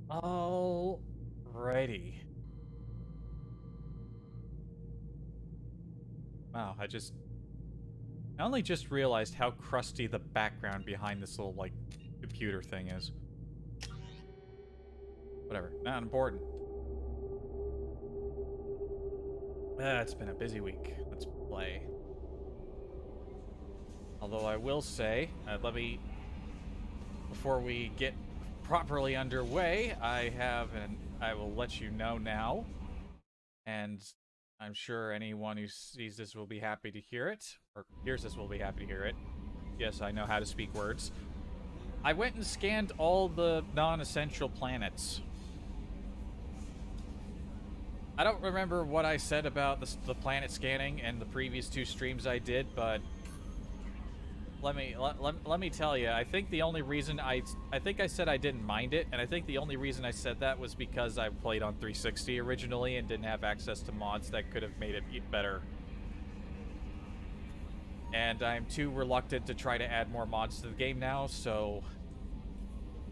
Alrighty. Wow, I only just realized how crusty the background behind this little, like, computer thing is. Whatever, not important. It's been a busy week. Let's play. Although I will say, before we get properly underway, I will let you know now, and I'm sure anyone who sees this will be happy to hear it, or hears this will be happy to hear it. Yes, I know how to speak words. I went and scanned all the non-essential planets. I don't remember what I said about the planet scanning in the previous two streams I did, but let me tell you, I think the only reason I think I said I didn't mind it, and I think the only reason I said that was because I played on 360 originally and didn't have access to mods that could have made it better. And I'm too reluctant to try to add more mods to the game now, so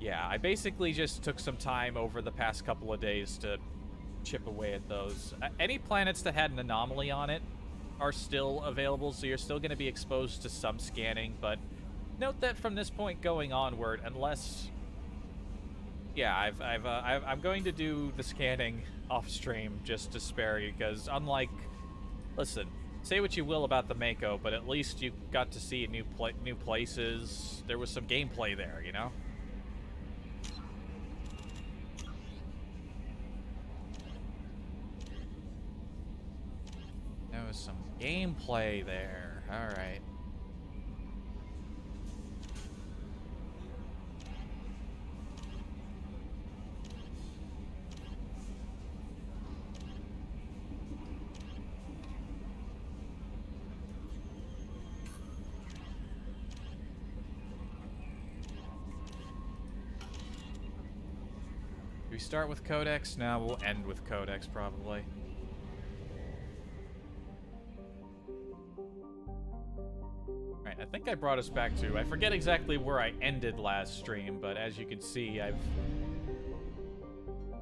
yeah, I basically just took some time over the past couple of days to chip away at those. Any planets that had an anomaly on it are still available, so you're still going to be exposed to some scanning, but note that from this point going onward, unless... Yeah, I'm going to do the scanning off-stream just to spare you, because unlike... Listen, say what you will about the Mako, but at least you got to see new places. There was some gameplay there, you know? There was some gameplay there. Alright. Do we start with Codex? No, we'll end with Codex, probably. Alright, I think I brought us back to... I forget exactly where I ended last stream, but as you can see,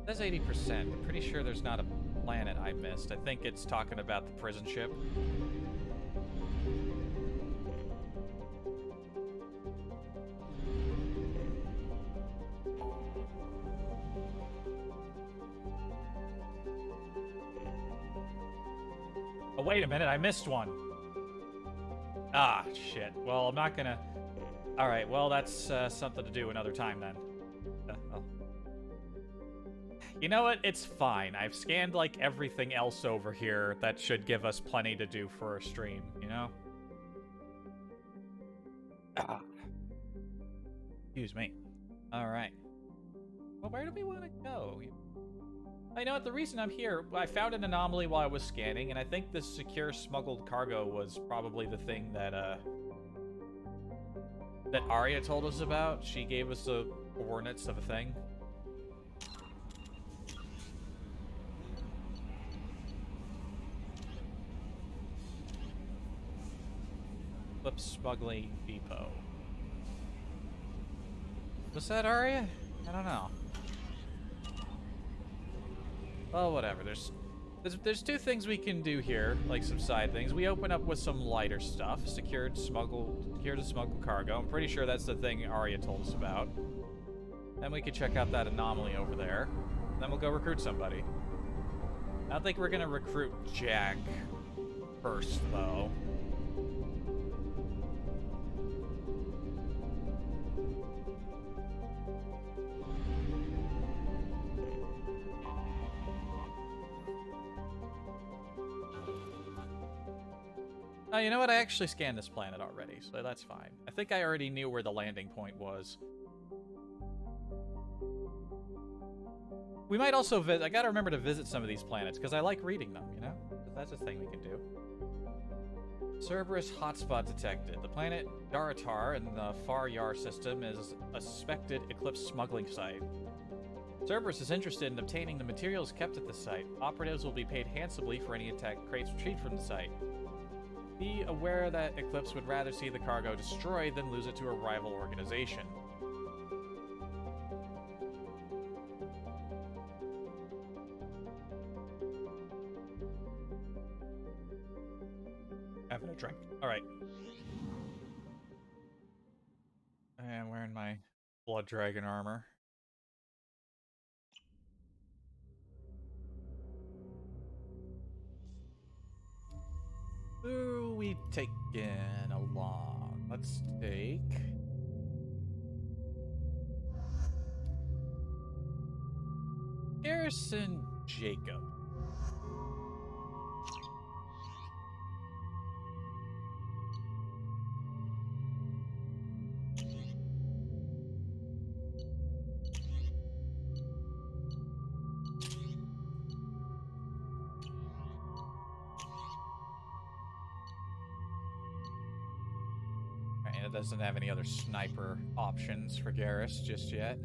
That's 80%. I'm pretty sure there's not a planet I missed. I think it's talking about the prison ship. Oh, wait a minute, I missed one. Ah, shit. Well, I'm not gonna... Alright, well, that's something to do another time, then. Well. You know what? It's fine. I've scanned, like, everything else over here that should give us plenty to do for a stream, you know? Ah. Excuse me. Alright. Well, where do we want to go? I know what, the reason I'm here, I found an anomaly while I was scanning, and I think this secure smuggled cargo was probably the thing that, that Arya told us about. She gave us the coordinates of a thing. Flip Smuggling Depot. Was that Arya? I don't know. Well, whatever. There's two things we can do here, like some side things. We open up with some lighter stuff, secured and smuggled cargo. I'm pretty sure that's the thing Arya told us about. Then we could check out that anomaly over there. Then we'll go recruit somebody. I don't think we're gonna recruit Jack first, though. Oh, you know what? I actually scanned this planet already, so that's fine. I think I already knew where the landing point was. We might also visit... I gotta remember to visit some of these planets, because I like reading them, you know? That's a thing we can do. Cerberus hotspot detected. The planet Daratar in the Far Yar system is a suspected Eclipse smuggling site. Cerberus is interested in obtaining the materials kept at the site. Operatives will be paid handsomely for any attack crates retrieved from the site. Be aware that Eclipse would rather see the cargo destroyed than lose it to a rival organization. Alright. I'm wearing my blood dragon armor. Who are we taking along? Let's take... Harrison Jacob. And it doesn't have any other sniper options for Garrus just yet.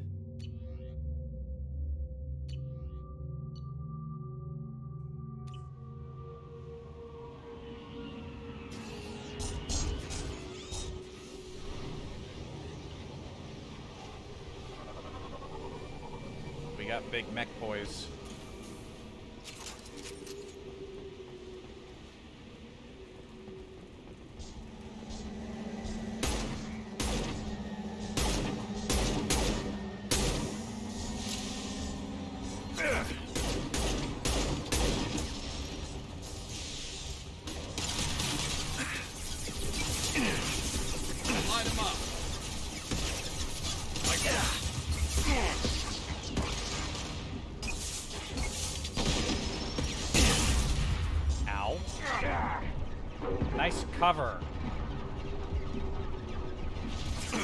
We got big mech boys. Nice cover. I'm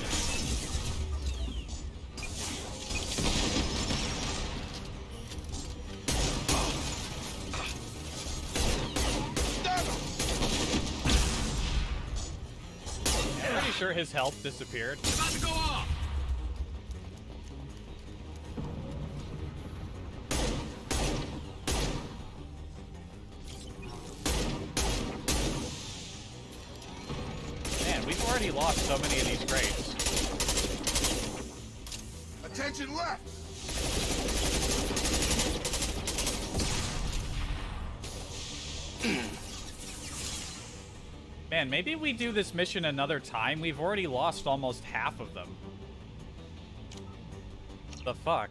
pretty sure his health disappeared. About to go off. We've already lost so many of these crates. Attention left! Man, maybe we do this mission another time. We've already lost almost half of them. The fuck?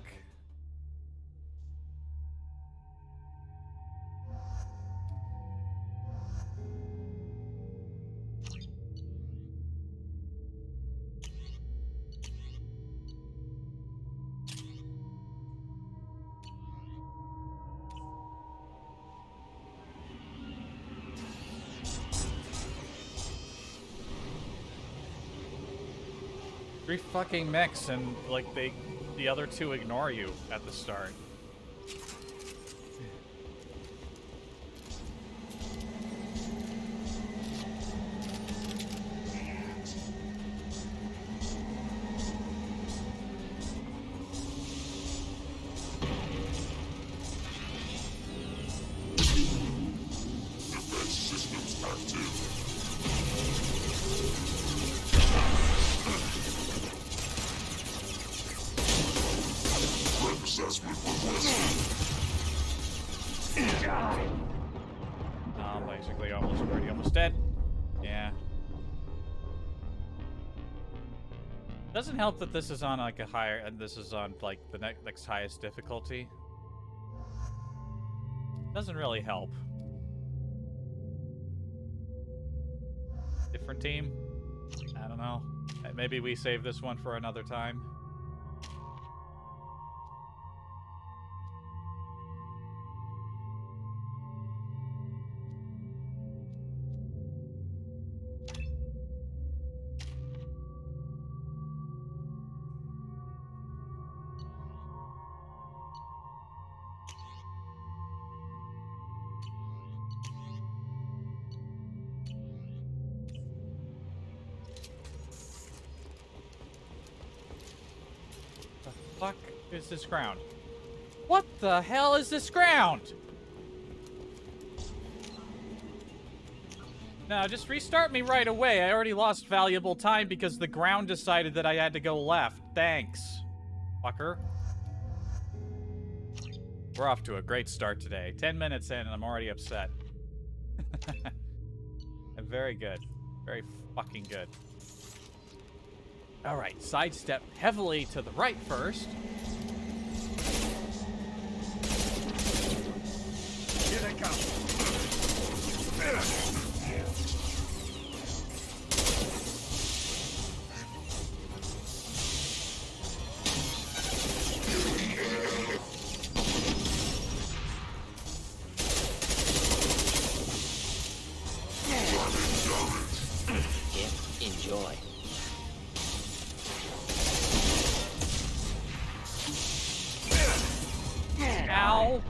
Three fucking mechs and, like, the other two ignore you at the start. Defense systems active. Assessment requested. I'm basically almost dead. Yeah. Doesn't help that this is on like a higher, and this is on like the next highest difficulty. Doesn't really help. Different team? I don't know. Maybe we save this one for another time. Fuck is this ground? What the hell is this ground? No, just restart me right away. I already lost valuable time because the ground decided that I had to go left. Thanks, fucker. We're off to a great start today. 10 minutes in and I'm already upset. Very good. Very fucking good. All right, sidestep heavily to the right first. Here they come. Enjoy. Ow!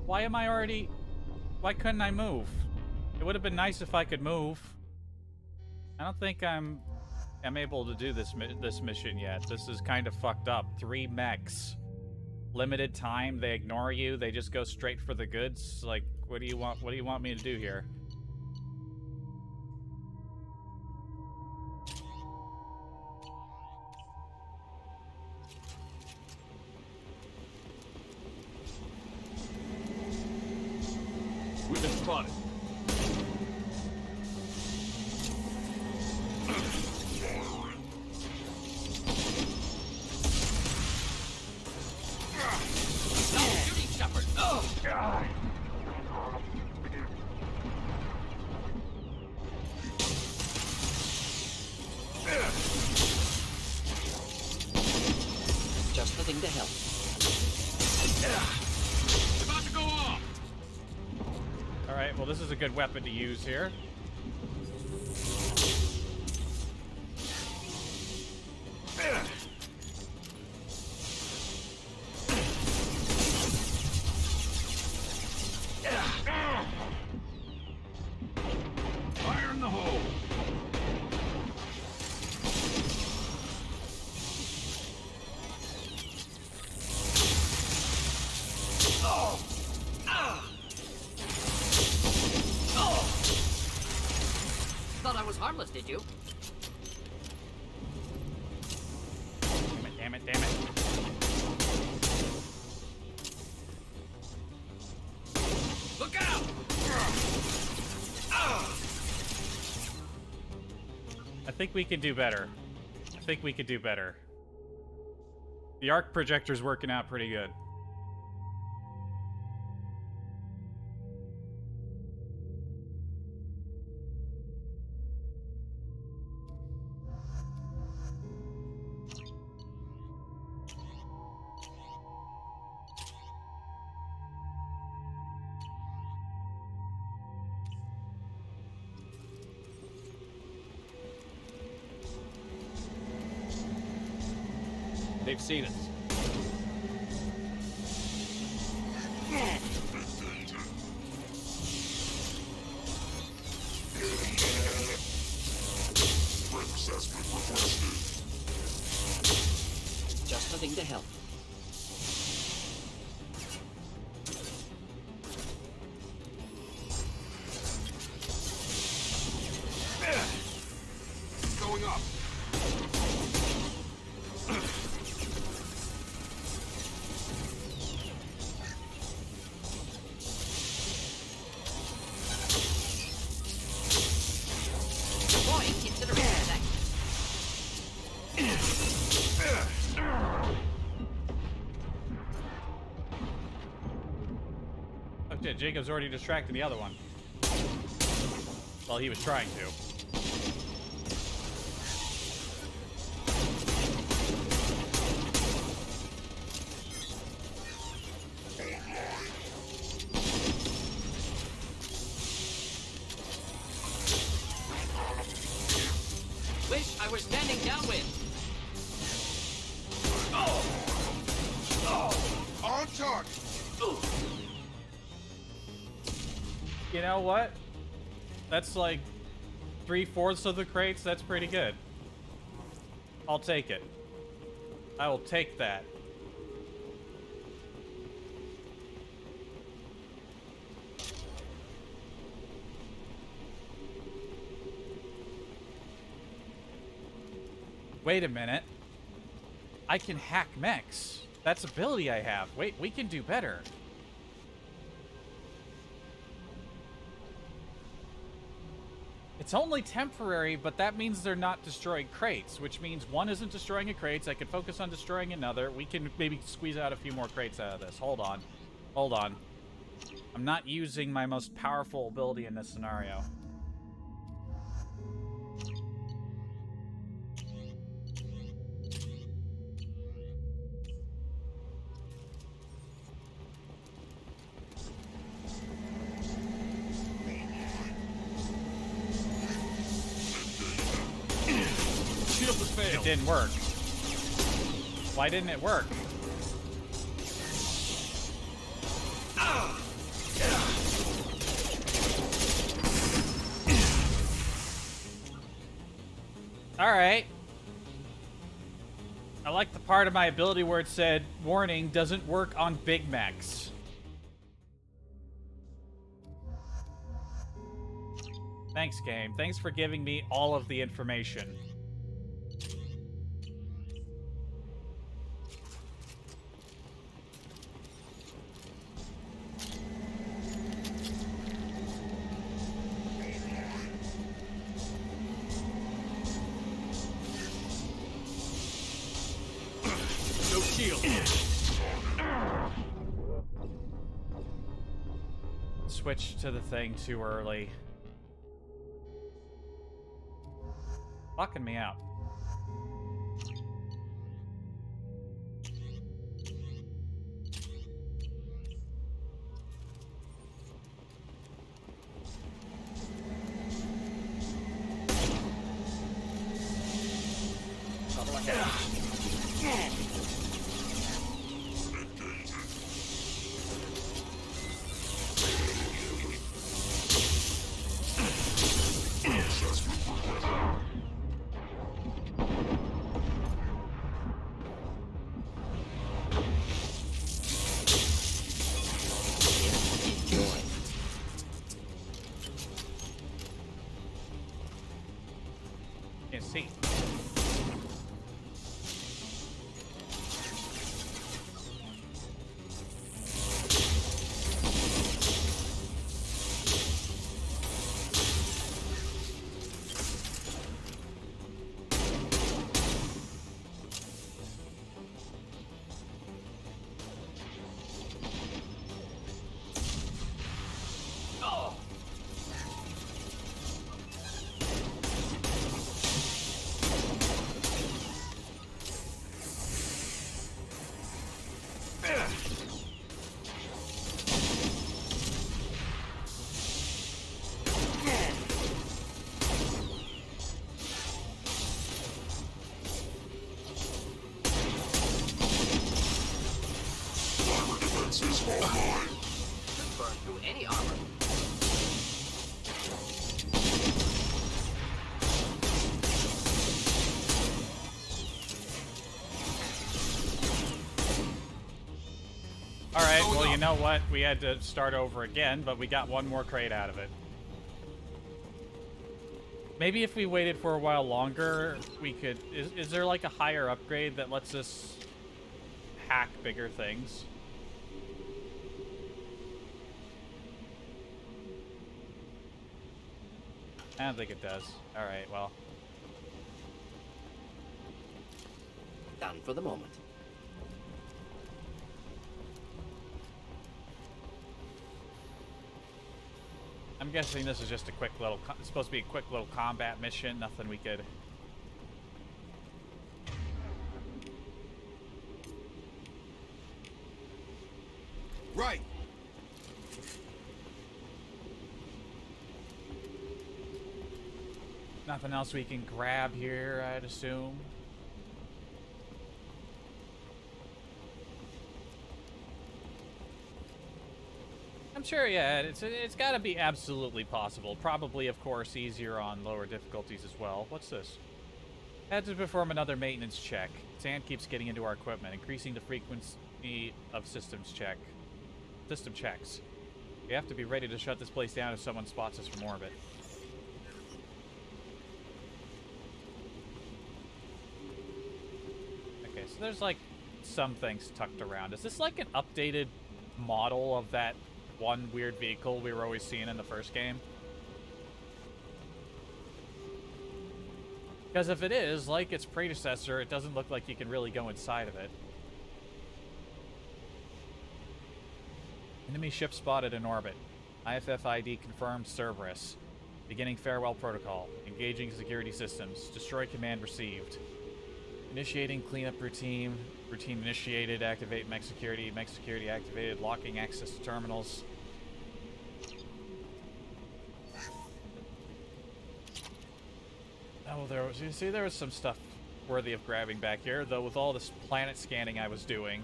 Why am I already... Why couldn't I move? It would have been nice if I could move. I don't think I'm able to do this mission yet. This is kind of fucked up. 3 mechs. Limited time, they ignore you, they just go straight for the goods. Like, what do you want me to do here? We've been spotted. Shooting shepherd. Oh. Just the thing to help. About to go off. Alright, well this is a good weapon to use here. Fire in the hole. Thought I was harmless, did you? Damn it, damn it, damn it. Look out! I think we can do better. I think we could do better. The arc projector's working out pretty good. They've seen us. Assessment requested. Just the thing to help. Going up. Deploying incineration next. Okay, Jacob's already distracted the other one. Well, he was trying to. Wish I were standing downwind. On target. You know what? That's like 3/4 of the crates. That's pretty good. I'll take it. I will take that. Wait a minute. I can hack mechs. That's ability I have. Wait, we can do better. It's only temporary, but that means they're not destroying crates, which means one isn't destroying a crate. I can focus on destroying another. We can maybe squeeze out a few more crates out of this. Hold on. Hold on. I'm not using my most powerful ability in this scenario. It didn't work. Why didn't it work? Alright. I like the part of my ability where it said, warning, doesn't work on Big Macs. Thanks, game. Thanks for giving me all of the information. Switch to the thing too early. Locking me out. Can't see. Burn through any armor. Alright, well, you know what? We had to start over again, but we got one more crate out of it. Maybe if we waited for a while longer, we could... Is there like a higher upgrade that lets us hack bigger things? I don't think it does. Alright, well. Done for the moment. I'm guessing this is just a quick little... It's supposed to be a quick little combat mission. Nothing we could... Right. Nothing else we can grab here, I'd assume. I'm sure, yeah, it's got to be absolutely possible. Probably, of course, easier on lower difficulties as well. What's this? Had to perform another maintenance check. Sand keeps getting into our equipment, increasing the frequency of system checks. We have to be ready to shut this place down if someone spots us from orbit. Okay, so there's like some things tucked around. Is this like an updated model of that one weird vehicle we were always seeing in the first game? Because if it is, like its predecessor, it doesn't look like you can really go inside of it. Enemy ship spotted in orbit. IFFID confirmed Cerberus. Beginning farewell protocol. Engaging security systems. Destroy command received. Initiating cleanup routine. Routine initiated. Activate mech security. Mech security activated. Locking access to terminals. Oh, you see, there was some stuff worthy of grabbing back here, though with all this planet scanning I was doing,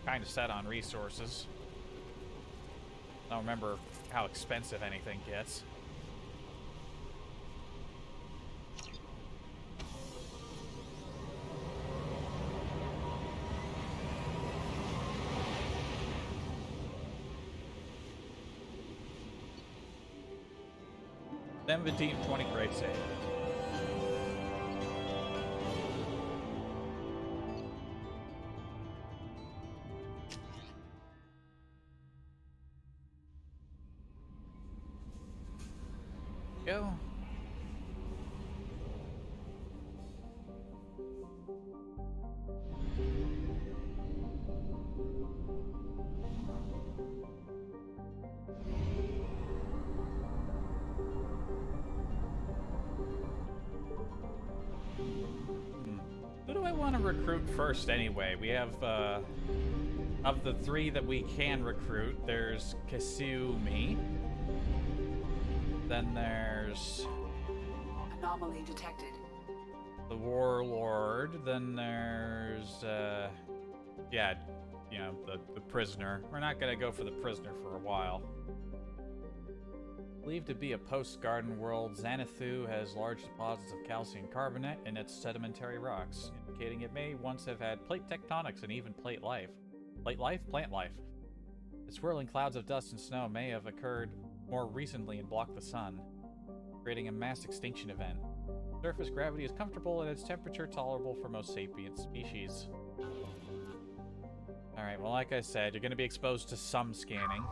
kind of set on resources. I don't remember how expensive anything gets. Then 20 grade save. Go. Who do I want to recruit first anyway? We have, of the 3 that we can recruit, there's Kasumi. Then there's... Anomaly detected. The Warlord. Then there's, yeah, you know, the prisoner. We're not gonna go for the prisoner for a while. Believed to be a post-garden world, Xanathu has large deposits of calcium carbonate in its sedimentary rocks, indicating it may once have had plate tectonics and even plate life. Plate life? Plant life. The swirling clouds of dust and snow may have occurred more recently and blocked the sun, creating a mass extinction event. Surface gravity is comfortable and its temperature tolerable for most sapient species. Alright, well, like I said, you're going to be exposed to some scanning.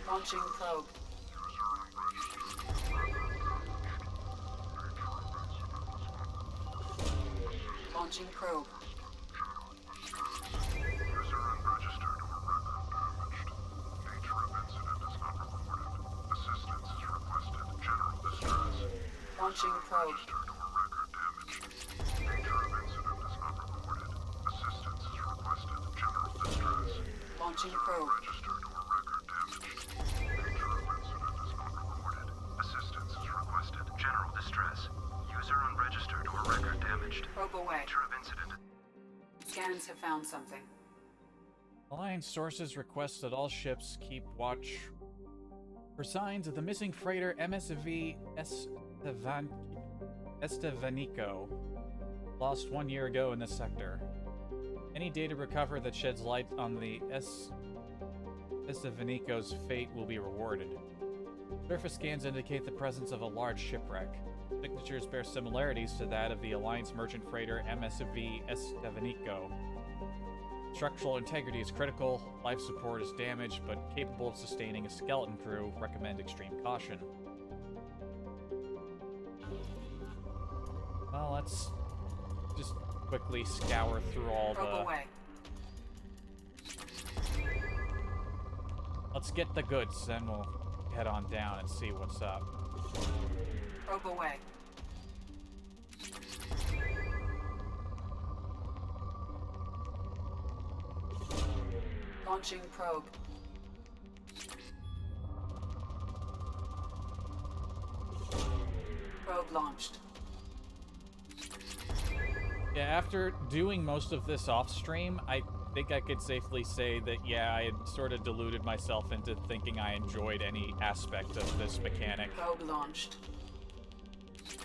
Launching probe. Launching probe. Launching probe. Launching probe. General distress. User unregistered or record damaged. Probe away. Nature of incident. Scans have found something. Alliance sources request that all ships keep watch for signs of the missing freighter MSV Estevanico, lost 1 year ago in this sector. Any data recovered that sheds light on the Estevanico's fate will be rewarded. Surface scans indicate the presence of a large shipwreck. Signatures bear similarities to that of the Alliance merchant freighter MSV Estevanico. Structural integrity is critical, life support is damaged, but capable of sustaining a skeleton crew. Recommend extreme caution. Well, let's just quickly scour through all Probe away. Let's get the goods, then we'll head on down and see what's up. Probe away. Launching probe. Probe launched. Yeah, after doing most of this off stream, I think I could safely say that, yeah, I had sort of deluded myself into thinking I enjoyed any aspect of this mechanic. Probe launched.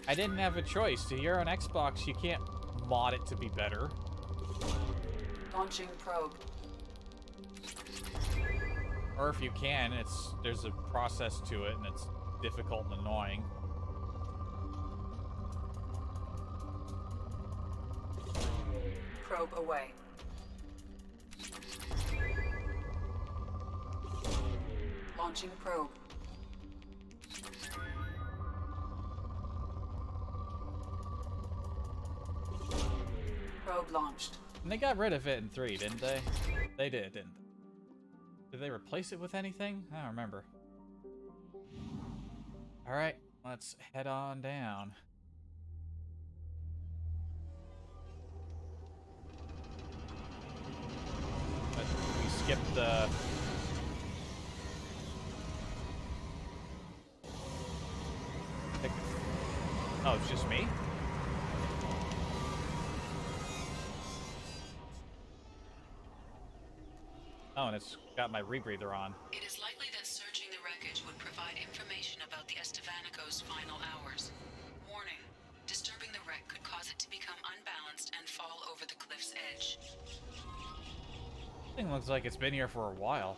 I didn't have a choice. Here on Xbox, you can't mod it to be better. Launching probe. Or if you can, there's a process to it, and it's difficult and annoying. Probe away. Launching probe. Probe launched. And they got rid of it in 3, didn't they? They did, didn't they? Did they replace it with anything? I don't remember. Alright, let's head on down. But we skipped the... Oh, it's just me? Oh, and it's got my rebreather on. It is likely that searching the wreckage would provide information about the Estevanico's final hours. Warning, disturbing the wreck could cause it to become unbalanced and fall over the cliff's edge. Thing looks like it's been here for a while.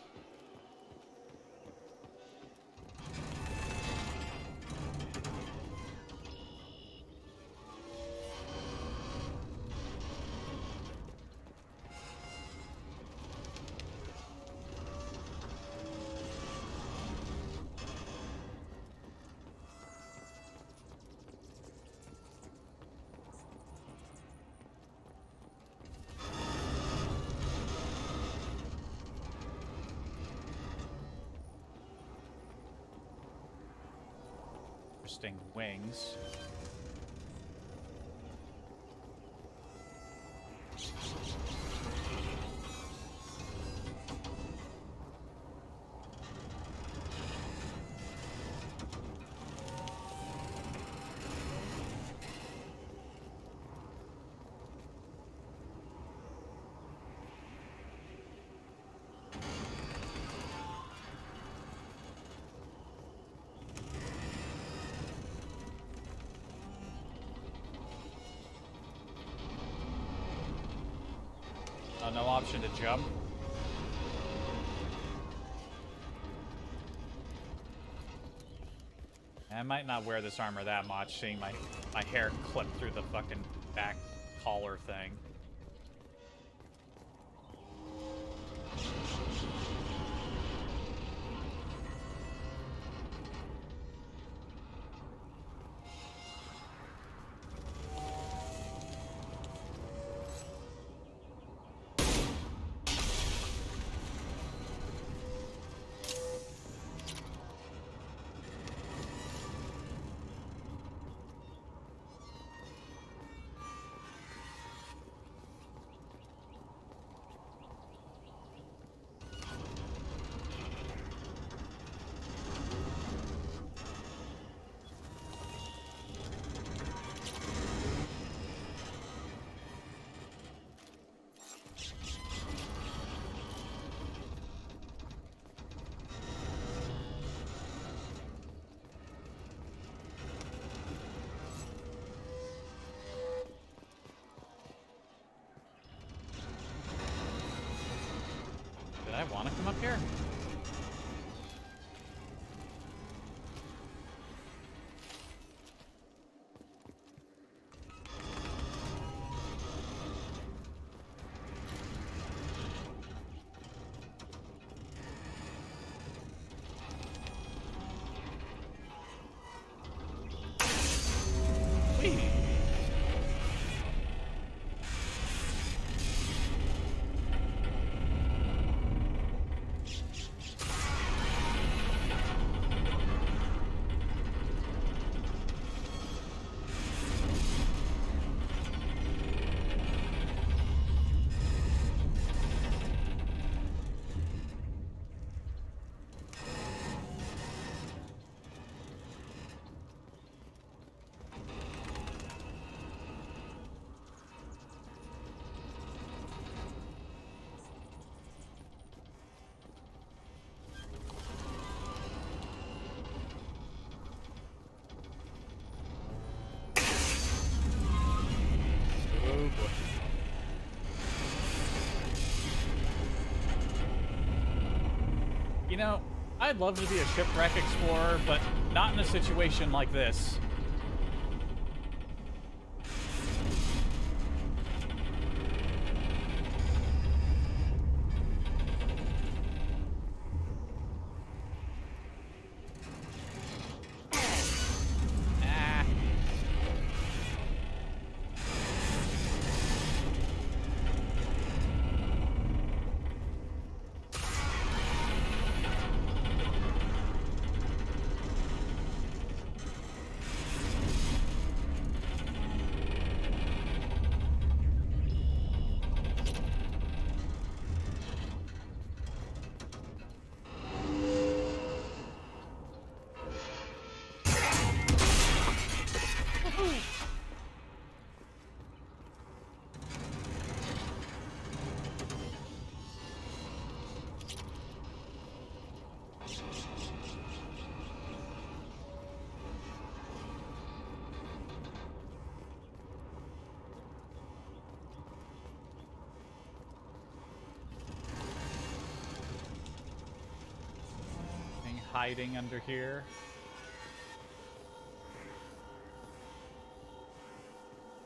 Interesting wings. No option to jump. I might not wear this armor that much, seeing my hair clip through the fucking back collar thing. Did I want to come up here? Whee! Oh boy. You know, I'd love to be a shipwreck explorer, but not in a situation like this. hiding under here.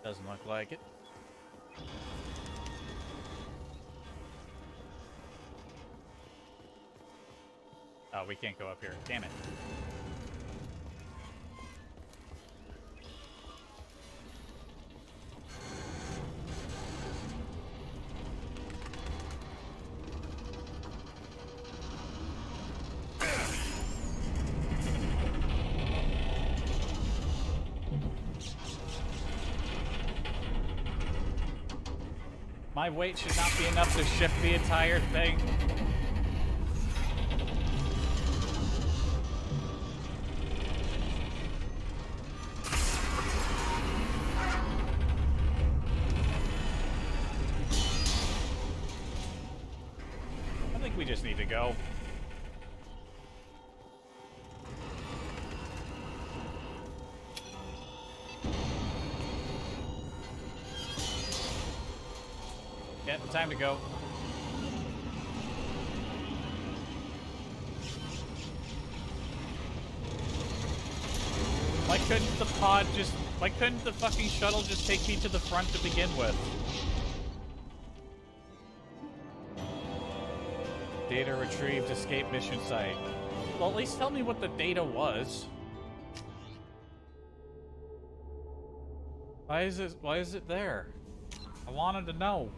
Doesn't look like it. Oh, we can't go up here. Damn it. My weight should not be enough to shift the entire thing. I think we just need to go. Yeah, time to go. Why couldn't the pod just... Why couldn't the fucking shuttle just take me to the front to begin with? Data retrieved, escape mission site. Well, at least tell me what the data was. Why is it there? I wanted to know.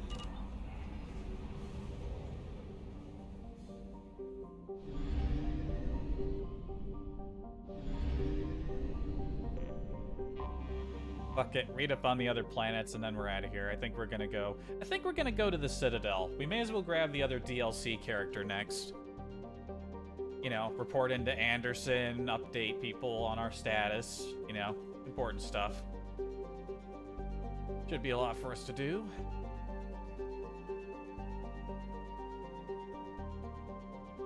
Fuck it, read up on the other planets and then we're out of here. I think we're gonna go to the Citadel. We may as well grab the other DLC character next. You know, report into Anderson, update people on our status, you know, important stuff. Should be a lot for us to do.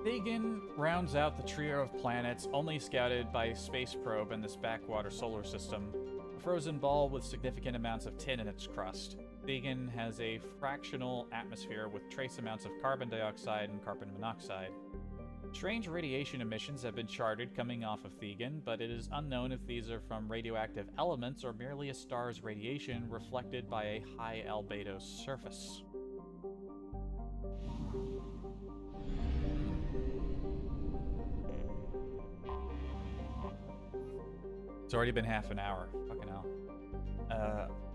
Vegan rounds out the trio of planets only scouted by a space probe in this backwater solar system. A frozen ball with significant amounts of tin in its crust. Vegan has a fractional atmosphere with trace amounts of carbon dioxide and carbon monoxide. Strange radiation emissions have been charted coming off of Thegan, but it is unknown if these are from radioactive elements or merely a star's radiation reflected by a high albedo surface. It's already been half an hour. Fucking hell.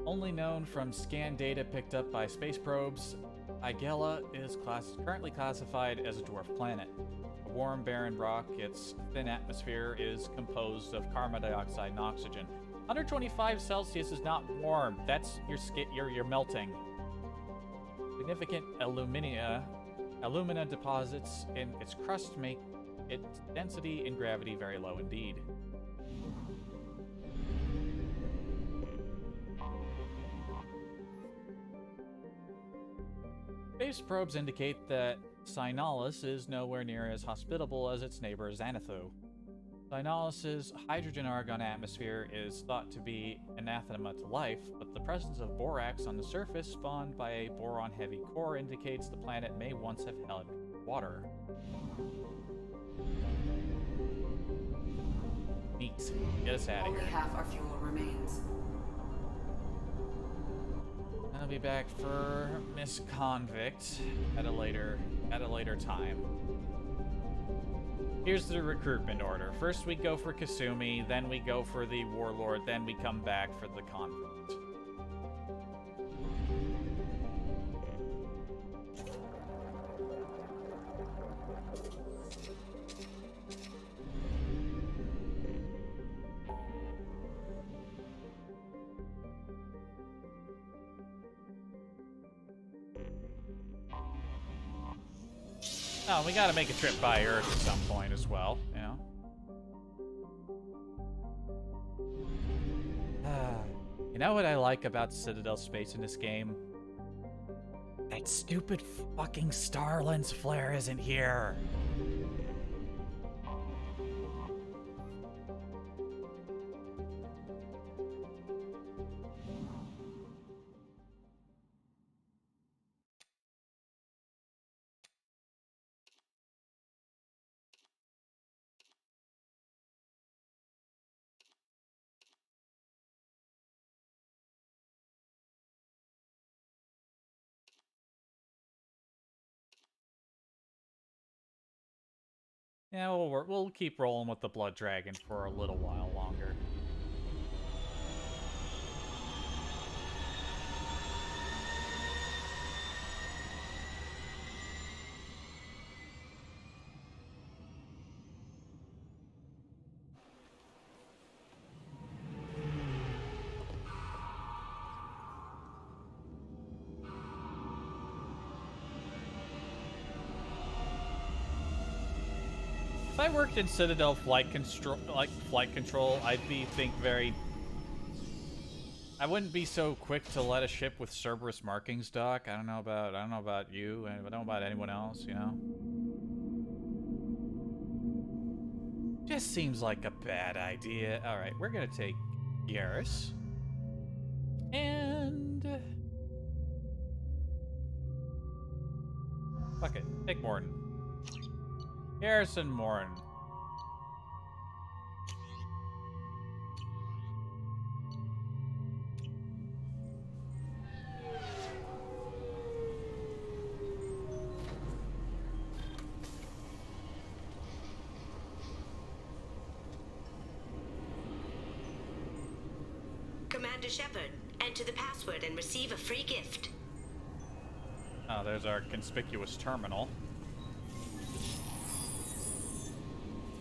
Only known from scan data picked up by space probes, Igella is currently classified as a dwarf planet. A warm, barren rock, its thin atmosphere is composed of carbon dioxide and oxygen. 125 Celsius is not warm. That's you're melting. Significant alumina deposits in its crust make its density and gravity very low indeed. Space probes indicate that Signalis is nowhere near as hospitable as its neighbor Xanatho. Signalis' hydrogen-argon atmosphere is thought to be anathema to life, but the presence of borax on the surface spawned by a boron-heavy core indicates the planet may once have held water. Neat. Get us out of Only here. half our fuel remains. I'll be back for Miss Convict at a later time. Here's the recruitment order. First we go for Kasumi, then we go for the Warlord, then we come back for the Convict. Oh, we gotta make a trip by Earth at some point as well, you know? You know what I like about Citadel space in this game? That stupid fucking star lens flare isn't here. Yeah, we'll keep rolling with the Blood Dragon for a little while longer. If I worked in Citadel flight control, I'd think very. I wouldn't be so quick to let a ship with Cerberus markings dock. I don't know about you, and I don't know about anyone else. You know, just seems like a bad idea. All right, we're gonna take Garrus and fuck it, take Morton. Garrison Morton. Commander Shepard, enter the password and receive a free gift. Oh, there's our conspicuous terminal.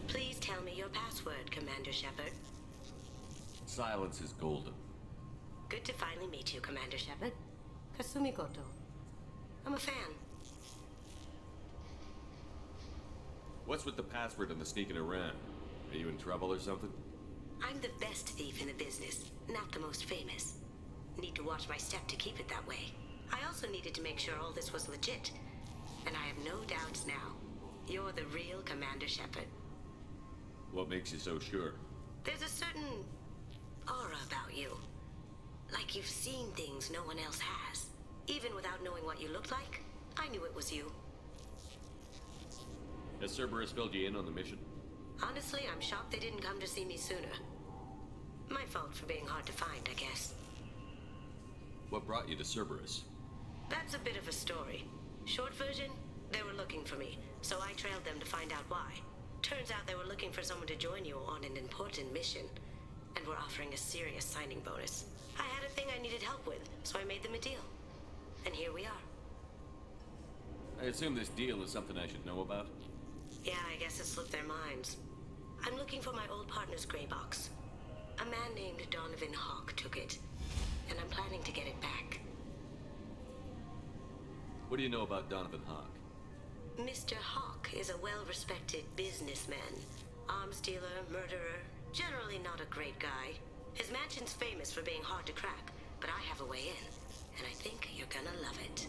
Please tell me your password, Commander Shepard. Silence is golden. Good to finally meet you, Commander Shepard. Kasumi Goto. I'm a fan. What's with the password and the sneaking around? Are you in trouble or something? I'm the best thief in the business, not the most famous. Need to watch my step to keep it that way. I also needed to make sure all this was legit. And I have no doubts now. You're the real Commander Shepard. What makes you so sure? There's a certain aura about you. Like you've seen things no one else has. Even without knowing what you looked like, I knew it was you. Has Cerberus filled you in on the mission? Honestly, I'm shocked they didn't come to see me sooner. My fault for being hard to find, I guess. What brought you to Cerberus? That's a bit of a story. Short version, they were looking for me, so I trailed them to find out why. Turns out they were looking for someone to join you on an important mission, and were offering a serious signing bonus. I had a thing I needed help with, so I made them a deal. And here we are. I assume this deal is something I should know about? Yeah, I guess it slipped their minds. I'm looking for my old partner's gray box. A man named Donovan Hawk took it, and I'm planning to get it back. What do you know about Donovan Hawk? Mr. Hawk is a well-respected businessman. Arms dealer, murderer, generally not a great guy. His mansion's famous for being hard to crack, but I have a way in, and I think you're gonna love it.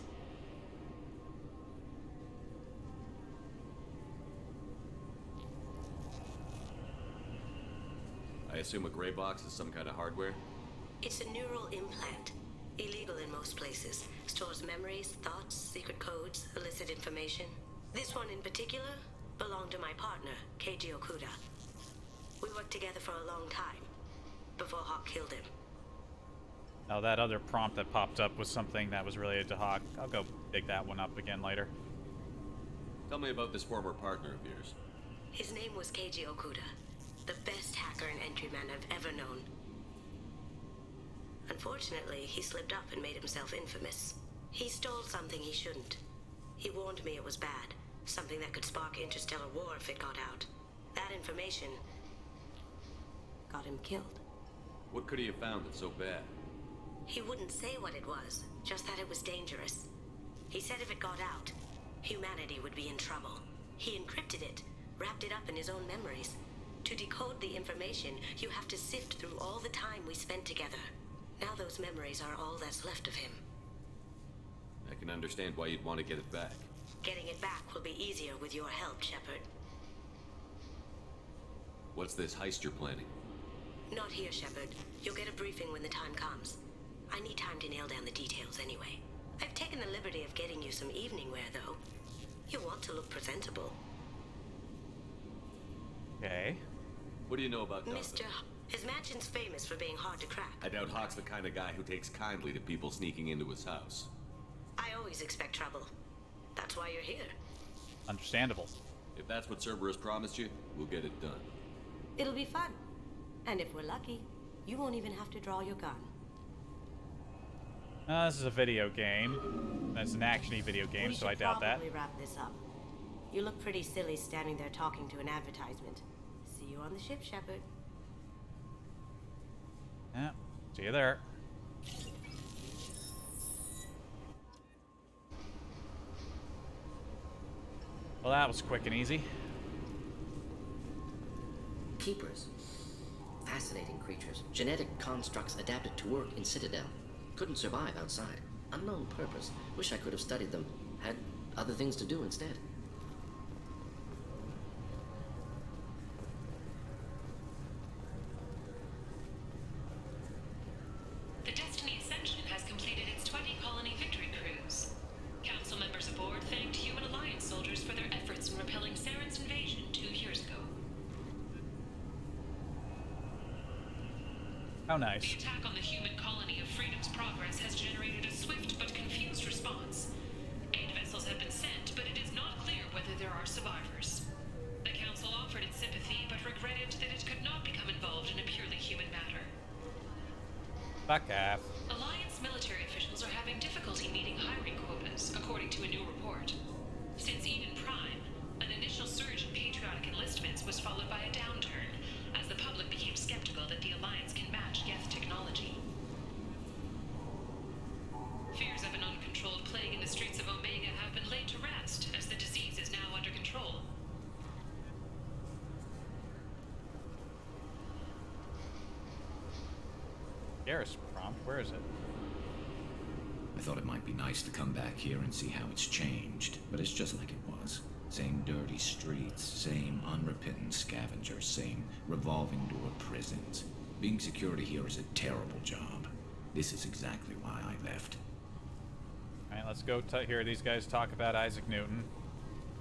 I assume a gray box is some kind of hardware? It's a neural implant. Illegal in most places. Stores memories, thoughts, secret codes, illicit information. This one in particular belonged to my partner, Keiji Okuda. We worked together for a long time, before Hawk killed him. Now that other prompt that popped up was something that was related to Hawk. I'll go dig that one up again later. Tell me about this former partner of yours. His name was Keiji Okuda, the best hacker and entryman I've ever known. Unfortunately, he slipped up and made himself infamous. He stole something he shouldn't. He warned me it was bad, something that could spark interstellar war if it got out. That information got him killed. What could he have found that's so bad? He wouldn't say what it was, just that it was dangerous. He said if it got out, humanity would be in trouble. He encrypted it, wrapped it up in his own memories. To decode the information, you have to sift through all the time we spent together. Now those memories are all that's left of him. I can understand why you'd want to get it back. Getting it back will be easier with your help, Shepard. What's this heist you're planning? Not here, Shepard. You'll get a briefing when the time comes. I need time to nail down the details anyway. I've taken the liberty of getting you some evening wear, though. You want to look presentable. Okay. What do you know about Donovan? His mansion's famous for being hard to crack. I doubt Hawk's the kind of guy who takes kindly to people sneaking into his house. I always expect trouble. That's why you're here. Understandable. If that's what Cerberus promised you, we'll get it done. It'll be fun. And if we're lucky, you won't even have to draw your gun. This is a video game. That's an action-y video game, so I doubt that. We should probably wrap this up. You look pretty silly standing there talking to an advertisement. See you on the ship, Shepard. Yeah, see you there. Well, that was quick and easy. Keepers. Fascinating creatures. Genetic constructs adapted to work in Citadel. Couldn't survive outside. Unknown purpose. Wish I could have studied them. Had other things to do instead. The Destiny Ascension has completed its 20-colony victory cruise. Council members aboard thanked human Alliance soldiers for their efforts in repelling Saren's invasion 2 years ago. How nice. The attack on the human colony of Freedom's Progress has generated a swift but confused response. Aid vessels have been sent, but it is not clear whether there are survivors. The Council offered its sympathy, but regretted that it could not become involved in a purely human matter. Fuck off. Alliance military officials are having difficulty meeting hiring quotas, according to a new report. Since Eden Prime, an initial surge in patriotic enlistments was followed by a downturn, as the public became skeptical that the Alliance can match Geth technology. Fears of an uncontrolled plague in the streets of Omega have been laid to rest, as the disease is now under control. Garrus prompt, where is it? I thought it might be nice to come back here and see how it's changed, but it's just like it was. Same dirty streets, same unrepentant scavengers, same revolving door prisons. Being security here is a terrible job. This is exactly why I left. Alright, let's go hear these guys talk about Isaac Newton.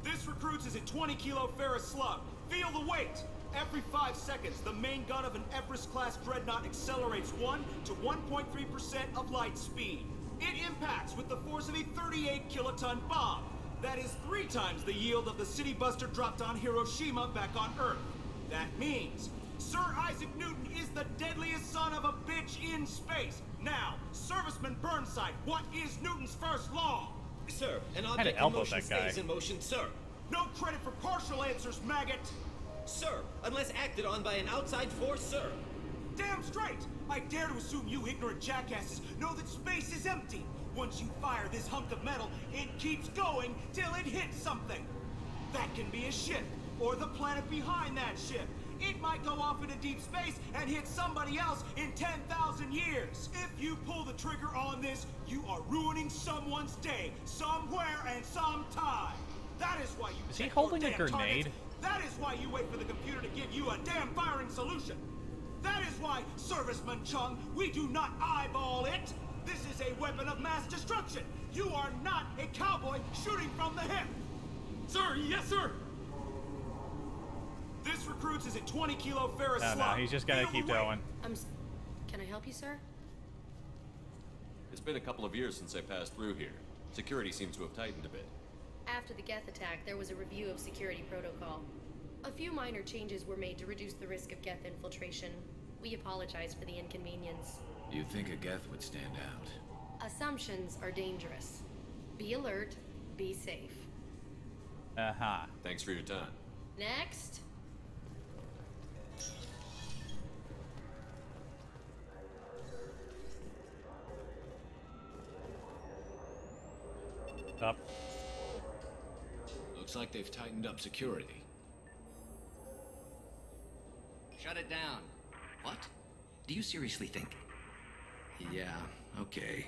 This recruits is a 20-kilo ferrous slug. Feel the weight! Every 5 seconds, the main gun of an Everest-class dreadnought accelerates 1 to 1.3% of light speed. It impacts with the force of a 38-kiloton bomb. That is 3 times the yield of the city buster dropped on Hiroshima back on Earth. That means Sir Isaac Newton is the deadliest son of a bitch in space. Now, Serviceman Burnside, what is Newton's first law? Sir, an Kinda object in elbowed motion that guy. stays in motion, sir. No credit for partial answers, maggot! Sir, unless acted on by an outside force, sir. Damn straight! I dare to assume you ignorant jackasses know that space is empty. Once you fire this hunk of metal, it keeps going till it hits something. That can be a ship, or the planet behind that ship. It might go off into deep space and hit somebody else in 10,000 years. If you pull the trigger on this, you are ruining someone's day, somewhere and sometime. That is why you Is he check holding your a damn grenade? targets. That is why you wait for the computer to give you a damn firing solution. That is why, Serviceman Chung, we do not eyeball it. This is a weapon of mass destruction. You are not a cowboy shooting from the hip. Sir, yes, sir. This recruits is a 20-kilo ferrous No, slug. he's just gonna Feel the keep weight. going. Can I help you, sir? It's been a couple of years since I passed through here. Security seems to have tightened a bit. After the Geth attack, there was a review of security protocol. A few minor changes were made to reduce the risk of Geth infiltration. We apologize for the inconvenience. You think a Geth would stand out? Assumptions are dangerous. Be alert, be safe. Uh-huh. Thanks for your time. Next. Up. Looks like they've tightened up security. Shut it down. What? Do you seriously think? Yeah, okay.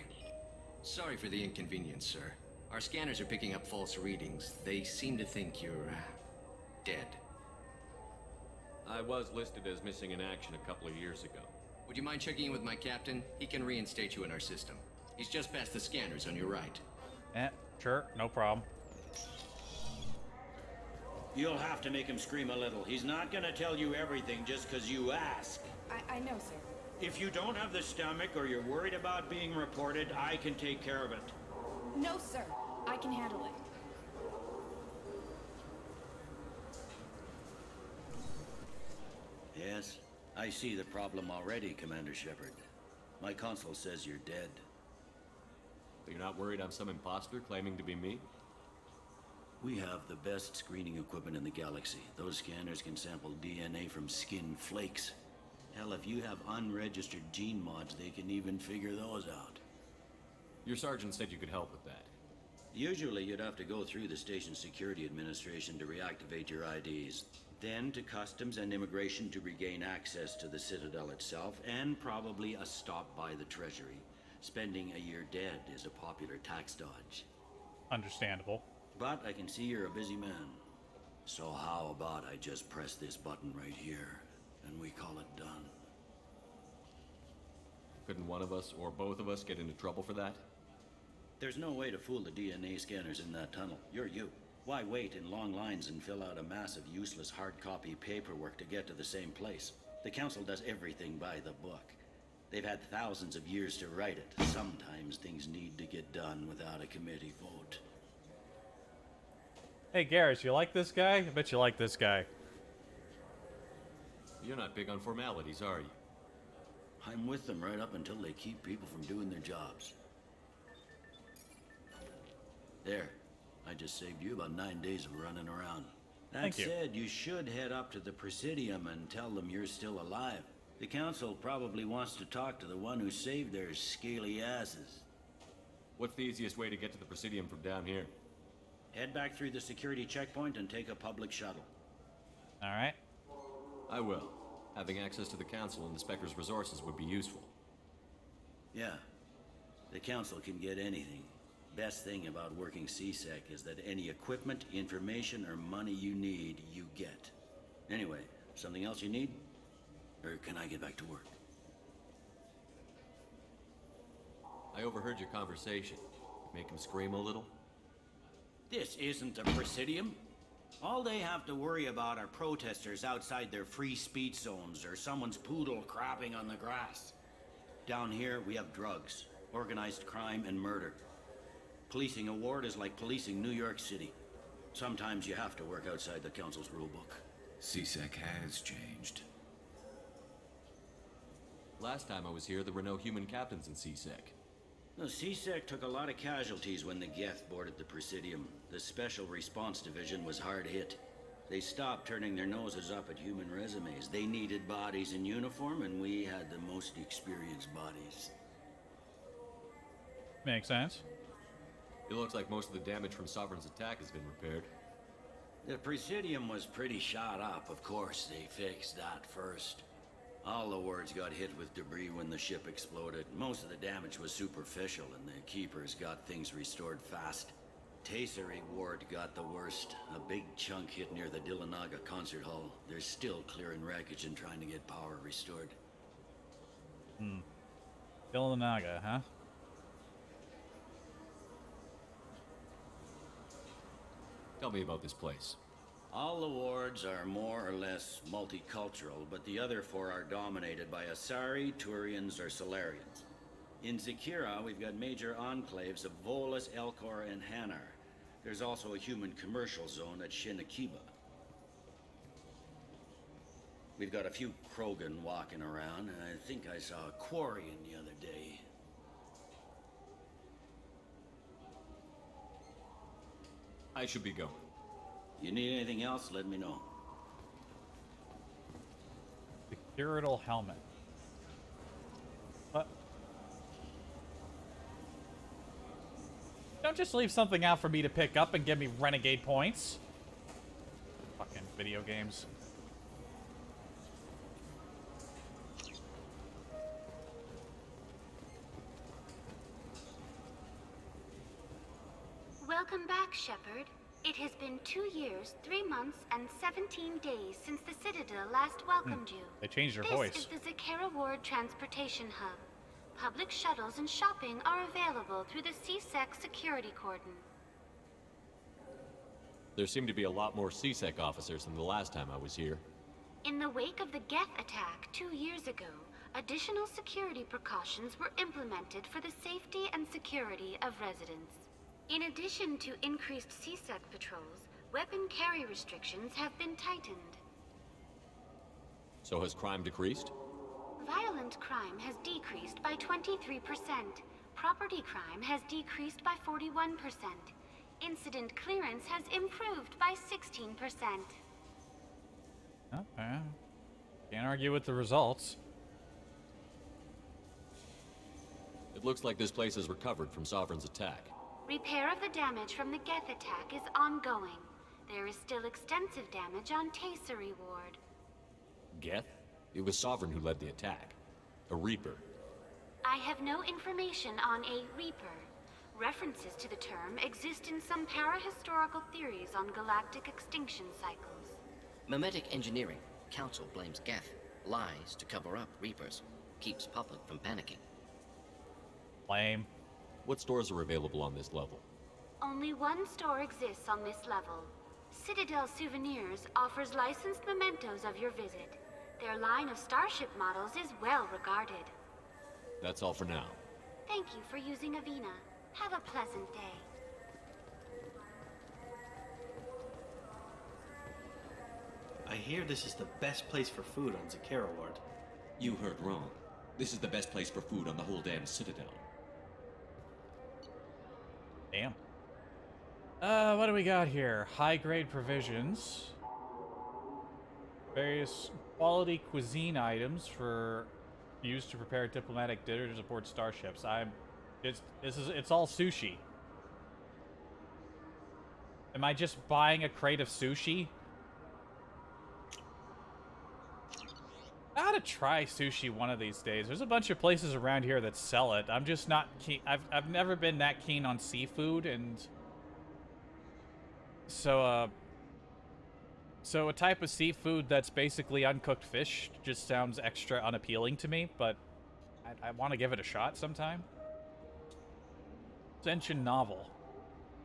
Sorry for the inconvenience, sir. Our scanners are picking up false readings. They seem to think you're, dead. I was listed as missing in action a couple of years ago. Would you mind checking in with my captain? He can reinstate you in our system. He's just past the scanners on your right. Sure, no problem. You'll have to make him scream a little. He's not gonna tell you everything just because you ask. I know, sir. If you don't have the stomach or you're worried about being reported, I can take care of it. No, sir. I can handle it. Yes, I see the problem already, Commander Shepard. My console says you're dead. But you're not worried I'm some imposter claiming to be me? We have the best screening equipment in the galaxy. Those scanners can sample DNA from skin flakes. Hell, if you have unregistered gene mods, they can even figure those out. Your sergeant said you could help with that. Usually you'd have to go through the station security administration to reactivate your IDs. Then to customs and immigration to regain access to the Citadel itself, and probably a stop by the Treasury. Spending a year dead is a popular tax dodge. Understandable. But I can see you're a busy man. So how about I just press this button right here, and we call it done? Couldn't one of us, or both of us, get into trouble for that? There's no way to fool the DNA scanners in that tunnel. You're you. Why wait in long lines and fill out a massive useless hard copy paperwork to get to the same place? The Council does everything by the book. They've had thousands of years to write it. Sometimes things need to get done without a committee vote. Hey, Garrus, you like this guy? I bet you like this guy. You're not big on formalities, are you? I'm with them right up until they keep people from doing their jobs. There. I just saved you about 9 days of running around. That said, you should head up to the Presidium and tell them you're still alive. The Council probably wants to talk to the one who saved their scaly asses. What's the easiest way to get to the Presidium from down here? Head back through the security checkpoint and take a public shuttle. All right. I will. Having access to the Council and the Spectre's resources would be useful. Yeah. The Council can get anything. Best thing about working CSEC is that any equipment, information, or money you need, you get. Anyway, something else you need? Or can I get back to work? I overheard your conversation. Make him scream a little? This isn't a Presidium. All they have to worry about are protesters outside their free speech zones or someone's poodle crapping on the grass. Down here, we have drugs, organized crime, and murder. Policing a ward is like policing New York City. Sometimes you have to work outside the Council's rulebook. CSEC has changed. Last time I was here, there were no human captains in CSEC. The CSEC took a lot of casualties when the Geth boarded the Presidium. The Special Response Division was hard hit. They stopped turning their noses up at human resumes. They needed bodies in uniform, and we had the most experienced bodies. Makes sense. It looks like most of the damage from Sovereign's attack has been repaired. The Presidium was pretty shot up. Of course, they fixed that first. All the wards got hit with debris when the ship exploded. Most of the damage was superficial, and the Keepers got things restored fast. Tesserae Ward got the worst. A big chunk hit near the Dillanaga concert hall. They're still clearing wreckage and trying to get power restored. Dillanaga, huh? Tell me about this place. All the wards are more or less multicultural, but the other four are dominated by Asari, Turians, or Solarians. In Zakira, we've got major enclaves of Volus, Elcor, and Hanar. There's also a human commercial zone at Shinakiba. We've got a few Krogan walking around, and I think I saw a Quarian the other day. I should be going. You need anything else, let me know. The Curatal helmet. What? Don't just leave something out for me to pick up and give me renegade points. Fucking video games. Welcome back, Shepard. It has been 2 years, 3 months, and 17 days since the Citadel last welcomed you. They changed their voice. This is the Zakira Ward Transportation Hub. Public shuttles and shopping are available through the CSEC security cordon. There seem to be a lot more CSEC officers than the last time I was here. In the wake of the Geth attack 2 years ago, additional security precautions were implemented for the safety and security of residents. In addition to increased CSEC patrols, weapon carry restrictions have been tightened. So has crime decreased? Violent crime has decreased by 23%. Property crime has decreased by 41%. Incident clearance has improved by 16%. Okay. Can't argue with the results. It looks like this place has recovered from Sovereign's attack. Repair of the damage from the Geth attack is ongoing. There is still extensive damage on Tasery Ward. Geth? It was Sovereign who led the attack. A Reaper. I have no information on a Reaper. References to the term exist in some parahistorical theories on galactic extinction cycles. Memetic engineering. Council blames Geth. Lies to cover up Reapers. Keeps public from panicking. Lame. What stores are available on this level? Only one store exists on this level. Citadel Souvenirs offers licensed mementos of your visit. Their line of starship models is well regarded. That's all for now. Thank you for using Avina. Have a pleasant day. I hear this is the best place for food on Zakera Ward. You heard wrong. This is the best place for food on the whole damn Citadel. Damn. What do we got here? High-grade provisions. Various quality cuisine items for used to prepare diplomatic dinners aboard starships. It's all sushi. Am I just buying a crate of sushi? I gotta try sushi one of these days. There's a bunch of places around here that sell it. I'm just not keen. I've never been that keen on seafood, and so a type of seafood that's basically uncooked fish just sounds extra unappealing to me. But I want to give it a shot sometime. Ascension novel,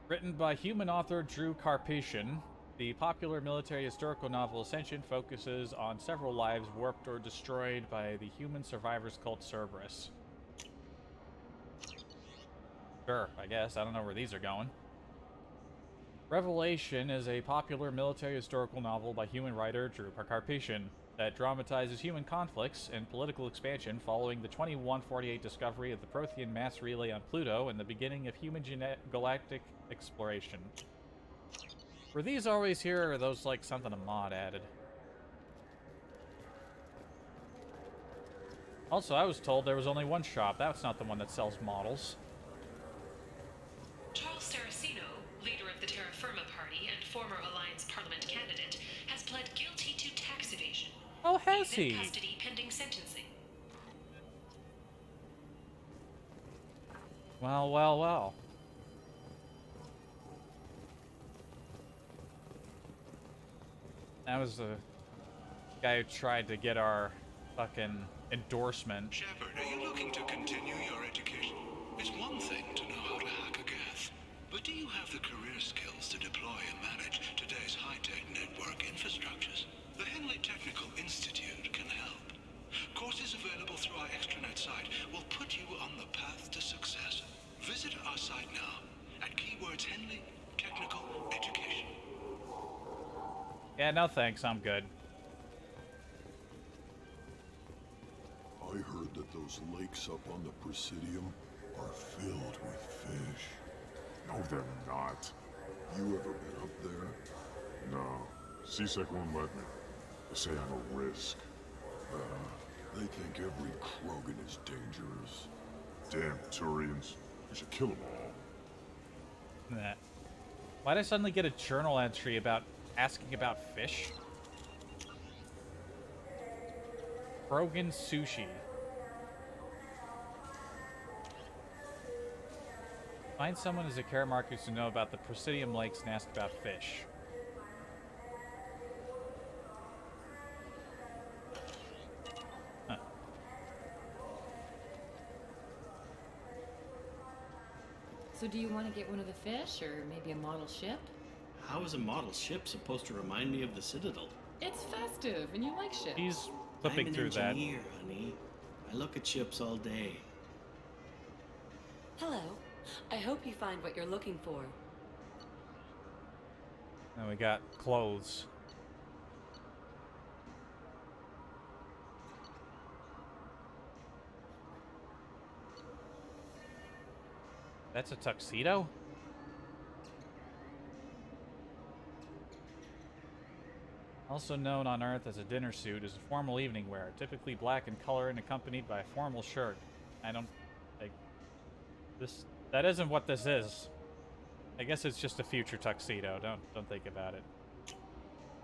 written by human author Drew Karpyshyn. The popular military historical novel Ascension focuses on several lives warped or destroyed by the human survivors cult Cerberus. Sure, I guess. I don't know where these are going. Revelation is a popular military historical novel by human writer Drew Karpyshyn that dramatizes human conflicts and political expansion following the 2148 discovery of the Prothean mass relay on Pluto and the beginning of human galactic exploration. Were these always here, or are those like something a mod added? Also, I was told there was only one shop. That's not the one that sells models. Charles Saraceno, leader of the Terra Firma Party and former Alliance Parliament candidate, has pled guilty to tax evasion. Oh, has He's in he? custody pending sentencing. Well, well, well. That was the guy who tried to get our fucking endorsement. Shepard, are you looking to continue your education? It's one thing to know how to hack a Geth, but do you have the career skills to deploy and manage today's high-tech network infrastructures? The Henley Technical Institute can help. Courses available through our extranet site will put you on the path to success. Visit our site now at keywords Henley Technical Education. Yeah, no thanks, I'm good. I heard that those lakes up on the Presidium are filled with fish. No, they're not. You ever been up there? No. CSEC won't let me. They say I'm a risk. They think every Krogan is dangerous. Damn Turians. We should kill them all. Nah. Why'd I suddenly get a journal entry about asking about fish? Krogan sushi. Find someone as a care markers to know about the Presidium Lakes and ask about fish. Huh. So do you want to get one of the fish, or maybe a model ship? How is a model ship supposed to remind me of the Citadel? It's festive, and you like ships. He's flipping through that. I'm an engineer, honey. I look at ships all day. Hello. I hope you find what you're looking for. And we got clothes. That's a tuxedo? Also known on Earth as a dinner suit, is a formal evening wear, typically black in color and accompanied by a formal shirt. I don't... like... this... that isn't what this is. I guess it's just a future tuxedo. Don't think about it.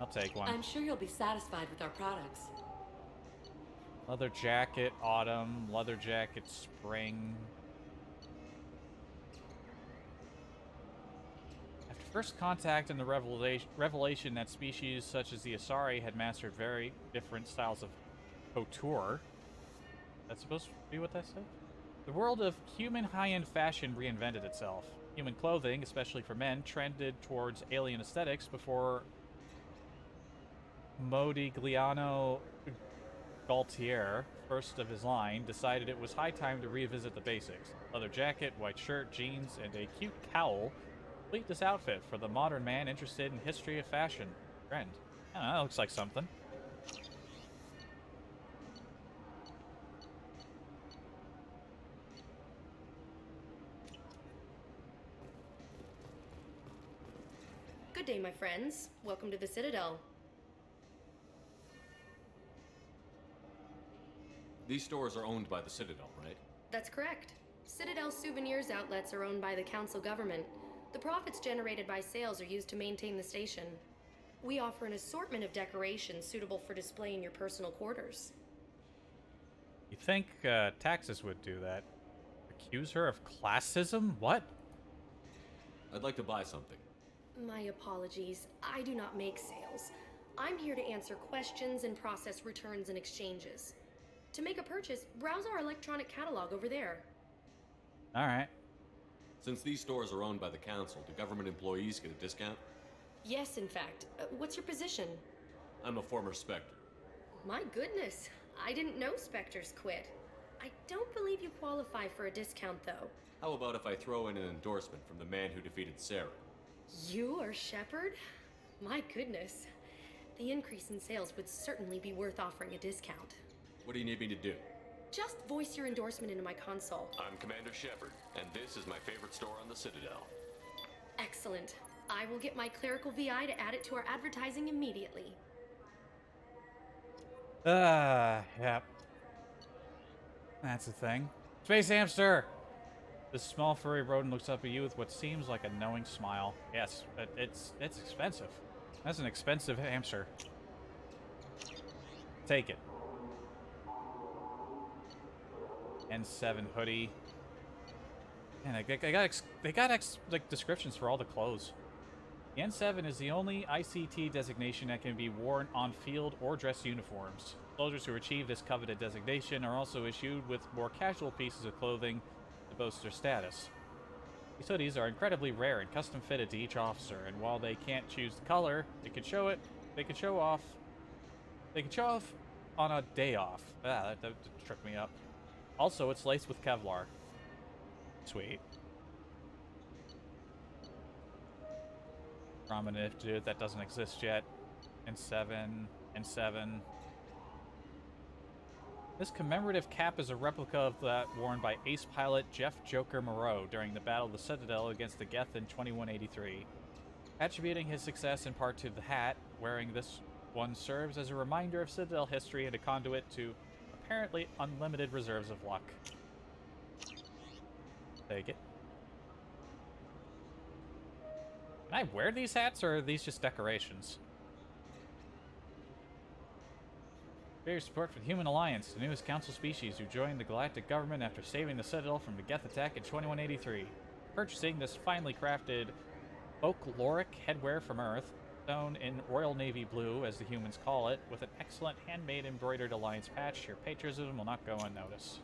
I'll take one. I'm sure you'll be satisfied with our products. Leather jacket, autumn. Leather jacket, spring. After first contact and the revelation that species such as the Asari had mastered very different styles of couture. That's supposed to be what that said? The world of human high-end fashion reinvented itself. Human clothing, especially for men, trended towards alien aesthetics before Modigliano Gaultier, first of his line, decided it was high time to revisit the basics. Leather jacket, white shirt, jeans, and a cute cowl complete this outfit for the modern man interested in history of fashion. Trend. I don't know, that looks like something. Good day, my friends. Welcome to the Citadel. These stores are owned by the Citadel, right? That's correct. Citadel souvenirs outlets are owned by the council government. The profits generated by sales are used to maintain the station. We offer an assortment of decorations suitable for display in your personal quarters. You think taxes would do that? Accuse her of classism? What? I'd like to buy something. My apologies. I do not make sales. I'm here to answer questions and process returns and exchanges. To make a purchase, browse our electronic catalog over there. Alright. Since these stores are owned by the council, do government employees get a discount? Yes, in fact. What's your position? I'm a former Spectre. My goodness. I didn't know Spectres quit. I don't believe you qualify for a discount, though. How about if I throw in an endorsement from the man who defeated Sarah? You are Shepard? My goodness. The increase in sales would certainly be worth offering a discount. What do you need me to do? Just voice your endorsement into my console. I'm Commander Shepard, and this is my favorite store on the Citadel. Excellent. I will get my clerical VI to add it to our advertising immediately. Yep. That's the thing. Space hamster! This small furry rodent looks up at you with what seems like a knowing smile. Yes, but it's expensive. That's an expensive hamster. Take it. N7 hoodie. Man, they got like descriptions for all the clothes. The N7 is the only ICT designation that can be worn on field or dress uniforms. Soldiers who achieve this coveted designation are also issued with more casual pieces of clothing to boast their status. These hoodies are incredibly rare and custom fitted to each officer, and while they can't choose the color, they can show off on a day off. That tripped me up. Also, it's laced with Kevlar. Sweet. Prominent to do it, that doesn't exist yet. N7. This commemorative cap is a replica of that worn by ace pilot Jeff Joker Moreau during the Battle of the Citadel against the Geth in 2183. Attributing his success in part to the hat, wearing this one serves as a reminder of Citadel history and a conduit to apparently unlimited reserves of luck. Take it. Can I wear these hats, or are these just decorations? Bear your support for the Human Alliance, the newest council species who joined the galactic government after saving the Citadel from the Geth attack in 2183. Purchasing this finely crafted folkloric headwear from Earth, sewn in Royal Navy blue, as the humans call it, with an excellent handmade embroidered Alliance patch, your patriotism will not go unnoticed.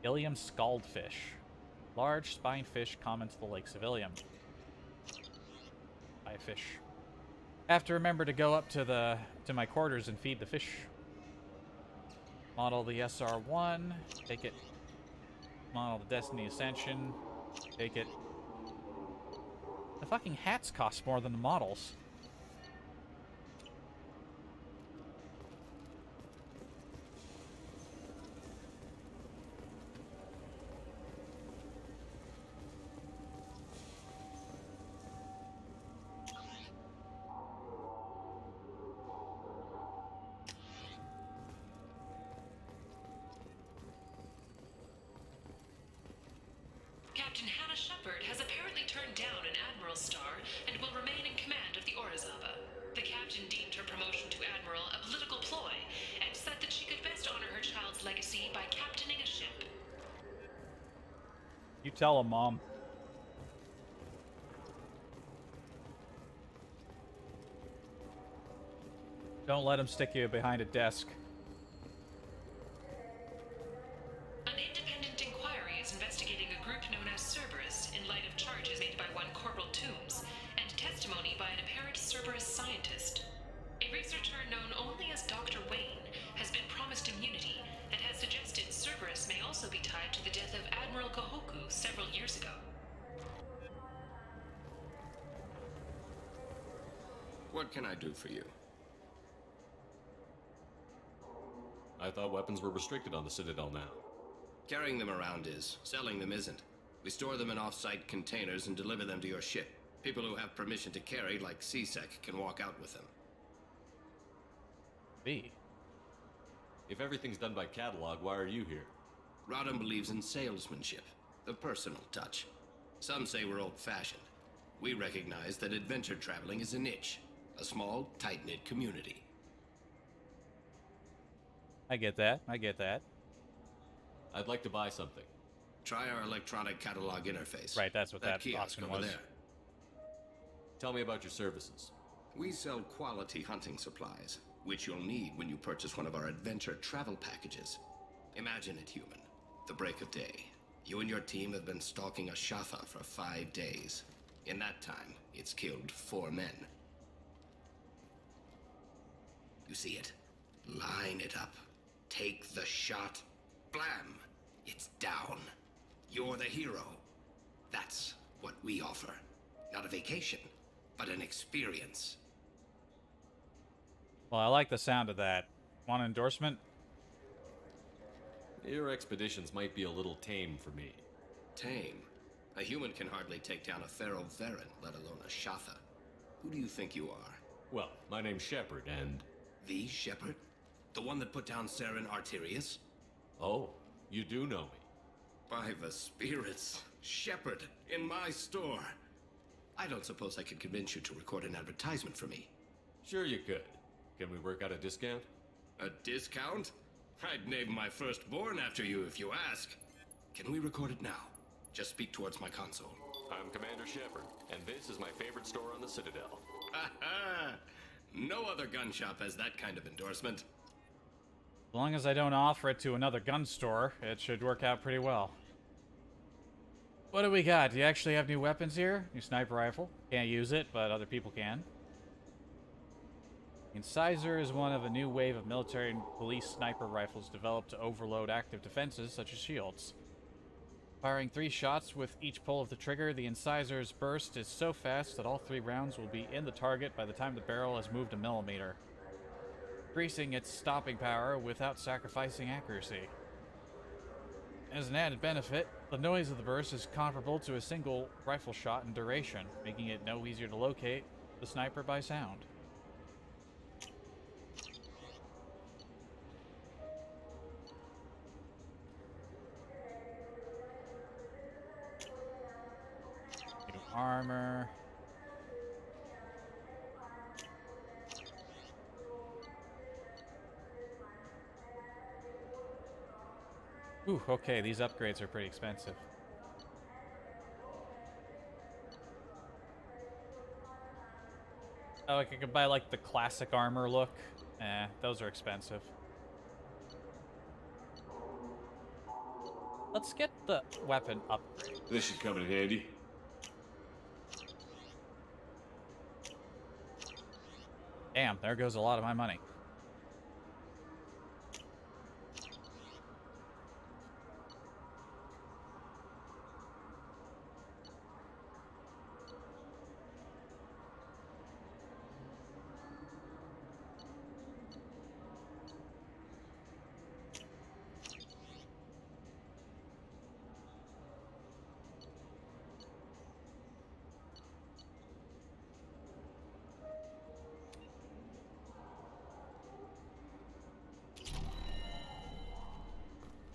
Ilium scaldfish. Large spine fish common to the lakes of Ilium. Buy a fish. Have to remember to go up to my quarters and feed the fish. Model the SR-1. Take it. Model the Destiny Ascension. Take it. The fucking hats cost more than the models. Captain Hannah Shepard has apparently turned down an admiral's star and will remain in command of the Orizaba. The captain deemed her promotion to admiral a political ploy and said that she could best honor her child's legacy by captaining a ship. You tell him, Mom. Don't let him stick you behind a desk. An independent inquiry is investigating a group known as Cerberus in light of charges made by one Corporal Toombs and testimony by an apparent Cerberus scientist. A researcher known only as Dr. Wayne has been promised immunity and has suggested Cerberus may also be tied to the death of Admiral Kahoku several years ago. What can I do for you? I thought weapons were restricted on the Citadel now. Carrying them around is. Selling them isn't. We store them in off-site containers and deliver them to your ship. People who have permission to carry, like CSEC, can walk out with them. B. If everything's done by catalog, why are you here? Rodham believes in salesmanship, the personal touch. Some say we're old-fashioned. We recognize that adventure traveling is a niche, a small, tight-knit community. I get that. I get that. I'd like to buy something. Try our electronic catalog interface. Right, that's what that kiosk option over was. there. Tell me about your services. We sell quality hunting supplies, which you'll need when you purchase one of our adventure travel packages. Imagine it, human. The break of day. You and your team have been stalking a Shafa for 5 days. In that time, it's killed 4 men. You see it? Line it up. Take the shot. Blam! It's down. You're the hero. That's what we offer. Not a vacation, but an experience. Well, I like the sound of that. Want an endorsement? Your expeditions might be a little tame for me. Tame? A human can hardly take down a Pharaoh Varen, let alone a Shatha. Who do you think you are? Well, my name's Shepard, and... The Shepard? The one that put down Saren Arterius? Oh, you do know me. By the spirits. Shepard, in my store. I don't suppose I could convince you to record an advertisement for me. Sure you could. Can we work out a discount? A discount? I'd name my firstborn after you if you ask. Can we record it now? Just speak towards my console. I'm Commander Shepard, and this is my favorite store on the Citadel. Ha ha! No other gun shop has that kind of endorsement. As long as I don't offer it to another gun store, it should work out pretty well. What do we got? Do you actually have new weapons here? New sniper rifle. Can't use it, but other people can. Incisor is one of a new wave of military and police sniper rifles developed to overload active defenses, such as shields. Firing 3 shots with each pull of the trigger, the Incisors burst is so fast that all 3 rounds will be in the target by the time the barrel has moved a millimeter, increasing its stopping power without sacrificing accuracy. As an added benefit, the noise of the burst is comparable to a single rifle shot in duration, making it no easier to locate the sniper by sound. New armor. Ooh, okay, these upgrades are pretty expensive. Oh, I could buy like the classic armor look. Those are expensive. Let's get the weapon upgrade. This should come in handy. Damn, there goes a lot of my money.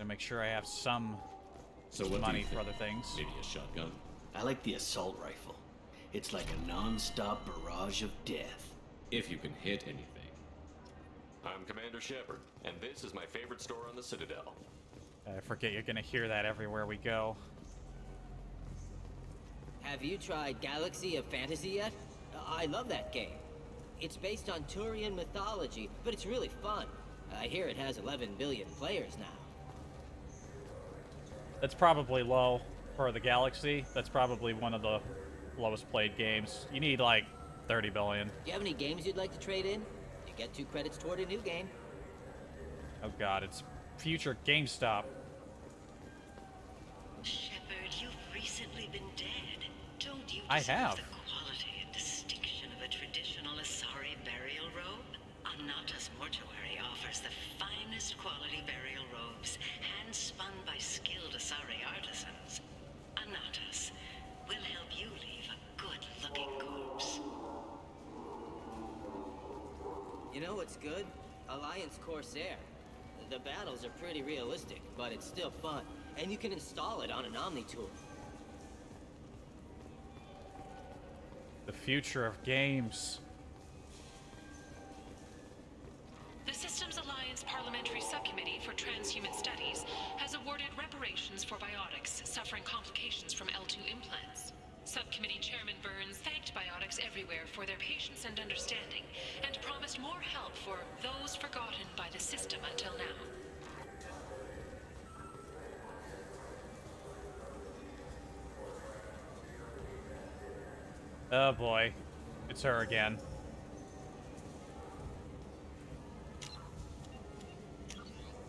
Make sure I have some So what do you money think? for other things. Maybe a shotgun? I like the assault rifle. It's like a non-stop barrage of death. If you can hit anything. I'm Commander Shepard, and this is my favorite store on the Citadel. I forget you're gonna hear that everywhere we go. Have you tried Galaxy of Fantasy yet? I love that game. It's based on Turian mythology, but it's really fun. I hear it has 11 billion players now. That's probably low for the Galaxy. That's probably one of the lowest played games. You need like 30 billion. Do you have any games you'd like to trade in? You get 2 credits toward a new game. Oh god, it's future GameStop. Shepard, you've recently been dead. Don't you I deserve have. the quality and distinction of a traditional Asari burial robe? Anata's mortuary offers the finest quality burial robes, hand-spun by skilled Asari artisans. Anata's will help you leave a good-looking corpse. You know what's good? Alliance Corsair. The battles are pretty realistic, but it's still fun. And you can install it on an Omni-tool. The future of games. The Systems Alliance Parliamentary Subcommittee for Transhuman Studies has awarded reparations for biotics suffering complications from L2 implants. Subcommittee Chairman Burns thanked biotics everywhere for their patience and understanding, and promised more help for those forgotten by the system until now. Oh boy, it's her again.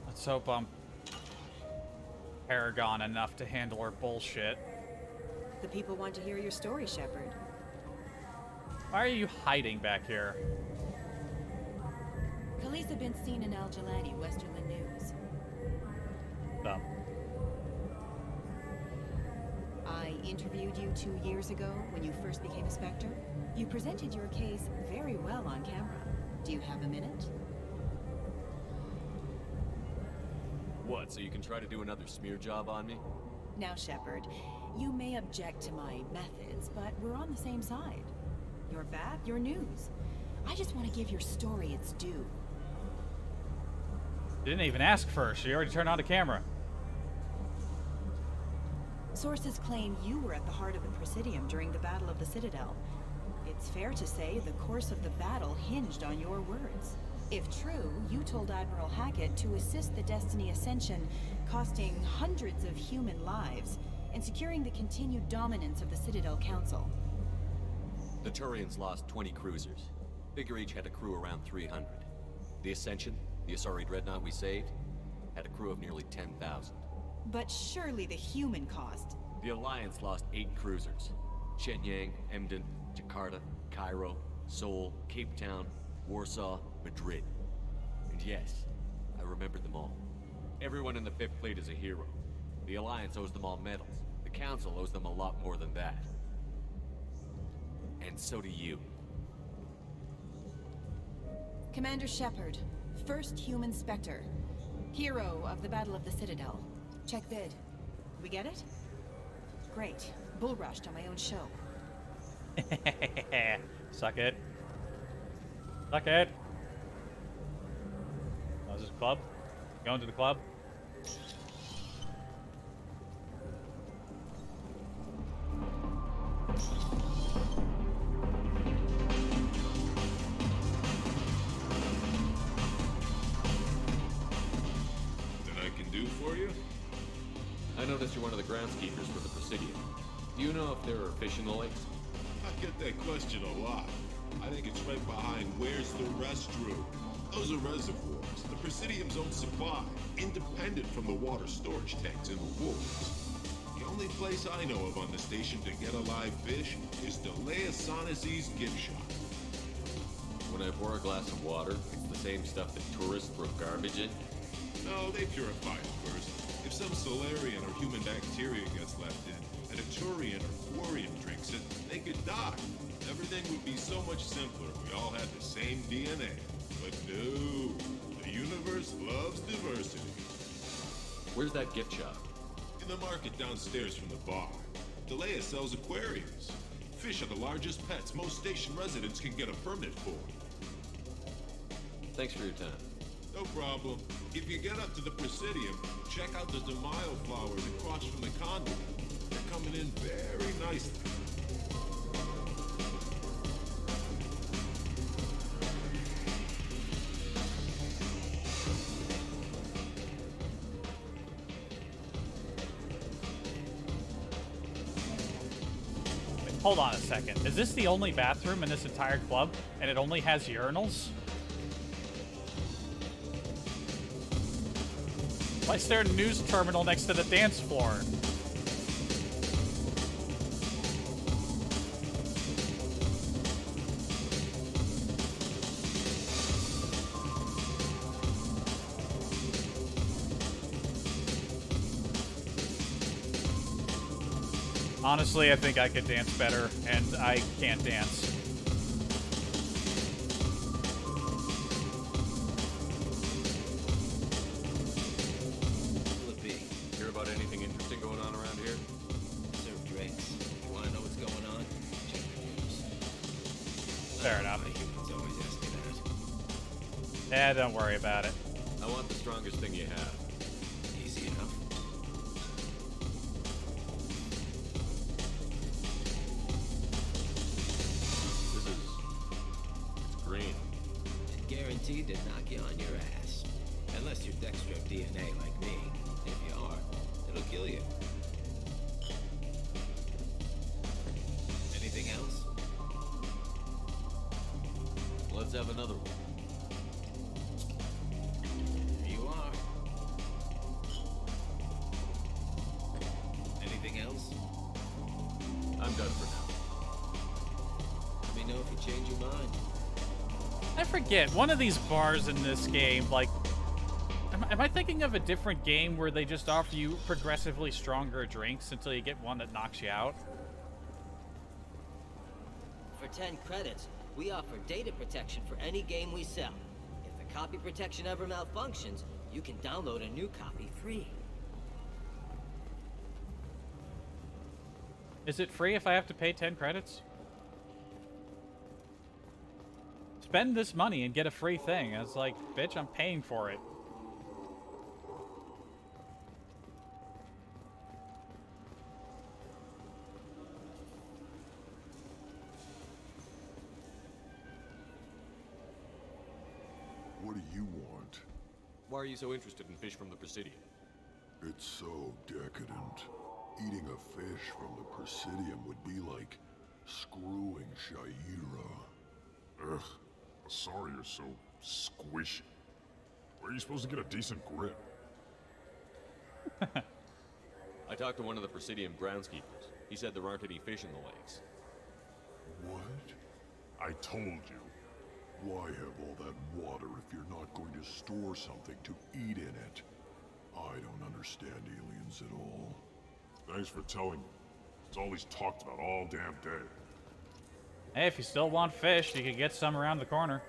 Let's hope I'm Paragon enough to handle her bullshit. The people want to hear your story, Shepard. Why are you hiding back here? Khalees had been seen in Al Jalani, Westerland News. Oh. I interviewed you 2 years ago when you first became a Spectre. You presented your case very well on camera. Do you have a minute? What, so you can try to do another smear job on me? Now, Shepard, you may object to my methods, but we're on the same side. You're back, you're news. I just want to give your story its due. Didn't even ask first. She already turned on the camera. Sources claim you were at the heart of the Presidium during the Battle of the Citadel. It's fair to say the course of the battle hinged on your words. If true, you told Admiral Hackett to assist the Destiny Ascension, costing hundreds of human lives, and securing the continued dominance of the Citadel Council. The Turians lost 20 cruisers. Figure each had a crew around 300. The Ascension, the Asari dreadnought we saved, had a crew of nearly 10,000. But surely the human cost. The Alliance lost 8 cruisers. Shenyang, Emden, Jakarta, Cairo, Seoul, Cape Town, Warsaw, Madrid. And yes, I remembered them all. Everyone in the 5th Fleet is a hero. The Alliance owes them all medals. The Council owes them a lot more than that. And so do you. Commander Shepard, first human Spectre. Hero of the Battle of the Citadel. Check vid. We get it? Great. Bull rushed on my own show. Suck it. Suck it. Oh, is this a club? Going to the club? That I can do for you? I noticed you're one of the groundskeepers for the Presidium. Do you know if there are fish in the lakes? I get that question a lot. I think it's right behind where's the restroom. Those are reservoirs, the Presidium's own supply, independent from the water storage tanks in the woods. The only place I know of on the station to get a live fish is Delea Sonasy's gift shop. When I pour a glass of water, it's the same stuff that tourists throw garbage in? No, they purify it first. If some Solarian or human bacteria gets left in, and a Turian or Quarian drinks it, they could die. Everything would be so much simpler if we all had the same DNA. But no, the universe loves diversity. Where's that gift shop? In the market downstairs from the bar, Delea sells aquariums. Fish are the largest pets most station residents can get a permit for. Thanks for your time. No problem. If you get up to the Presidium, check out the Demaio flowers across from the conduit. They're coming in very nicely. Hold on a second. Is this the only bathroom in this entire club, and it only has urinals? Why is there a news terminal next to the dance floor? Honestly, I think I could dance better, and I can't dance. Will it be? Hear about anything interesting going on around here? Serve drinks. You want to know what's going on? Check the news. Fair enough. My humans always ask me that. Yeah, don't worry about it. I want the strongest thing you have. Easy enough. Green. And guaranteed to knock you on your ass. Unless you're Dextro DNA like me. If you are, it'll kill you. Anything else? Let's have another one. Here you are. Anything else? I'm done for now. Let me know if you change your mind. I forget, one of these bars in this game, like... Am I thinking of a different game where they just offer you progressively stronger drinks until you get one that knocks you out? For 10 credits, we offer data protection for any game we sell. If the copy protection ever malfunctions, you can download a new copy free. Is it free if I have to pay 10 credits? Spend this money and get a free thing. It's like, bitch, I'm paying for it. What do you want? Why are you so interested in fish from the Presidium? It's so decadent. Eating a fish from the Presidium would be like screwing Shaira. Ugh. Sorry you're so squishy. Where are you supposed to get a decent grip? I talked to one of the Presidium groundskeepers. He said there aren't any fish in the lakes. What? I told you. Why have all that water if you're not going to store something to eat in it? I don't understand aliens at all. Thanks for telling me. It's all he's talked about all damn day. Hey, if you still want fish, you can get some around the corner.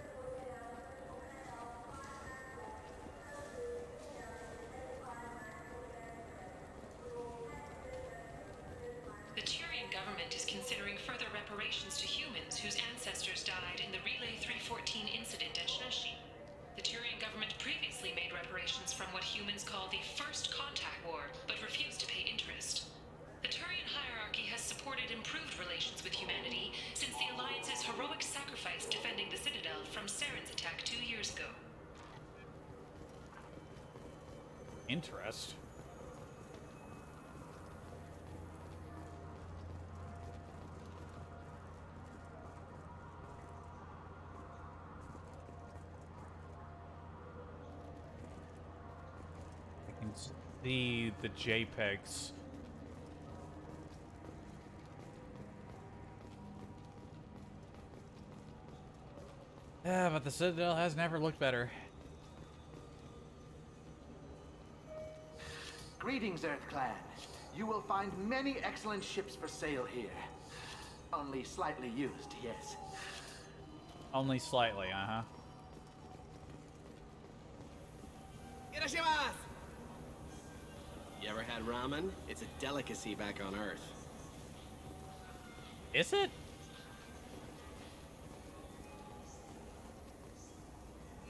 The Turian government is considering further reparations to humans whose ancestors died in the Relay 314 incident at Shnashi. The Turian government previously made reparations from what humans call the First Contact War, but refused to pay interest. The Turian hierarchy has supported improved relations with humanity since the Alliance's heroic sacrifice defending the Citadel from Saren's attack 2 years ago. Interest? I can see the JPEGs. Yeah, but the Citadel has never looked better. Greetings, Earth Clan. You will find many excellent ships for sale here. Only slightly used, yes. Only slightly, uh-huh. You ever had ramen? It's a delicacy back on Earth. Is it?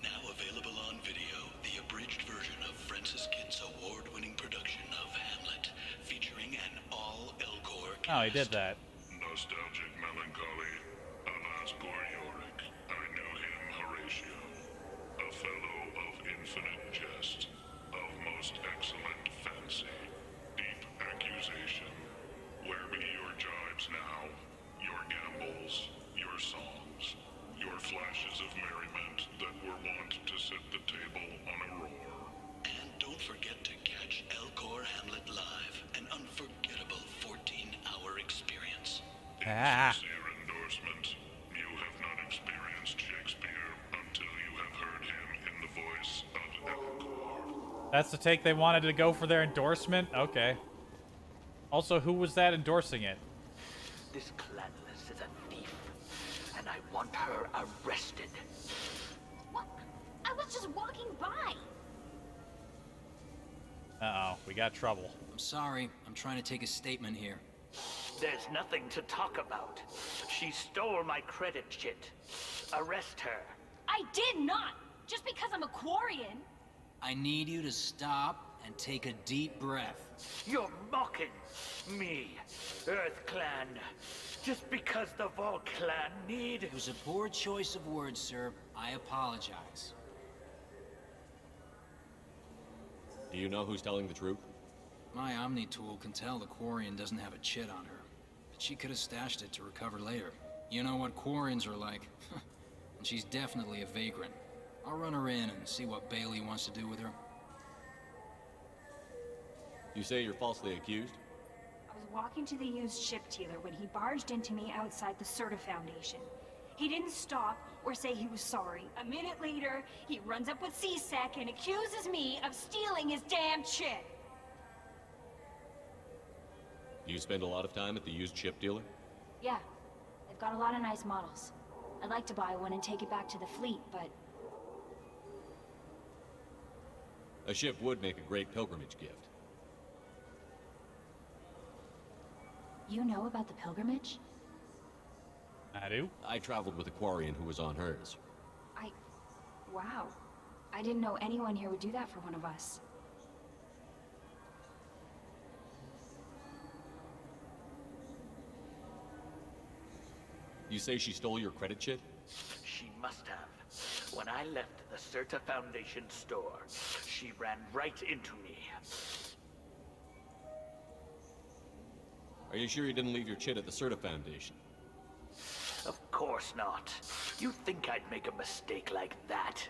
Now available on video, the abridged version of Francis Kidd's award-winning production of Hamlet, featuring an all-Elcor cast. Oh, he did that. Nostalgic melancholy, alas poor Yorick. I knew him, Horatio. A fellow of infinite jest, of most excellent fancy, deep accusation. Where be your jibes now? Your gambols, your songs, your flashes of merriment that were wont to set the table on a roar. And don't forget to catch Elcor Hamlet live, an unforgettable 14-hour experience. Sincere endorsement. You have not experienced Shakespeare until you have heard him in the voice of Elcor. That's the take they wanted to go for their endorsement? Okay. Also, who was that endorsing it? This Clanless is a thief, and I want her arrested. What? I was just walking by. Uh-oh, we got trouble. I'm sorry. I'm trying to take a statement here. There's nothing to talk about. She stole my credit chit. Arrest her. I did not. Just because I'm a Quarian. I need you to stop and take a deep breath. You're mocking me, Earth Clan. Just because the Vol Clan need... It was a poor choice of words, sir. I apologize. Do you know who's telling the truth? My Omni tool can tell the Quarian doesn't have a chit on her. But she could have stashed it to recover later. You know what Quarians are like. And she's definitely a vagrant. I'll run her in and see what Bailey wants to do with her. You say you're falsely accused? I was walking to the used ship dealer when he barged into me outside the Serta Foundation. He didn't stop or say he was sorry. A minute later, he runs up with C-Sec and accuses me of stealing his damn chit. Do you spend a lot of time at the used ship dealer? Yeah, they've got a lot of nice models. I'd like to buy one and take it back to the fleet, but... A ship would make a great pilgrimage gift. You know about the pilgrimage? I do. I traveled with a Quarian who was on hers. Wow. I didn't know anyone here would do that for one of us. You say she stole your credit chit? She must have. When I left the Serta Foundation store, she ran right into me. Are you sure you didn't leave your chit at the Serta Foundation? Of course not. You think I'd make a mistake like that?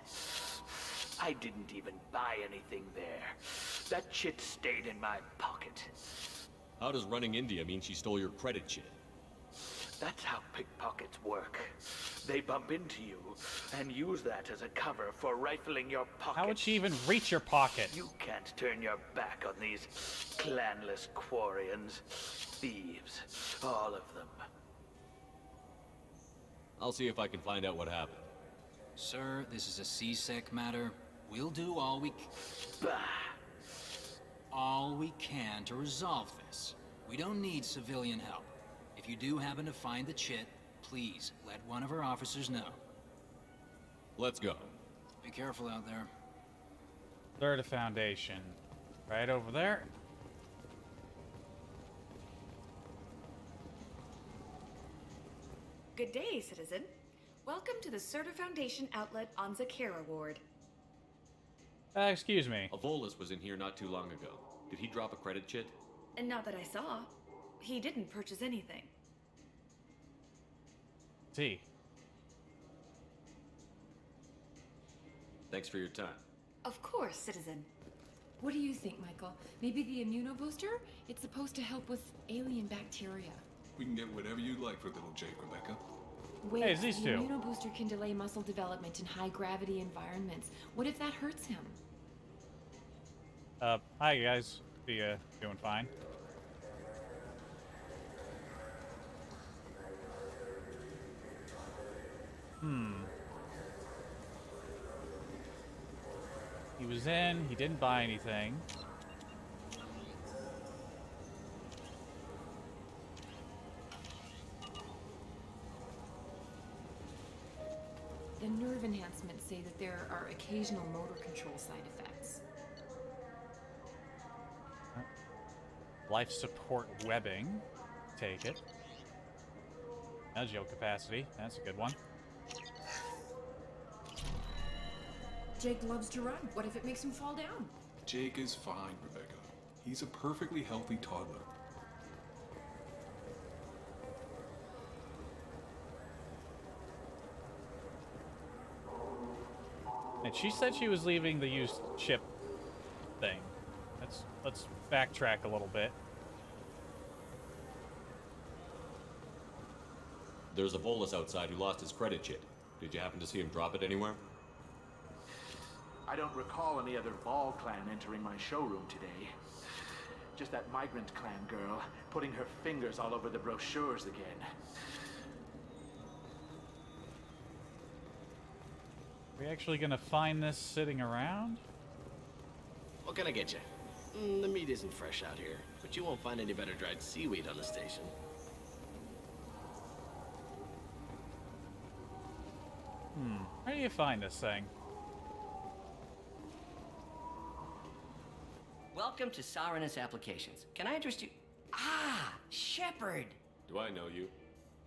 I didn't even buy anything there. That chit stayed in my pocket. How does running India mean she stole your credit chit? That's how pickpockets work. They bump into you and use that as a cover for rifling your pocket. How would she even reach your pocket? You can't turn your back on these clanless Quarians. Thieves. All of them. I'll see if I can find out what happened. Sir, this is a C-Sec matter. We'll do all we can to resolve this. We don't need civilian help. If you do happen to find the chit, please let one of our officers know. Let's go. Be careful out there. Serta Foundation. Right over there. Good day, citizen. Welcome to the Serta Foundation outlet on Zakera Ward. Excuse me. A Volus was in here not too long ago. Did he drop a credit chit? And not that I saw. He didn't purchase anything. See. Thanks for your time. Of course, citizen. What do you think, Michael? Maybe the immunobooster? It's supposed to help with alien bacteria. We can get whatever you like for little Jake, Rebecca. Wait, Hey, it's these the two. immunobooster can delay muscle development in high-gravity environments. What if that hurts him? Hi guys. Be doing fine. He was in, he didn't buy anything. the nerve enhancements say that there are occasional motor control side effects. Life support webbing. Take it. Agile capacity. That's a good one. Jake loves to run. What if it makes him fall down? Jake is fine, Rebecca. He's a perfectly healthy toddler. And she said she was leaving the used ship thing. Let's backtrack a little bit. There's a Volus outside who lost his credit chit. Did you happen to see him drop it anywhere? I don't recall any other Vol clan entering my showroom today. Just that migrant clan girl putting her fingers all over the brochures again. Are we actually gonna find this sitting around? What can I get you? The meat isn't fresh out here, but you won't find any better dried seaweed on the station. Where do you find this thing? Welcome to Saranus Applications. Can I interest you? Ah, Shepard! Do I know you?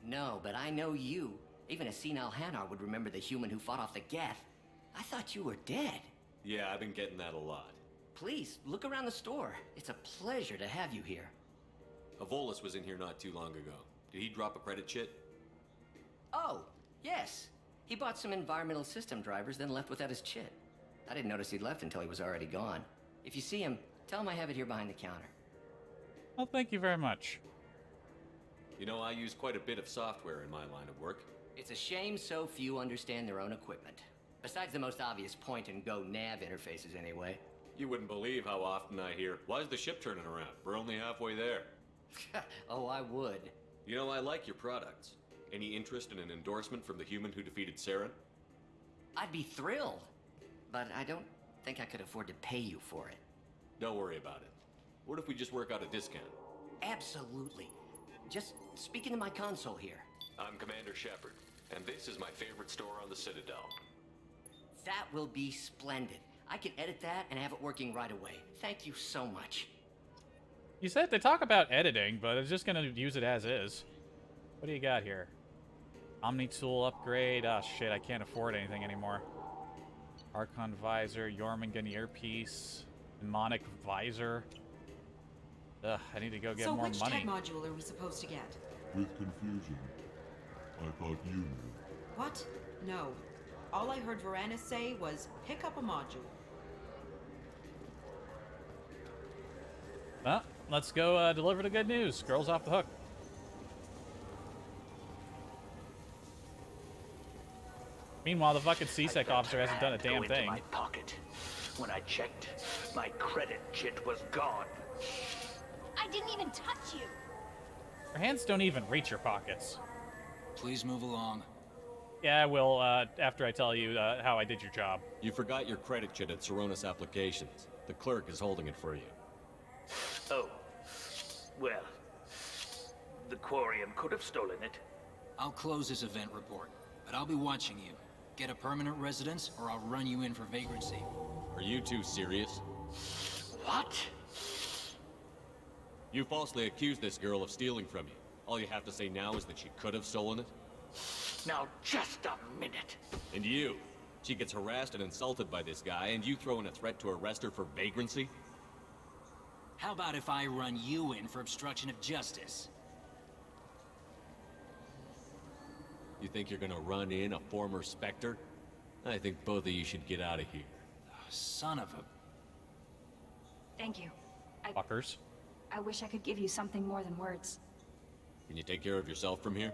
No, but I know you. Even a senile Hanar would remember the human who fought off the Geth. I thought you were dead. Yeah, I've been getting that a lot. Please, look around the store. It's a pleasure to have you here. A Volus was in here not too long ago. Did he drop a credit chit? Oh, yes. He bought some environmental system drivers, then left without his chit. I didn't notice he'd left until he was already gone. If you see him, tell him I have it here behind the counter. Well, thank you very much. You know, I use quite a bit of software in my line of work. It's a shame so few understand their own equipment. Besides the most obvious point-and-go nav interfaces, anyway. You wouldn't believe how often I hear, "Why's the ship turning around? We're only halfway there." Oh, I would. You know, I like your products. Any interest in an endorsement from the human who defeated Saren? I'd be thrilled. But I don't think I could afford to pay you for it. Don't worry about it. What if we just work out a discount? Absolutely. Just speak into my console here. I'm Commander Shepard, and this is my favorite store on the Citadel. That will be splendid. I can edit that and have it working right away. Thank you so much. You said they talk about editing, but it's just gonna use it as is. What do you got here? Omni-tool upgrade. Ah, shit, I can't afford anything anymore. Archon visor, Jormungand earpiece, mnemonic visor. Ugh, I need to go get so more which money. tech module are we supposed to get? With confusion. I thought you knew. What? No. All I heard Varanus say was, pick up a module. Well, let's go deliver the good news. Girl's off the hook. Meanwhile, the fucking CSEC officer hasn't done a damn thing. My pocket. When I checked, my credit chit was gone. I didn't even touch you. Your hands don't even reach your pockets. Please move along. Yeah, I will, after I tell you how I did your job. You forgot your credit chit at Saranus Applications. The clerk is holding it for you. Oh. Well. The Quarian could have stolen it. I'll close this event report, but I'll be watching you. Get a permanent residence, or I'll run you in for vagrancy. Are you two serious? What? You falsely accused this girl of stealing from you. All you have to say now is that she could have stolen it? Now, just a minute. And you? She gets harassed and insulted by this guy, and you throw in a threat to arrest her for vagrancy? How about if I run you in for obstruction of justice? You think you're gonna run in a former Spectre? I think both of you should get out of here. Son of a... Thank you. Fuckers. I wish I could give you something more than words. Can you take care of yourself from here?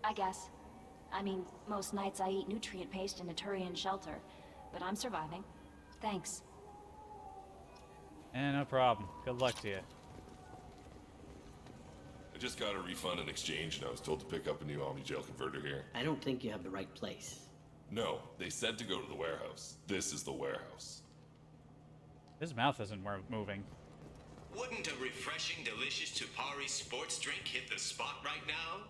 I guess. I mean, most nights I eat nutrient paste in a Turian shelter, but I'm surviving. Thanks. No problem. Good luck to you. I just got a refund and exchange, and I was told to pick up a new Omni-Gel converter here. I don't think you have the right place. No, they said to go to the warehouse. This is the warehouse. His mouth isn't moving. Wouldn't a refreshing, delicious Tupari sports drink hit the spot right now?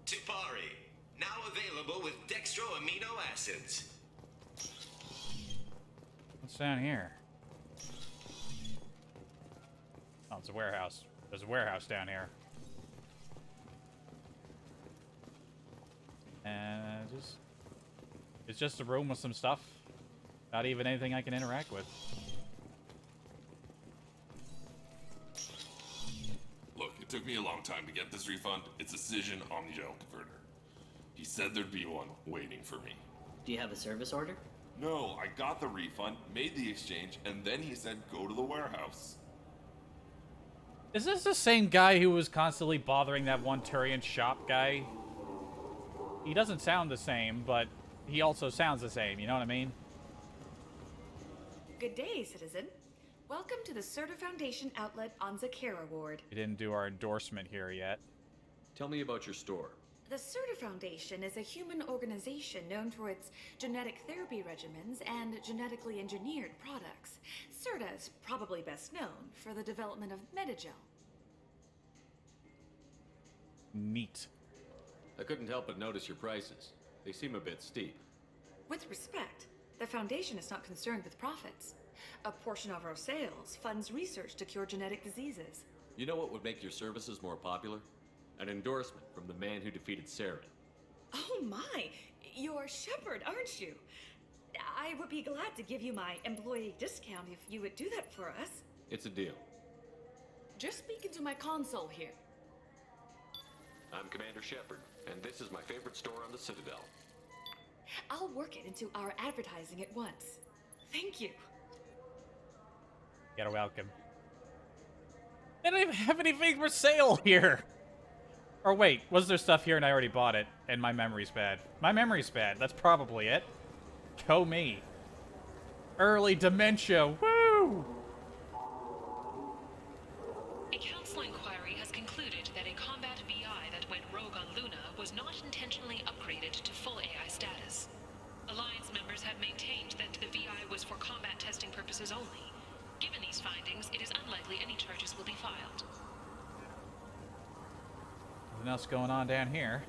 Tupari, Now available with dextro amino acids. What's down here? Oh, it's a warehouse. There's a warehouse down here. And it's just a room with some stuff. Not even anything I can interact with. Look, it took me a long time to get this refund. It's a Cision Omnigel converter. He said there'd be one waiting for me. Do you have a service order? No, I got the refund, made the exchange, and then he said go to the warehouse. Is this the same guy who was constantly bothering that one Turian shop guy? He doesn't sound the same, but he also sounds the same, you know what I mean? Good day, citizen. Welcome to the Serta Foundation outlet on Zakera Ward. We didn't do our endorsement here yet. Tell me about your store. The Serta Foundation is a human organization known for its genetic therapy regimens and genetically engineered products. Serta is probably best known for the development of Metagel. Neat. I couldn't help but notice your prices. They seem a bit steep. With respect, the Foundation is not concerned with profits. A portion of our sales funds research to cure genetic diseases. You know what would make your services more popular? An endorsement from the man who defeated Saren. Oh my! You're Shepard, aren't you? I would be glad to give you my employee discount if you would do that for us. It's a deal. Just speak into my console here. I'm Commander Shepard, and this is my favorite store on the Citadel. I'll work it into our advertising at once. Thank you. You're welcome. They don't even have anything for sale here! Or wait, was there stuff here and I already bought it, and my memory's bad? My memory's bad, that's probably it. Go me. Early dementia, woo! A council inquiry has concluded that a combat VI that went rogue on Luna was not intentionally upgraded to full AI status. Alliance members have maintained that the VI was for combat testing purposes only. Given these findings, it is unlikely any charges will be filed. Nothing else going on down here.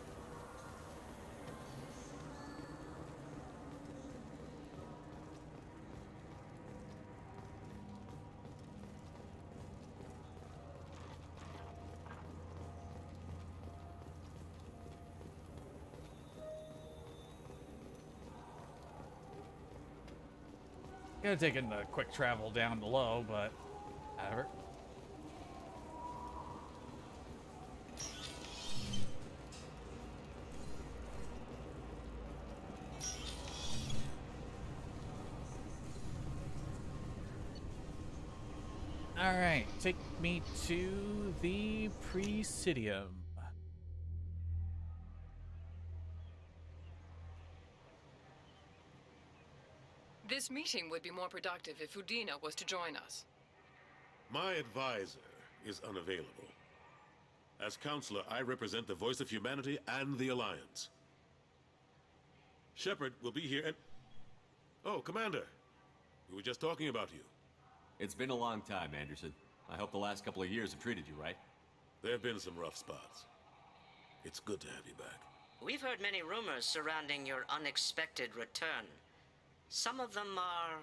Gonna take in the quick travel down below, but whatever. Alright, take me to the Presidium. This meeting would be more productive if Udina was to join us. My advisor is unavailable. As counselor, I represent the voice of humanity and the Alliance. Shepard will be here and... Oh, Commander. We were just talking about you. It's been a long time, Anderson. I hope the last couple of years have treated you right. There have been some rough spots. It's good to have you back. We've heard many rumors surrounding your unexpected return. Some of them are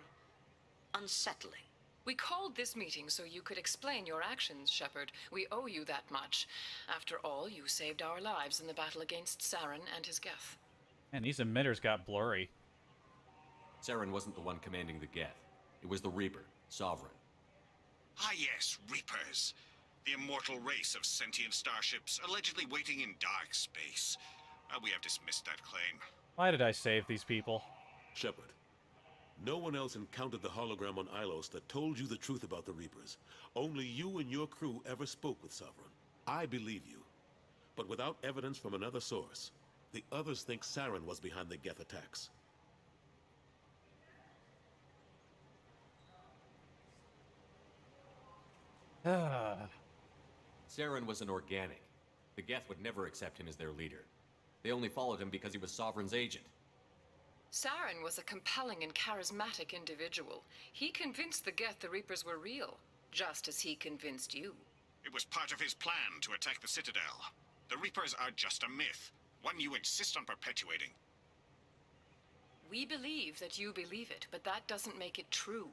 unsettling. We called this meeting so you could explain your actions, Shepard. We owe you that much. After all, you saved our lives in the battle against Saren and his Geth. Man, these emitters got blurry. Saren wasn't the one commanding the Geth. It was the Reaper, Sovereign. Ah yes, Reapers. The immortal race of sentient starships allegedly waiting in dark space. We have dismissed that claim. Why did I save these people? Shepard, no one else encountered the hologram on Ilos that told you the truth about the Reapers. Only you and your crew ever spoke with Sovereign. I believe you. But without evidence from another source, the others think Saren was behind the Geth attacks. Saren was an organic. The Geth would never accept him as their leader. They only followed him because he was Sovereign's agent. Saren was a compelling and charismatic individual. He convinced the Geth the Reapers were real, just as he convinced you. It was part of his plan to attack the Citadel. The Reapers are just a myth. One you insist on perpetuating. We believe that you believe it, but that doesn't make it true.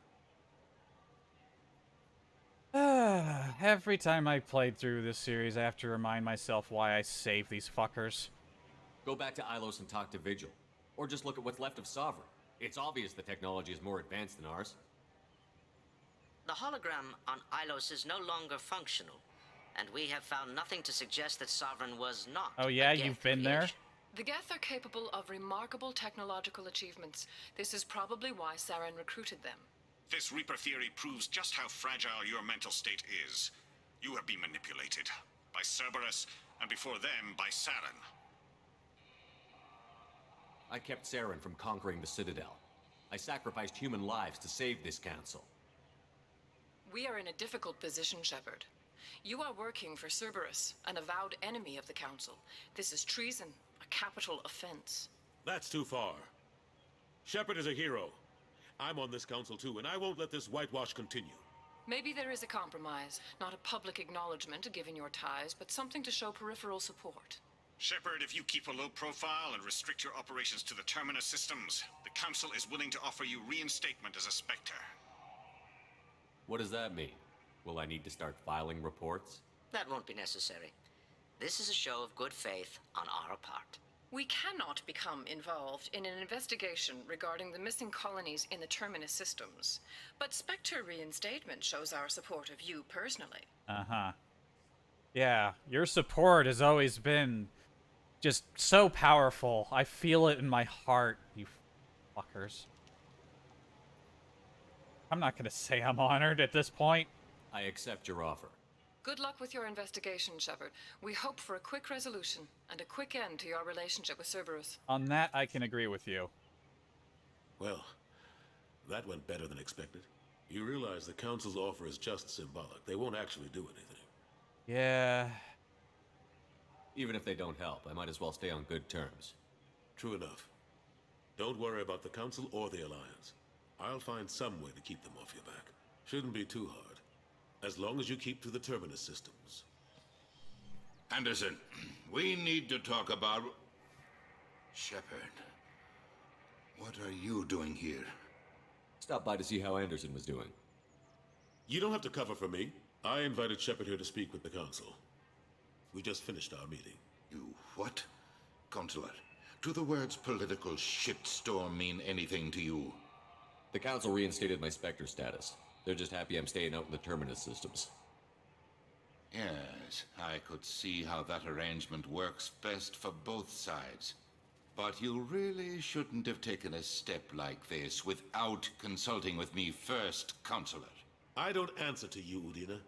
Every time I played through this series, I have to remind myself why I saved these fuckers. Go back to Ilos and talk to Vigil. Or just look at what's left of Sovereign. It's obvious the technology is more advanced than ours. The hologram on Ilos is no longer functional, and we have found nothing to suggest that Sovereign was not. Oh yeah, you've been there? The Geth are capable of remarkable technological achievements. This is probably why Saren recruited them. This Reaper theory proves just how fragile your mental state is. You have been manipulated. By Cerberus, and before them, by Saren. I kept Saren from conquering the Citadel. I sacrificed human lives to save this council. We are in a difficult position, Shepard. You are working for Cerberus, an avowed enemy of the Council. This is treason, a capital offense. That's too far. Shepard is a hero. I'm on this council too, and I won't let this whitewash continue. Maybe there is a compromise. Not a public acknowledgement given your ties, but something to show peripheral support. Shepard, if you keep a low profile and restrict your operations to the Terminus systems, the Council is willing to offer you reinstatement as a Spectre. What does that mean? Will I need to start filing reports? That won't be necessary. This is a show of good faith on our part. We cannot become involved in an investigation regarding the missing colonies in the Terminus systems. But Spectre reinstatement shows our support of you personally. Uh-huh. Yeah, your support has always been just so powerful. I feel it in my heart, you fuckers. I'm not gonna say I'm honored at this point. I accept your offer. Good luck with your investigation, Shepard. We hope for a quick resolution and a quick end to your relationship with Cerberus. On that, I can agree with you. Well, that went better than expected. You realize the Council's offer is just symbolic. They won't actually do anything. Yeah. Even if they don't help, I might as well stay on good terms. True enough. Don't worry about the Council or the Alliance. I'll find some way to keep them off your back. Shouldn't be too hard. As long as you keep to the Terminus systems. Anderson, we need to talk about... Shepard, what are you doing here? Stop by to see how Anderson was doing. You don't have to cover for me. I invited Shepard here to speak with the Council. We just finished our meeting. You what? Consular, do the words political shitstorm mean anything to you? The Council reinstated my Spectre status. They're just happy I'm staying out in the Terminus systems. Yes, I could see how that arrangement works best for both sides. But you really shouldn't have taken a step like this without consulting with me first, Consular. I don't answer to you, Udina.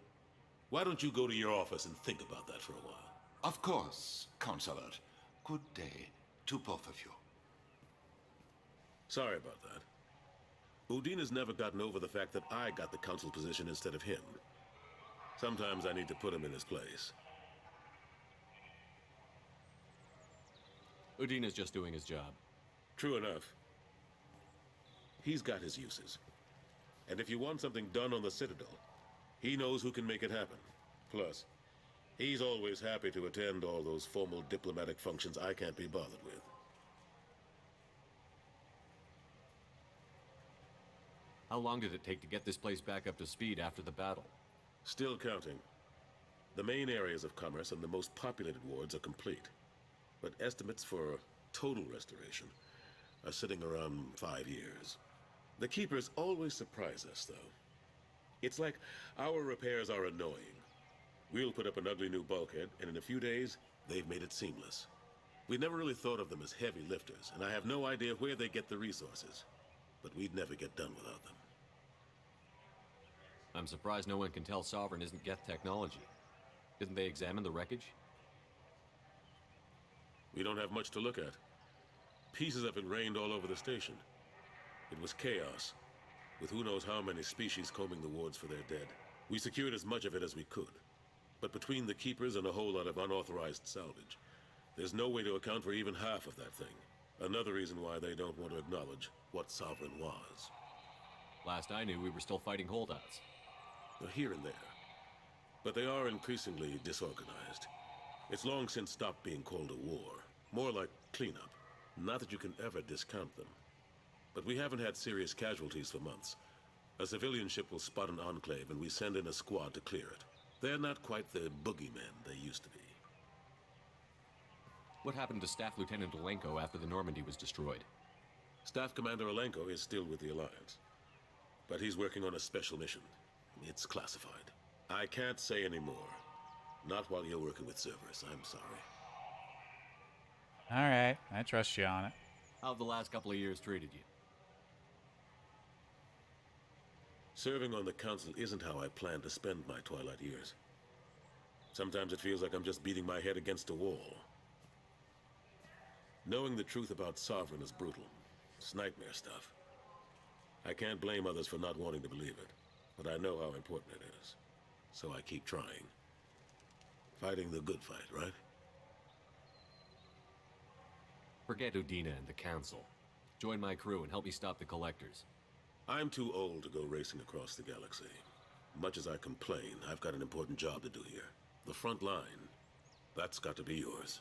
Why don't you go to your office and think about that for a while? Of course, Consular. Good day to both of you. Sorry about that. Udina's never gotten over the fact that I got the Council position instead of him. Sometimes I need to put him in his place. Udina's just doing his job. True enough. He's got his uses. And if you want something done on the Citadel, he knows who can make it happen. Plus, he's always happy to attend all those formal diplomatic functions I can't be bothered with. How long did it take to get this place back up to speed after the battle? Still counting. The main areas of commerce and the most populated wards are complete. But estimates for total restoration are sitting around 5 years. The Keepers always surprise us, though. It's like our repairs are annoying. We'll put up an ugly new bulkhead, and in a few days, they've made it seamless. We never really thought of them as heavy lifters, and I have no idea where they get the resources. But we'd never get done without them. I'm surprised no one can tell Sovereign isn't Geth technology. Didn't they examine the wreckage? We don't have much to look at. Pieces of it rained all over the station. It was chaos, with who knows how many species combing the wards for their dead. We secured as much of it as we could. But between the Keepers and a whole lot of unauthorized salvage, there's no way to account for even half of that thing. Another reason why they don't want to acknowledge what Sovereign was. Last I knew, we were still fighting holdouts. Here and there. But they are increasingly disorganized. It's long since stopped being called a war. More like cleanup. Not that you can ever discount them. But we haven't had serious casualties for months. A civilian ship will spot an enclave, and we send in a squad to clear it. They're not quite the boogeymen they used to be. What happened to Staff Lieutenant Olenko after the Normandy was destroyed? Staff Commander Olenko is still with the Alliance. But he's working on a special mission. It's classified. I can't say any more. Not while you're working with Cerberus, I'm sorry. Alright, I trust you on it. How have the last couple of years treated you? Serving on the Council isn't how I plan to spend my twilight years. Sometimes it feels like I'm just beating my head against a wall. Knowing the truth about Sovereign is brutal. It's nightmare stuff. I can't blame others for not wanting to believe it, but I know how important it is. So I keep trying. Fighting the good fight, right? Forget Udina and the Council. Join my crew and help me stop the Collectors. I'm too old to go racing across the galaxy. Much as I complain, I've got an important job to do here. The front line. That's got to be yours.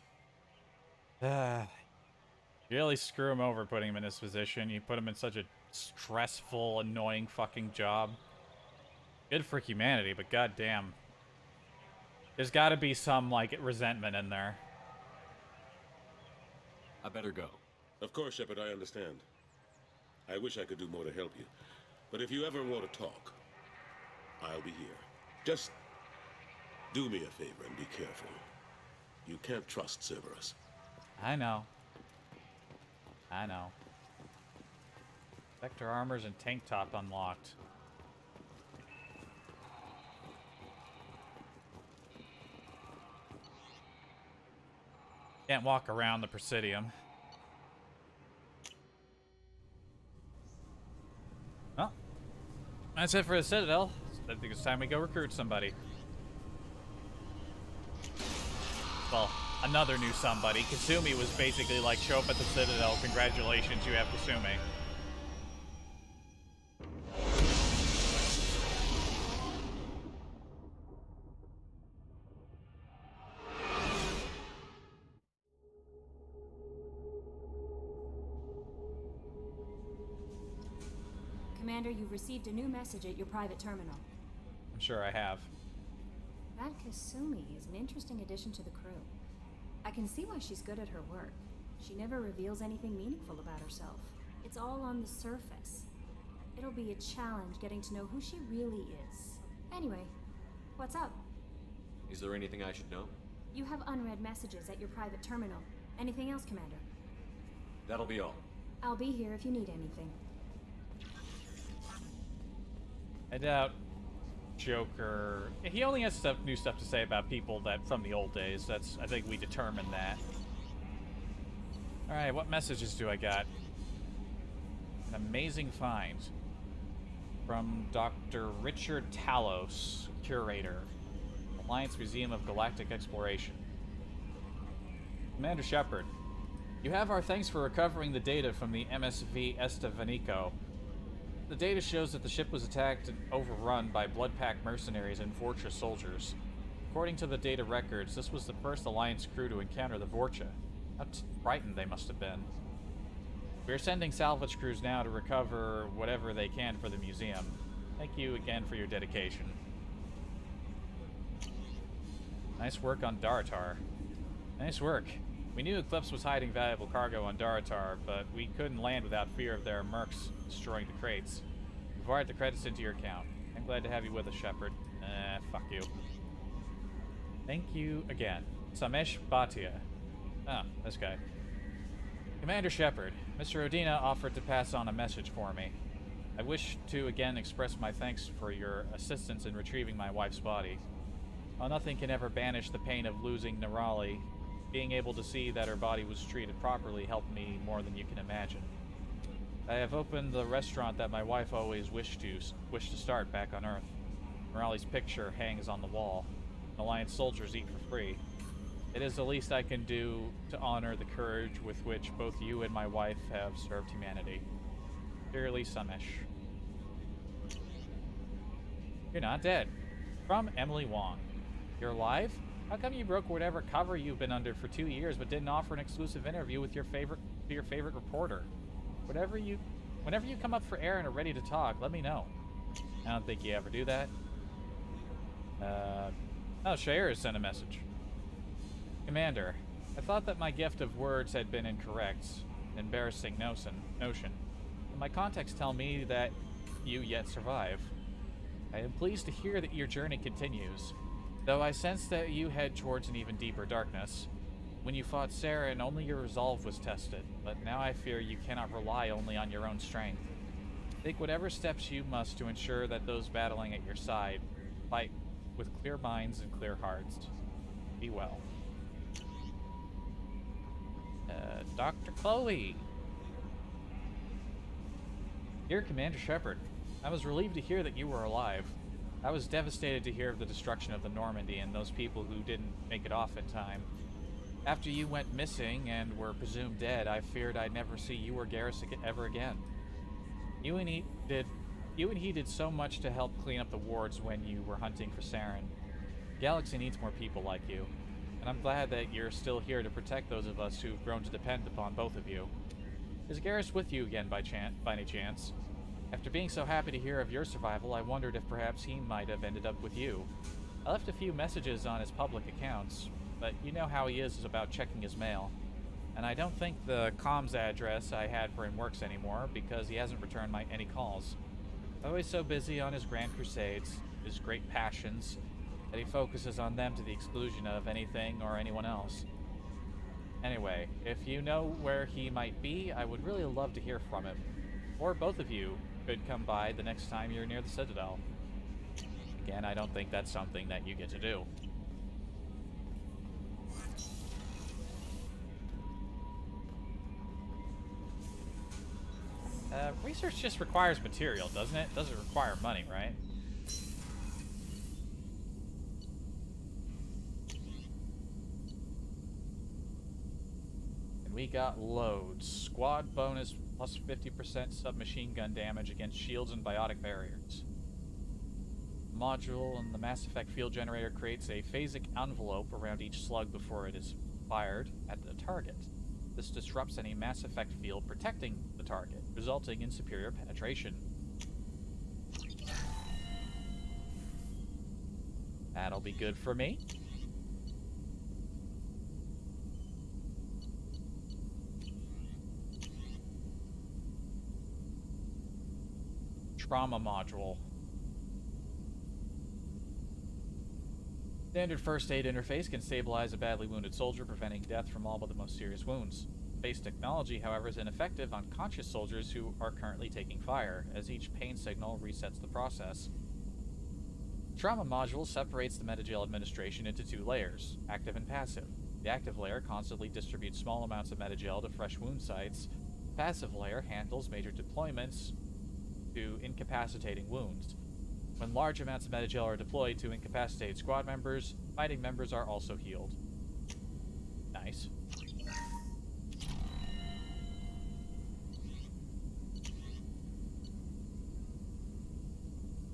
You really screw him over putting him in this position. You put him in such a stressful, annoying fucking job. Good for humanity, but goddamn. There's got to be some, like, resentment in there. I better go. Of course, Shepard, I understand. I wish I could do more to help you. But if you ever want to talk, I'll be here. Just do me a favor and be careful. You can't trust Cerberus. I know. I know. Vector armors and tank top unlocked. Can't walk around the Presidium. Well, that's it for the Citadel. I think it's time we go recruit somebody. Well, another new somebody. Kasumi was basically like, show up at the Citadel. Congratulations, you have Kasumi. Commander, you've received a new message at your private terminal. I'm sure I have. That Kasumi is an interesting addition to the crew. I can see why she's good at her work. She never reveals anything meaningful about herself. It's all on the surface. It'll be a challenge getting to know who she really is. Anyway, what's up? Is there anything I should know? You have unread messages at your private terminal. Anything else, Commander? That'll be all. I'll be here if you need anything. I doubt Joker. He only has new stuff to say about people that from the old days. I think we determined that. All right, what messages do I got? An amazing find from Dr. Richard Talos, curator, Alliance Museum of Galactic Exploration. Commander Shepard, you have our thanks for recovering the data from the MSV Estevanico. The data shows that the ship was attacked and overrun by Bloodpack mercenaries and Vorcha soldiers. According to the data records, this was the first Alliance crew to encounter the Vorcha. How frightened they must have been. We are sending salvage crews now to recover whatever they can for the museum. Thank you again for your dedication. Nice work on Daratar. Nice work. We knew Eclipse was hiding valuable cargo on Daratar, but we couldn't land without fear of their mercs destroying the crates. We've wired the credits into your account. I'm glad to have you with us, Shepard. Fuck you. Thank you again. Samesh Bhatia. Oh, this guy. Commander Shepard, Mr. Odina offered to pass on a message for me. I wish to again express my thanks for your assistance in retrieving my wife's body. While nothing can ever banish the pain of losing Nerali, being able to see that her body was treated properly helped me more than you can imagine. I have opened the restaurant that my wife always wished to start back on Earth. Nerali's picture hangs on the wall. Alliance soldiers eat for free. It is the least I can do to honor the courage with which both you and my wife have served humanity. Dearly, Samesh. You're not dead. From Emily Wong. You're alive? How come you broke whatever cover you've been under for 2 years but didn't offer an exclusive interview with your favorite reporter? Whenever you come up for air and are ready to talk, let me know. I don't think you ever do that. Oh, Shair has sent a message. Commander, I thought that my gift of words had been incorrect. An embarrassing notion. But my contacts tell me that you yet survive. I am pleased to hear that your journey continues, though I sense that you head towards an even deeper darkness. When you fought Saren, only your resolve was tested, but now I fear you cannot rely only on your own strength. Take whatever steps you must to ensure that those battling at your side fight with clear minds and clear hearts. Be well. Dr. Chloe. Dear Commander Shepard, I was relieved to hear that you were alive. I was devastated to hear of the destruction of the Normandy and those people who didn't make it off in time. After you went missing and were presumed dead, I feared I'd never see you or Garrus ever again. You and he did so much to help clean up the wards when you were hunting for Saren. The galaxy needs more people like you, and I'm glad that you're still here to protect those of us who've grown to depend upon both of you. Is Garrus with you again by any chance? After being so happy to hear of your survival, I wondered if perhaps he might have ended up with you. I left a few messages on his public accounts, but you know how he is about checking his mail. And I don't think the comms address I had for him works anymore because he hasn't returned any calls. Always so busy on his grand crusades, his great passions, that he focuses on them to the exclusion of anything or anyone else. Anyway, if you know where he might be, I would really love to hear from him. Or both of you could come by the next time you're near the Citadel. Again, I don't think that's something that you get to do. Research just requires material, doesn't it? Doesn't require money, right? And we got loads. Squad bonus plus 50% submachine gun damage against shields and biotic barriers. Module and the Mass Effect field generator creates a phasic envelope around each slug before it is fired at the target. This disrupts any Mass Effect field protecting the target, resulting in superior penetration. That'll be good for me. Trauma module. Standard first aid interface can stabilize a badly wounded soldier, preventing death from all but the most serious wounds. Base technology, however, is ineffective on conscious soldiers who are currently taking fire, as each pain signal resets the process. Trauma module separates the metagel administration into 2 layers, active and passive. The active layer constantly distributes small amounts of metagel to fresh wound sites. The passive layer handles major deployments to incapacitating wounds. When large amounts of metagel are deployed to incapacitate squad members, fighting members are also healed. Nice.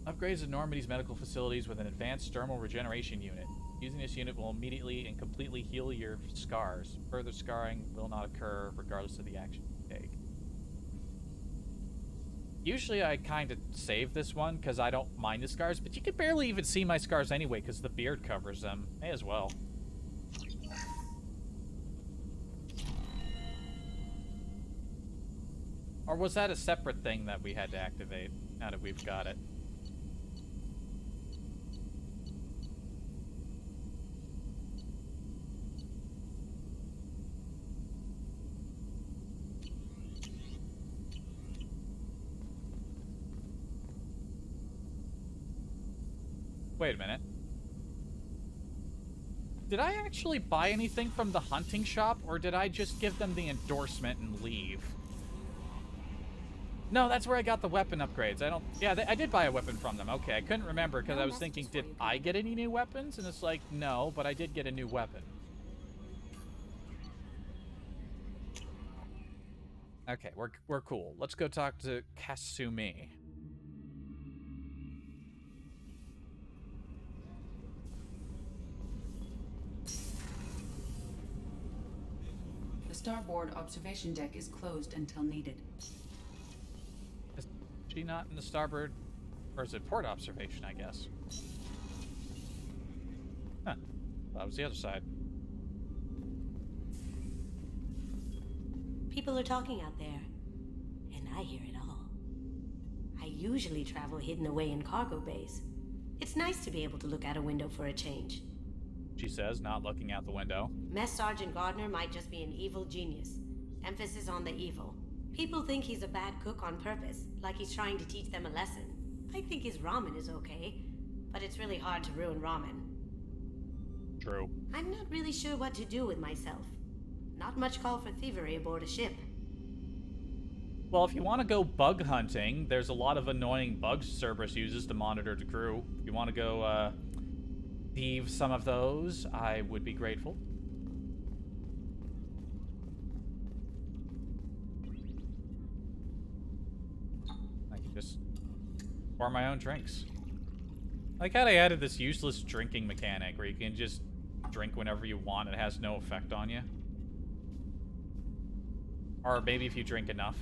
Upgrades to Normandy's medical facilities with an advanced dermal regeneration unit. Using this unit will immediately and completely heal your scars. Further scarring will not occur regardless of the action you take. Usually I kind of save this one because I don't mind the scars, but you can barely even see my scars anyway because the beard covers them. May as well. Or was that a separate thing that we had to activate now that we've got it? Wait a minute. Did I actually buy anything from the hunting shop, or did I just give them the endorsement and leave? No, that's where I got the weapon upgrades. I did buy a weapon from them. Okay, I couldn't remember because I was thinking, did I get any new weapons? And it's like, no, but I did get a new weapon. Okay, we're cool. Let's go talk to Kasumi. starboard observation deck is closed until needed. Is she not in the starboard? Or is it port observation, I guess? Huh. That was the other side. People are talking out there, and I hear it all. I usually travel hidden away in cargo bays. It's nice to be able to look out a window for a change. She says, not looking out the window. Mess Sergeant Gardner might just be an evil genius. Emphasis on the evil. People think he's a bad cook on purpose, like he's trying to teach them a lesson. I think his ramen is okay, but it's really hard to ruin ramen. True. I'm not really sure what to do with myself. Not much call for thievery aboard a ship. Well, if you want to go bug hunting, there's a lot of annoying bugs Cerberus uses to monitor the crew. If you want to go, thieve some of those, I would be grateful. I can just pour my own drinks. I like how they added this useless drinking mechanic where you can just drink whenever you want. It has no effect on you. Or maybe if you drink enough.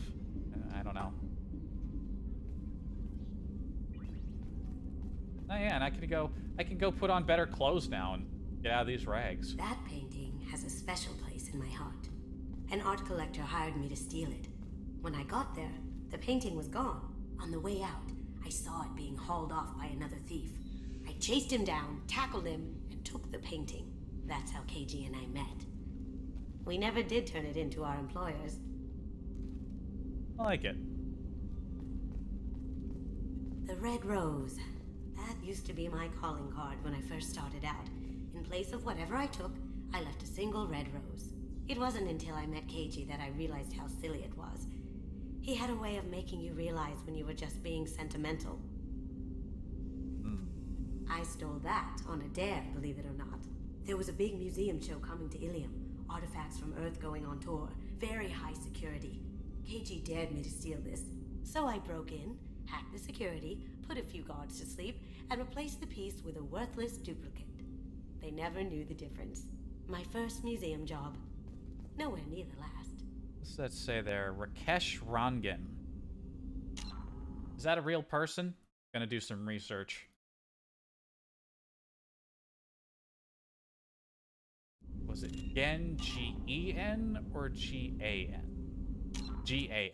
I don't know. Oh yeah, and I can go put on better clothes now and get out of these rags. That painting has a special place in my heart. An art collector hired me to steal it. When I got there, the painting was gone. On the way out, I saw it being hauled off by another thief. I chased him down, tackled him, and took the painting. That's how KG and I met. We never did turn it into our employers. I like it. The red rose. That used to be my calling card when I first started out. In place of whatever I took, I left a single red rose. It wasn't until I met KG that I realized how silly it was. He had a way of making you realize when you were just being sentimental. I stole that on a dare, believe it or not. There was a big museum show coming to Ilium. Artifacts from Earth going on tour. Very high security. KG dared me to steal this. So I broke in, hacked the security, put a few guards to sleep, and replaced the piece with a worthless duplicate. They never knew the difference. My first museum job. Nowhere near the last. What's that say there? Rakesh Rangan. Is that a real person? Gonna do some research. Was it Gen, G-E-N, or G-A-N? G-A-N.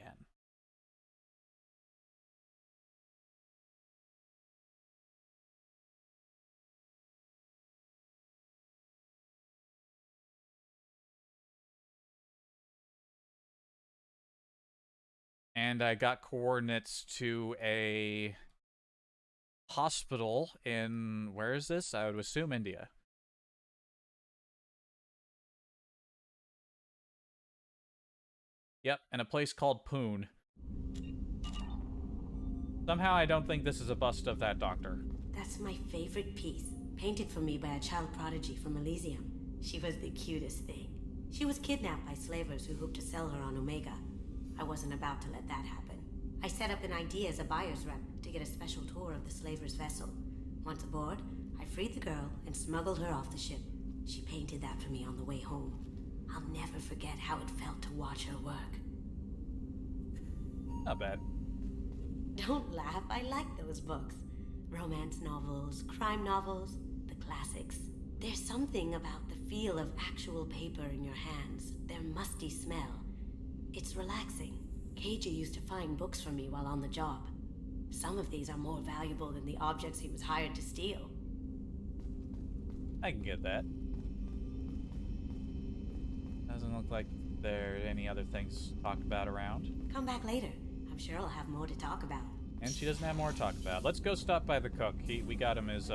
And I got coordinates to a hospital in, where is this? I would assume India. Yep, and a place called Poon. Somehow I don't think this is a bust of that doctor. That's my favorite piece. Painted for me by a child prodigy from Elysium. She was the cutest thing. She was kidnapped by slavers who hoped to sell her on Omega. I wasn't about to let that happen. I set up an ID as a buyer's rep to get a special tour of the slaver's vessel. Once aboard, I freed the girl and smuggled her off the ship. She painted that for me on the way home. I'll never forget how it felt to watch her work. Not bad. Don't laugh, I like those books. Romance novels, crime novels, the classics. There's something about the feel of actual paper in your hands, their musty smell. It's relaxing. KG used to find books for me while on the job. Some of these are more valuable than the objects he was hired to steal. I can get that. Doesn't look like there are any other things to talk about around. Come back later. I'm sure I'll have more to talk about. And she doesn't have more to talk about. Let's go stop by the cook. We got him his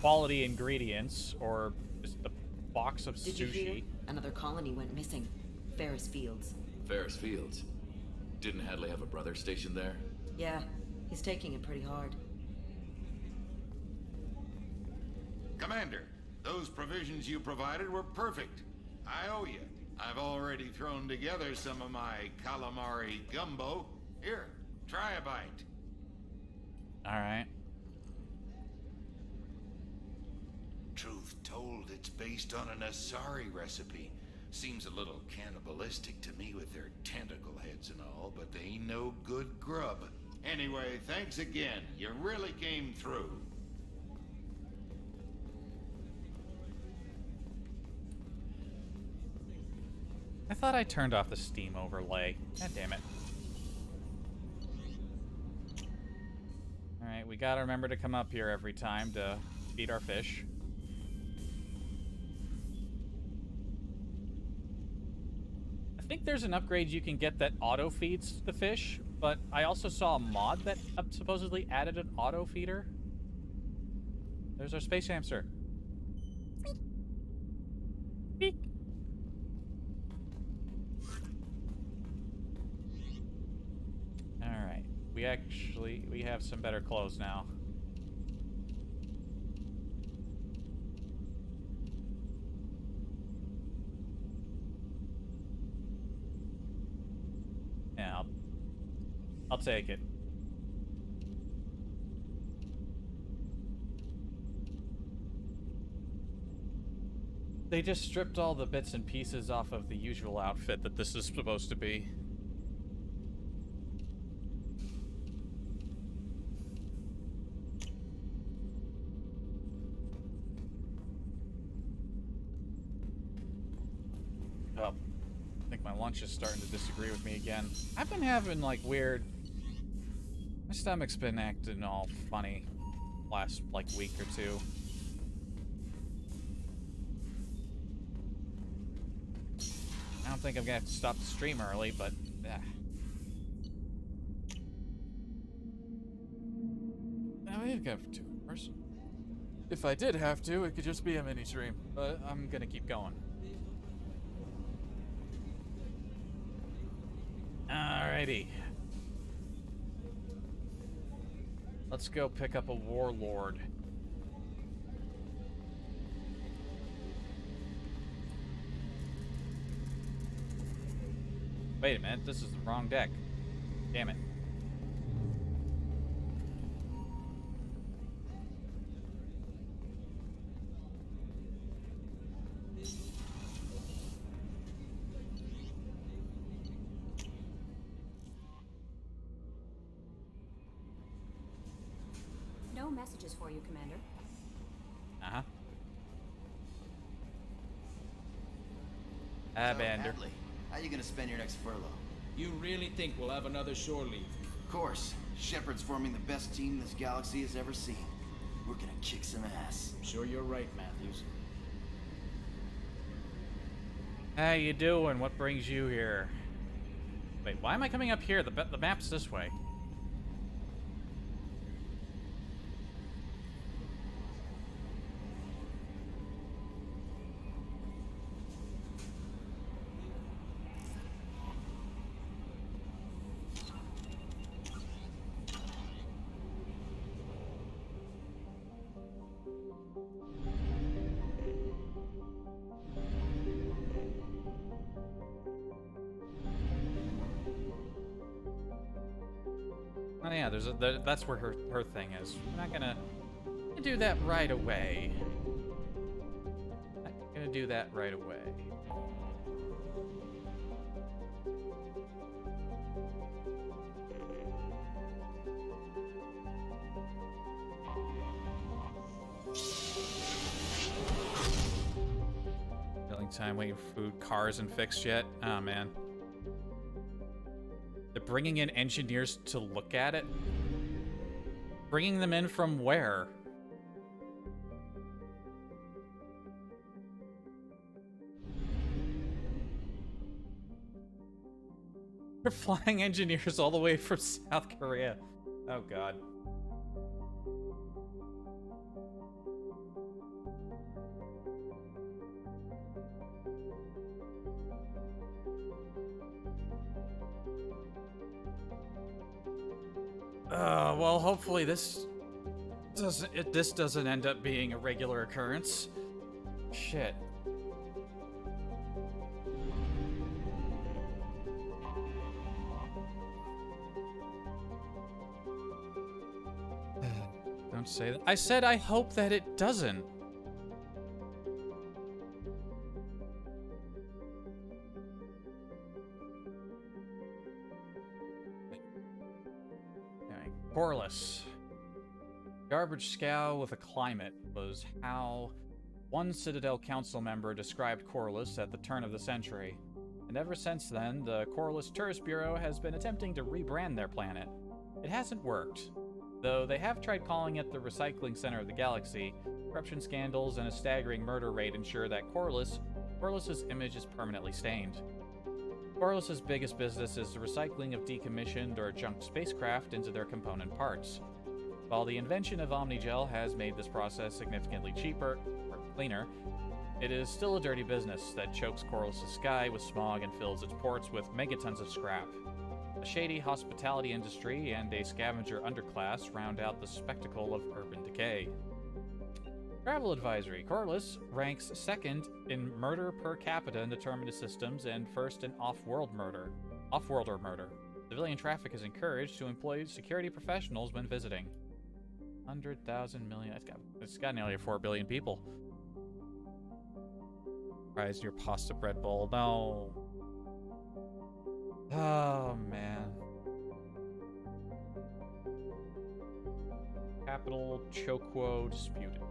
quality ingredients, or just the box of Did you hear? sushi. Another colony went missing. Ferris Fields. Ferris Fields. Didn't Hadley have a brother stationed there? Yeah, he's taking it pretty hard. Commander, those provisions you provided were perfect. I owe you. I've already thrown together some of my calamari gumbo. Here, try a bite. Alright. Truth told, it's based on an Asari recipe. Seems a little cannibalistic to me with their tentacle heads and all, but they ain't no good grub. Anyway, thanks again. You really came through. I thought I turned off the Steam overlay. God damn it. Alright, we gotta remember to come up here every time to feed our fish. I think there's an upgrade you can get that auto-feeds the fish, but I also saw a mod that supposedly added an auto-feeder. There's our space hamster. Beep. Alright. We have some better clothes now. Yeah, I'll take it. They just stripped all the bits and pieces off of the usual outfit that this is supposed to be. Oh, I think my lunch is starting to disagree with me again. I've been having like weird... My stomach's been acting all funny last like week or two. I don't think I'm gonna have to stop the stream early, but I mean, I've got 2 person. If I did have to, it could just be a mini stream, but I'm gonna keep going. Alrighty. Let's go pick up a warlord. Wait a minute, this is the wrong deck. Damn it. No messages for you, Commander. Uh-huh. Bander. How you gonna spend your next furlough? You really think we'll have another shore leave? Of course. Shepard's forming the best team this galaxy has ever seen. We're gonna kick some ass. I'm sure you're right, Matthews. How you doing? What brings you here? Wait, why am I coming up here? The map's this way. Oh yeah, that's where her thing is. We're not gonna do that right away. Not gonna do that right away. Filling time waiting for food, cars and fixed yet? Oh man. They're bringing in engineers to look at it? Bringing them in from where? They're flying engineers all the way from South Korea. Oh god. Well, hopefully this doesn't end up being a regular occurrence. Shit. Don't say that. I said I hope that it doesn't. Corliss. Garbage scow with a climate was how one Citadel Council member described Corliss at the turn of the century. And ever since then, the Corliss Tourist Bureau has been attempting to rebrand their planet. It hasn't worked, though they have tried calling it the recycling center of the galaxy. Corruption scandals and a staggering murder rate ensure that Corliss's image is permanently stained. Corliss's biggest business is the recycling of decommissioned or junk spacecraft into their component parts. While the invention of Omnigel has made this process significantly cheaper, or cleaner, it is still a dirty business that chokes Corliss's sky with smog and fills its ports with megatons of scrap. A shady hospitality industry and a scavenger underclass round out the spectacle of urban decay. Travel advisory. Corliss ranks second in murder per capita in the terminus systems and first in off-worlder murder. Civilian traffic is encouraged to employ security professionals when visiting. 100,000 million. It's got nearly 4 billion people. Prize your pasta bread bowl. No. Oh, man. Capital Chokwo disputed.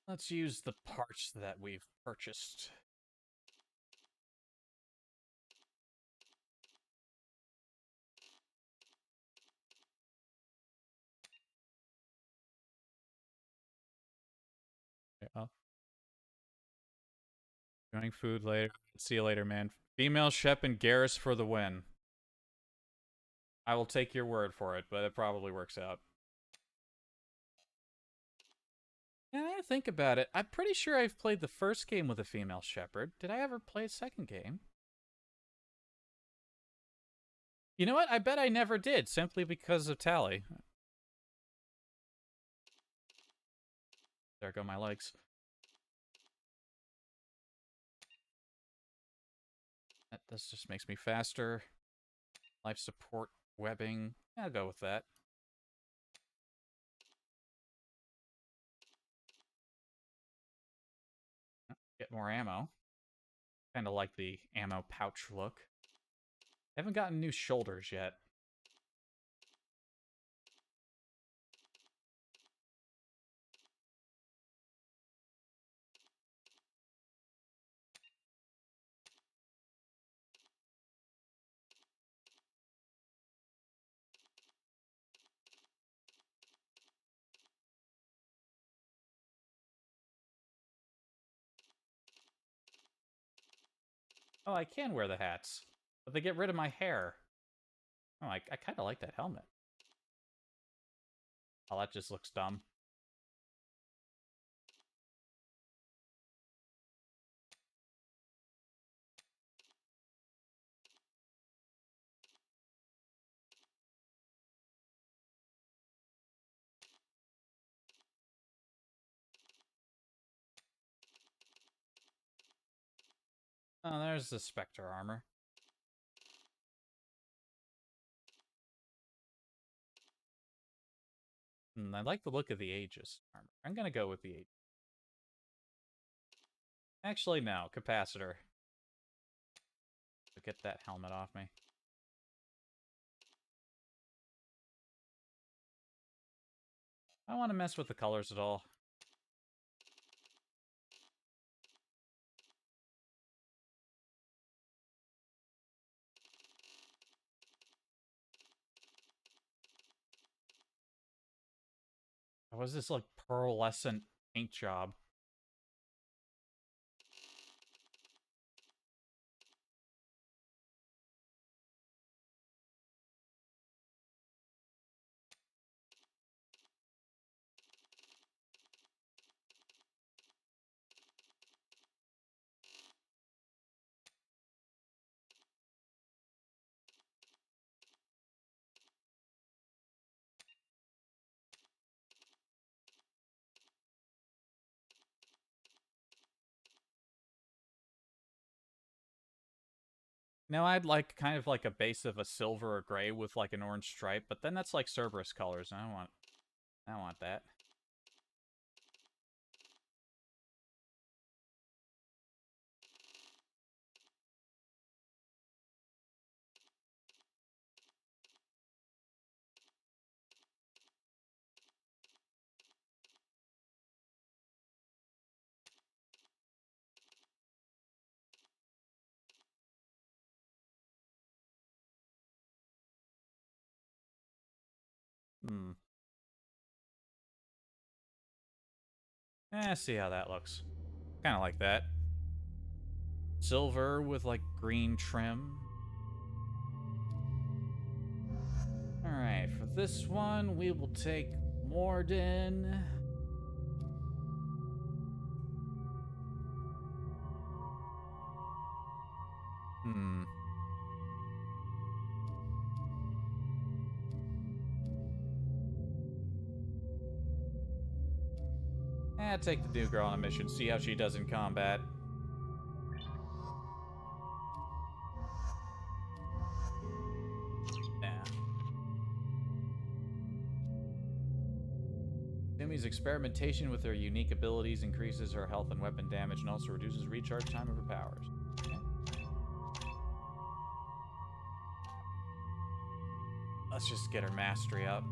Let's use the parts that we've purchased. Yeah. Enjoying food later. See you later, man. Female Shep and Garrus for the win. I will take your word for it, but it probably works out. Yeah, I think about it. I'm pretty sure I've played the first game with a female shepherd. Did I ever play a second game? You know what? I bet I never did, simply because of Tally. There go my legs. This just makes me faster. Life support, webbing. I'll go with that. Get more ammo. Kind of like the ammo pouch look. Haven't gotten new shoulders yet. Oh, I can wear the hats, but they get rid of my hair. Oh, I kind of like that helmet. Oh, that just looks dumb. Oh, there's the Spectre armor. I like the look of the Aegis armor. I'm gonna go with the Aegis. Actually, no. Capacitor. So get that helmet off me. I don't want to mess with the colors at all. Was this like pearlescent paint job? Now I'd like kind of like a base of a silver or gray with like an orange stripe, but then that's like Cerberus colors, and I don't want that. Hmm. See how that looks. Kind of like that. Silver with like green trim. Alright, for this one, we will take Morden. Hmm. Take the new girl on a mission, see how she does in combat. Yeah. Yumi's experimentation with her unique abilities increases her health and weapon damage and also reduces recharge time of her powers. Okay. Let's just get her mastery up.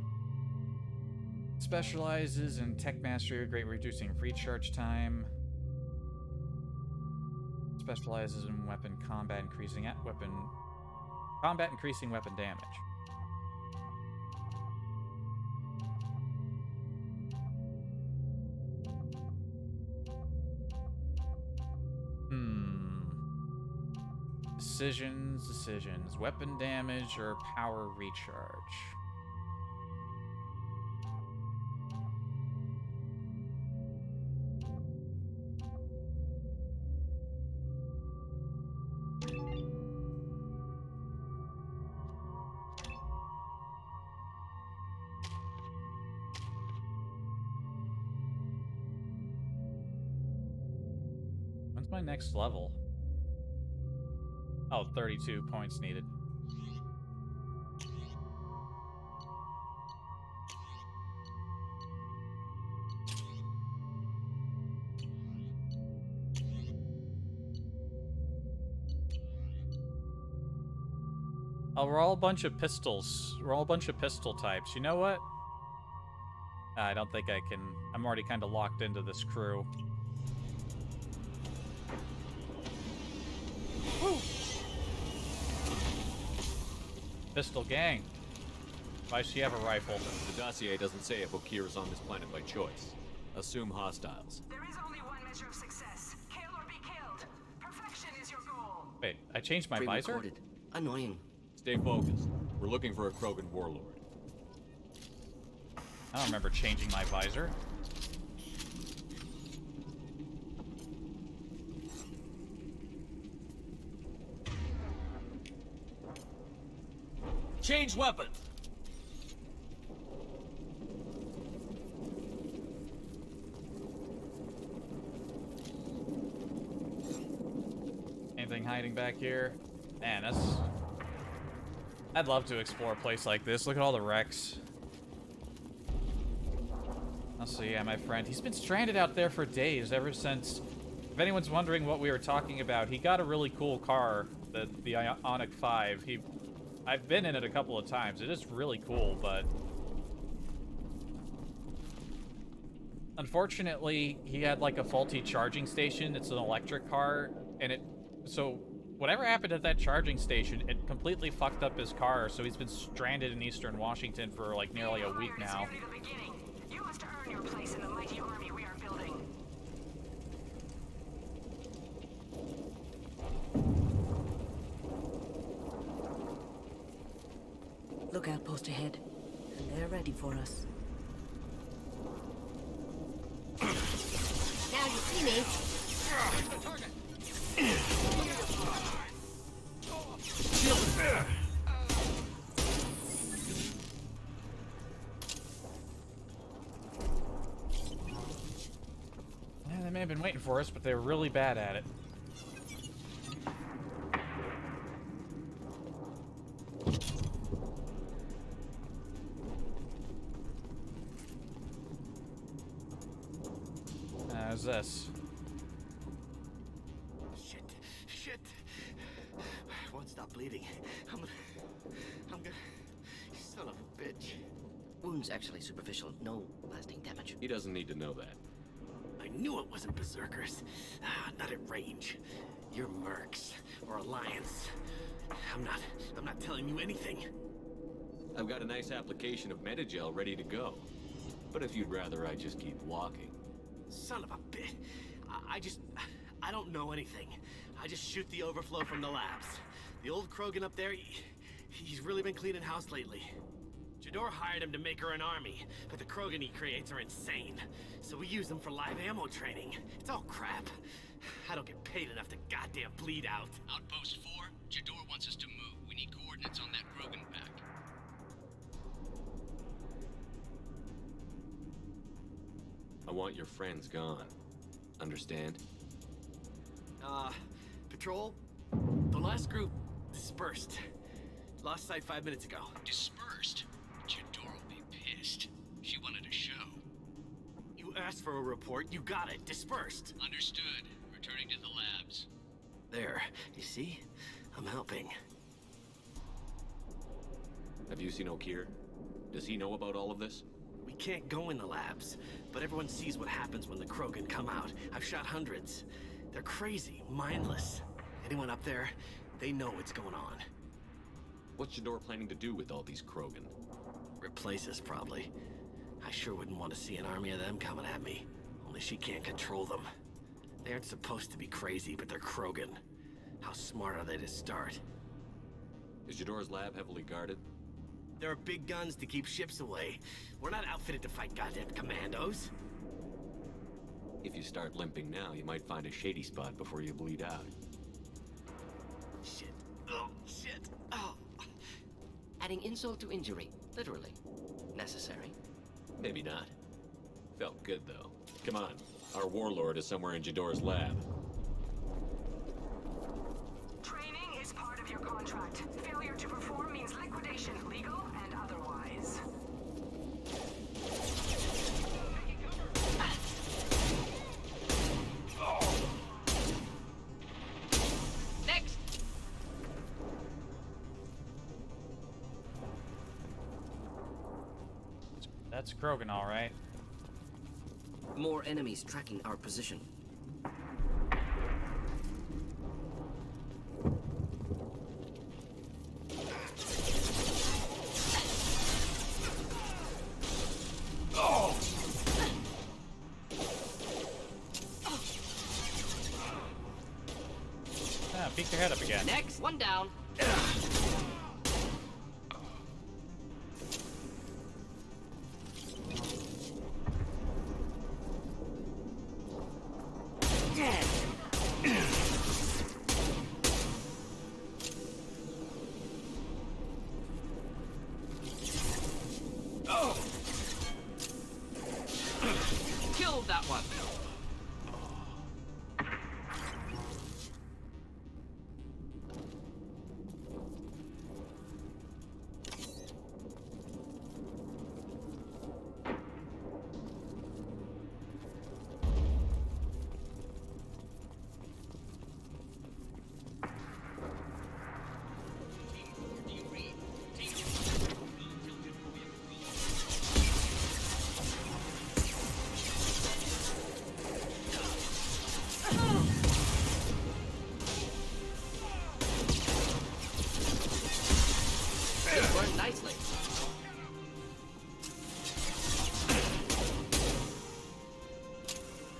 Specializes in tech mastery, great reducing recharge time. Specializes in weapon combat, increasing weapon damage. Decisions. Weapon damage or power recharge. When's my next level? Oh, 32 points needed. Oh, we're all a bunch of pistols. We're all a bunch of pistol types. You know what? I don't think I can... I'm already kind of locked into this crew. Woo! Pistol gang. Why does she have a rifle? The dossier doesn't say if Okir is on this planet by choice. Assume hostiles. There is only one measure of success. Kill or be killed. Perfection is your goal. Wait, I changed my visor? Annoying. Stay focused. We're looking for a Krogan warlord. I don't remember changing my visor. Change weapon. Anything hiding back here? Man, that's... I'd love to explore a place like this. Look at all the wrecks. Also, yeah, my friend, he's been stranded out there for days, ever since... If anyone's wondering what we were talking about, he got a really cool car, the Ionic 5. I've been in it a couple of times. It is really cool, but... Unfortunately, he had like a faulty charging station. It's an electric car, and so whatever happened at that charging station, it completely fucked up his car, so he's been stranded in Eastern Washington for like nearly a week now. You must earn your place in the mighty army we are building. Lookout post ahead, and they're ready for us. Now you see me. Yeah, they may have been waiting for us, but they were really bad at it. as this. Shit. I won't stop bleeding. I'm gonna... Son of a bitch. Wounds actually superficial, no lasting damage. He doesn't need to know that. I knew it wasn't Berserkers. Not at range. You're mercs, or Alliance. I'm not telling you anything. I've got a nice application of Metagel ready to go. But if you'd rather I just keep walking. Son of a bitch. I don't know anything. I just shoot the overflow from the labs. The old Krogan up there, he's really been cleaning house lately. Jador hired him to make her an army, but the Krogan he creates are insane. So we use them for live ammo training. It's all crap. I don't get paid enough to goddamn bleed out. Outpost 4, Jador wants us to move. We need coordinates on that Krogan pack. I want your friends gone. Understand? Patrol? The last group dispersed. Lost sight 5 minutes ago. Dispersed? Jador will be pissed. She wanted a show. You asked for a report, you got it. Dispersed. Understood. Returning to the labs. There. You see? I'm helping. Have you seen Okir? Does he know about all of this? We can't go in the labs, but everyone sees what happens when the Krogan come out. I've shot hundreds. They're crazy, mindless. Anyone up there, they know what's going on. What's Jador planning to do with all these Krogan? Replace us, probably. I sure wouldn't want to see an army of them coming at me. Only she can't control them. They aren't supposed to be crazy, but they're Krogan. How smart are they to start? Is Jador's lab heavily guarded? There are big guns to keep ships away. We're not outfitted to fight goddamn commandos. If you start limping now, you might find a shady spot before you bleed out. Shit. Oh, shit. Oh. Adding insult to injury, literally. Necessary. Maybe not. Felt good, though. Come on. Our warlord is somewhere in Jador's lab. Training is part of your contract. Failure to perform means liquidation, legal and otherwise. Next! That's Krogan, all right. More enemies tracking our position. Peek your head up again. Next, one down. Killed that one. Nicely.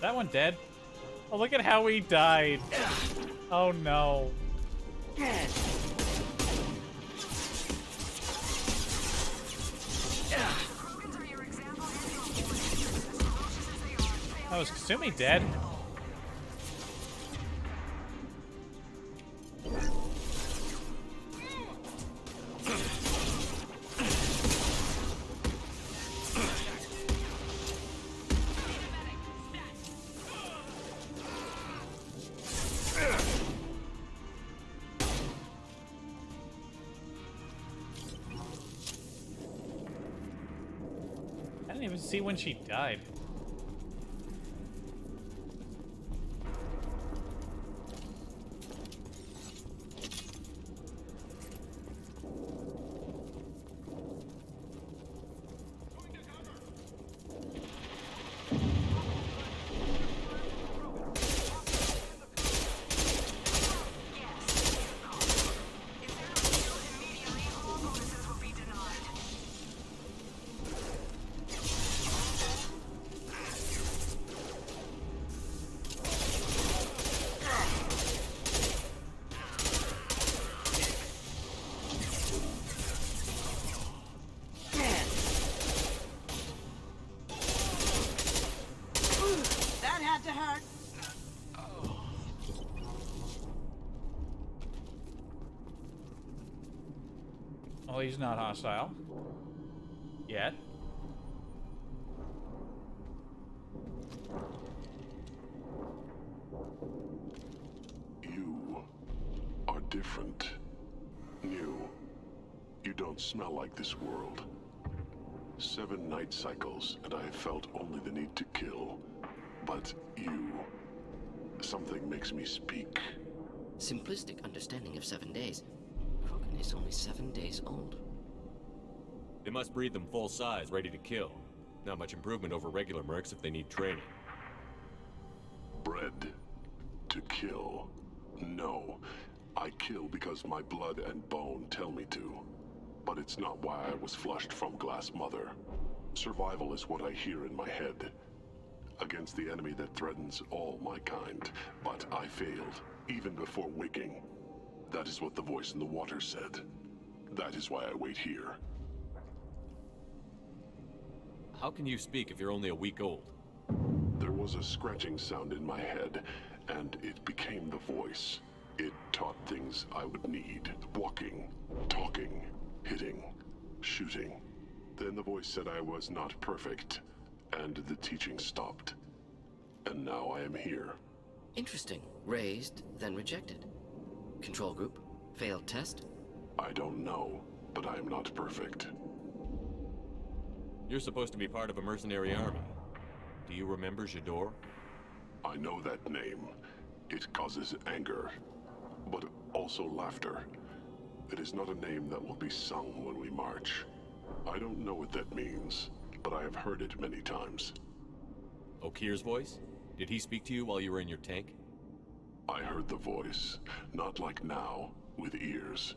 That one dead? Oh, look at how he died. Oh no. Oh, is Kasumi dead? I didn't even see when she died. had to hurt. Well, he's not hostile. Yet. You are different. New. You don't smell like this world. 7 night cycles, and I have felt only the need to kill. But you... something makes me speak. Simplistic understanding of 7 days. Krogan is only 7 days old. They must breed them full size, ready to kill. Not much improvement over regular mercs if they need training. Bred to kill. No. I kill because my blood and bone tell me to. But it's not why I was flushed from Glass Mother. Survival is what I hear in my head. Against the enemy that threatens all my kind. But I failed, even before waking. That is what the voice in the water said. That is why I wait here. How can you speak if you're only a week old? There was a scratching sound in my head, and it became the voice. It taught things I would need. Walking, talking, hitting, shooting. Then the voice said I was not perfect, and the teaching stopped. And now I am here. Interesting. Raised, then rejected. Control group? Failed test? I don't know, but I am not perfect. You're supposed to be part of a mercenary army. Do you remember Jador? I know that name. It causes anger, but also laughter. It is not a name that will be sung when we march. I don't know what that means, but I have heard it many times. Okir's voice? Did he speak to you while you were in your tank? I heard the voice, not like now, with ears.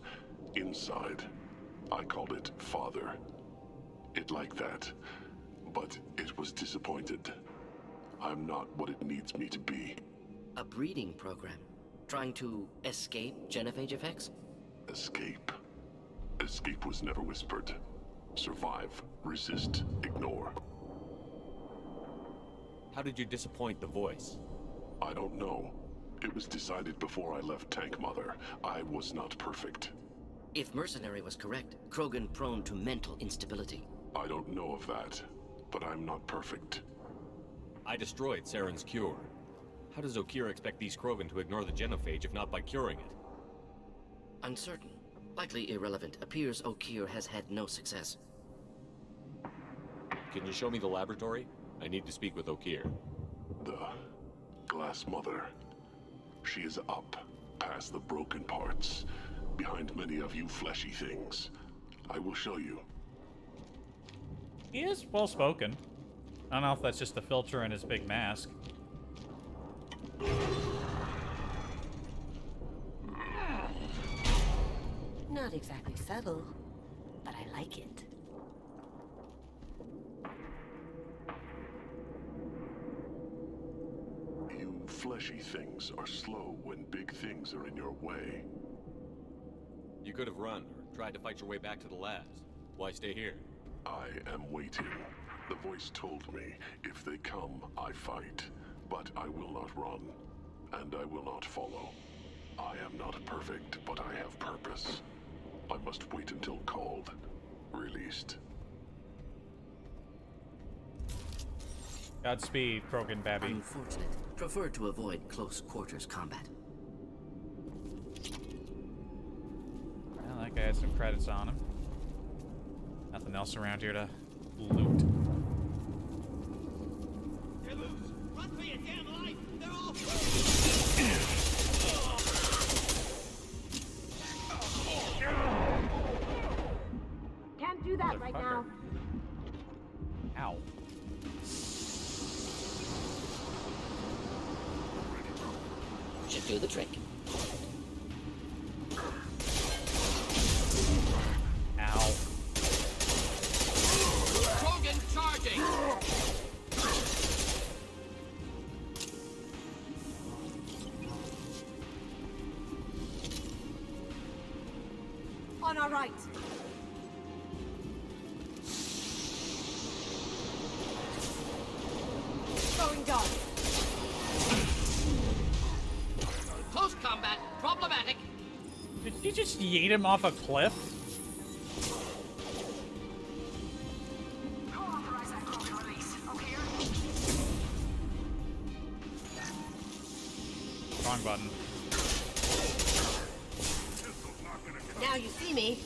Inside. I called it Father. It like that, but it was disappointed. I'm not what it needs me to be. A breeding program? Trying to escape genophage effects? Escape. Escape was never whispered. Survive, resist, ignore. How did you disappoint the voice? I don't know. It was decided before I left Tank Mother. I was not perfect. If Mercenary was correct, Krogan prone to mental instability. I don't know of that, but I'm not perfect. I destroyed Saren's cure. How does Okir expect these Krogan to ignore the genophage if not by curing it? Uncertain. Likely irrelevant. Appears Okir has had no success. Can you show me the laboratory? I need to speak with Okir. The Glass Mother. She is up, past the broken parts, behind many of you fleshy things. I will show you. He is well-spoken. I don't know if that's just the filter in his big mask. Not exactly subtle, but I like it. You fleshy things are slow when big things are in your way. You could have run or tried to fight your way back to the labs. Why stay here? I am waiting. The voice told me, if they come, I fight. But I will not run, and I will not follow. I am not perfect, but I have purpose. I must wait until called, released. Godspeed, Krogan Babby. Unfortunate. Prefer to avoid close quarters combat. Well, that guy had some credits on him. Nothing else around here to loot. They're loose! Run for your damn life! They're all... Can't do that right now. Ow. Should do the trick. Ow. Krogan charging! On our right. Going dark. just yeet him off a cliff? Co-authorize that Krogan release. Okay? Wrong button. Now you see me.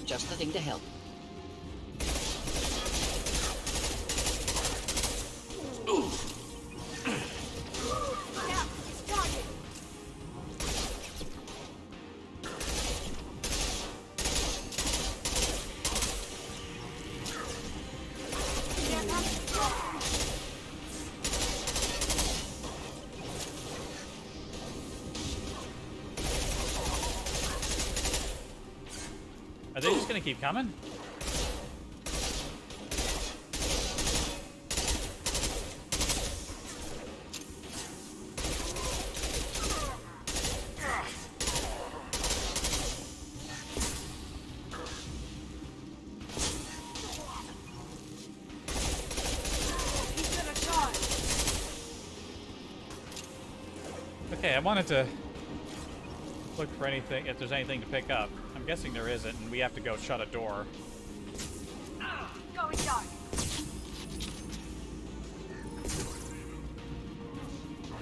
Just the thing to help. Are they just gonna keep coming? Okay, I wanted to look for anything, if there's anything to pick up. I'm guessing there isn't, and we have to go shut a door. Going dark.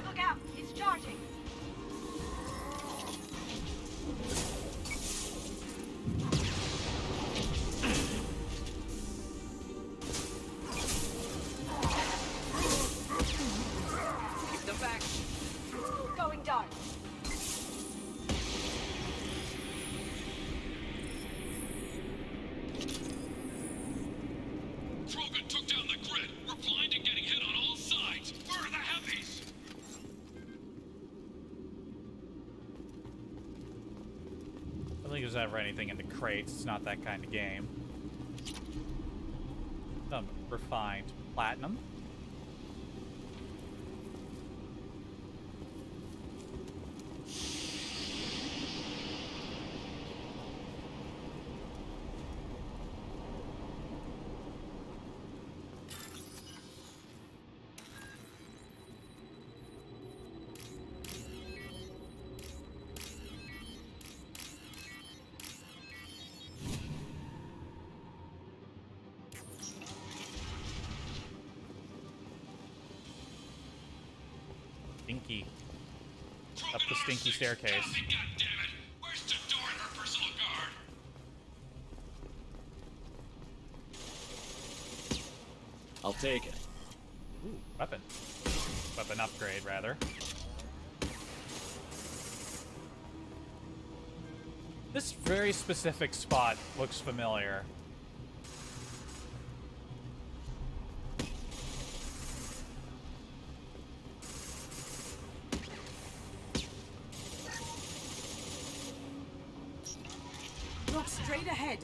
Look out, it's charging. Keep them back. Going dark. Krogan took down the grid. We're blind and getting hit on all sides. Where are the heavies? I don't think there's ever anything in the crates. It's not that kind of game. Some refined platinum. Stinky. Up the stinky staircase. Goddammit! Where's Jador and her personal guard? I'll take it. Ooh, weapon. Weapon upgrade, rather. This very specific spot looks familiar. Look straight ahead.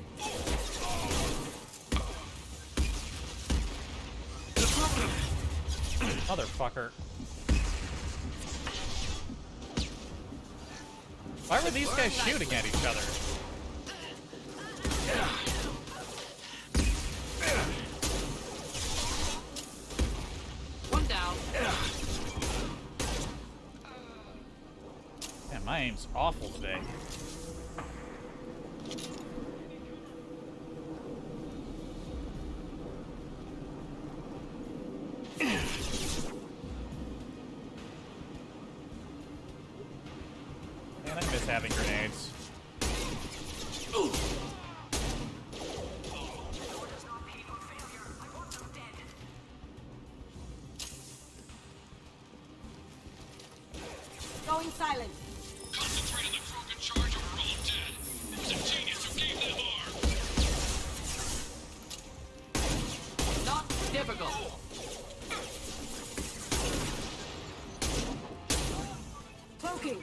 Motherfucker. Why were these guys shooting at each other? One down. Man, my aim's awful today. Man, I miss having grenades. Going silent. Concentrate on the Krogan charge or we're all dead. It was a genius who gave them arm. Not difficult. Cloaking.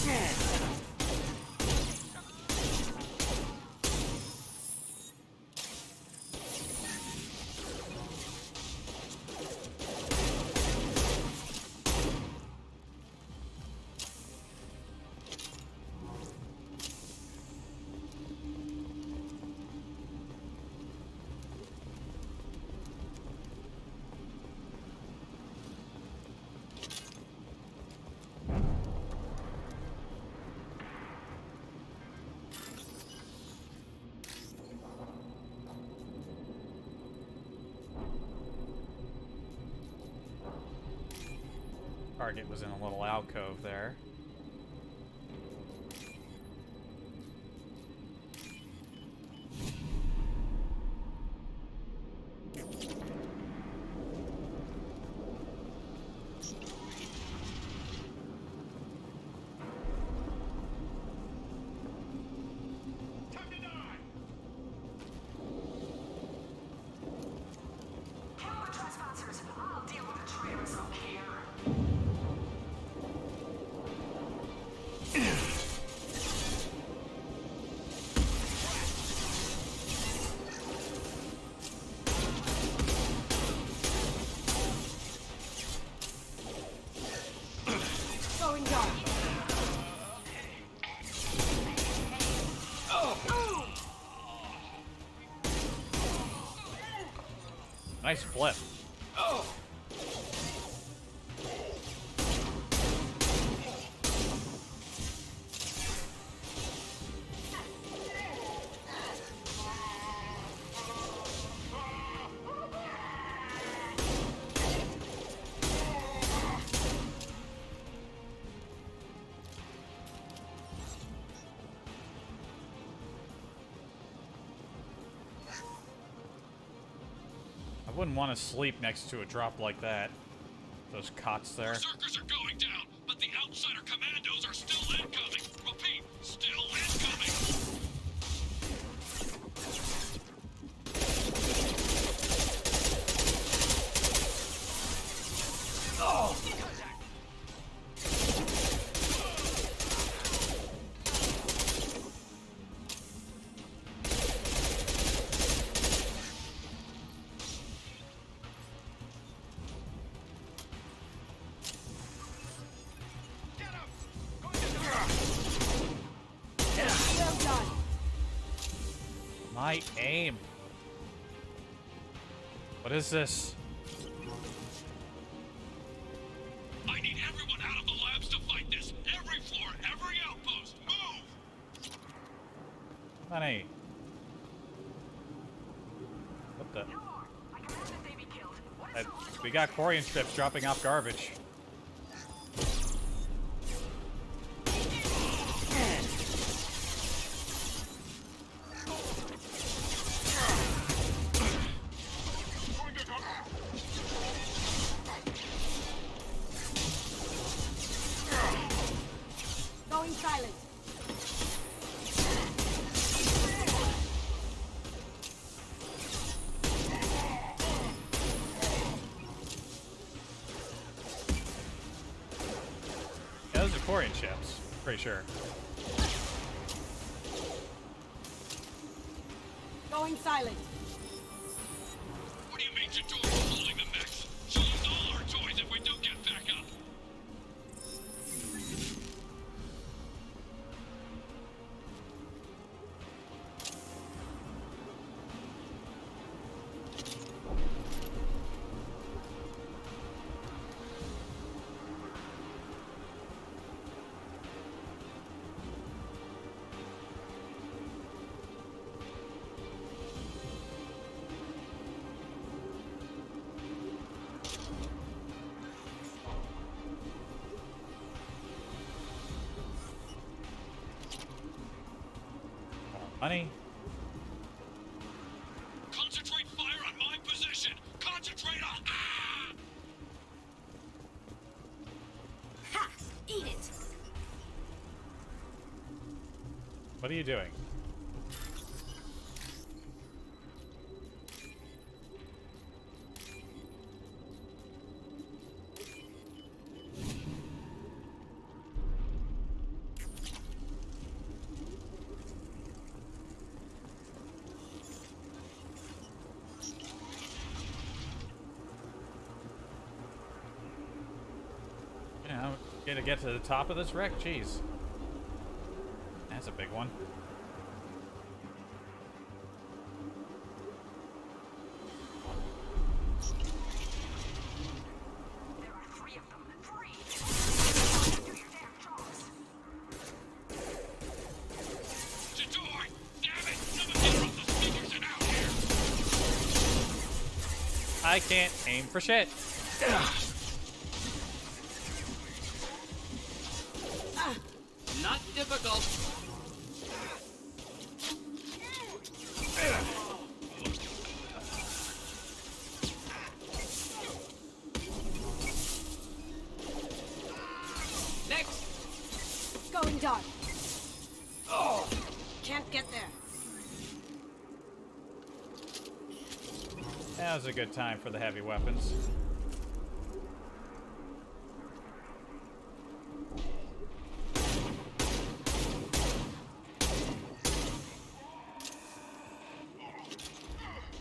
Yeah. Target was in a little alcove there. Nice flip. Oh. I wouldn't want to sleep next to a drop like that. Those cots there. Berserkers are going down, but the outsider commandos are still incoming. Repeat, still incoming. Oh! My aim. What is this? I need everyone out of the labs to fight this. Every floor, every outpost, move! Honey. What the? We got Corian strips dropping off garbage. Going silent. Yeah, those are Corian ships. Pretty sure. Going silent. What do you mean Jador's holding the mix? She'll use all our toys if we don't get back up. Money. Concentrate fire on my position. Concentrate on. Ah! Ha! Eat it. What are you doing? Yeah, gonna get to the top of this wreck? Jeez. That's a big one. Jador! Damn it! Someone get her off the speakers and out here! I can't aim for shit. Not difficult. Next. Going dark. Oh, can't get there. That was a good time for the heavy weapons.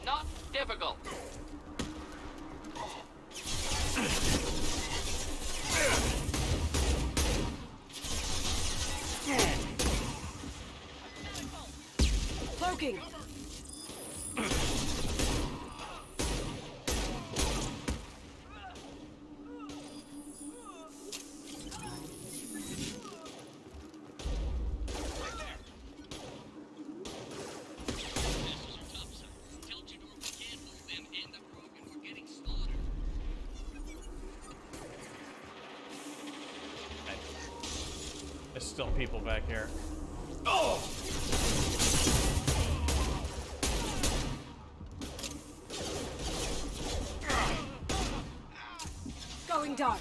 Not difficult. Cloaking. There's still people back here. Oh! Going dark.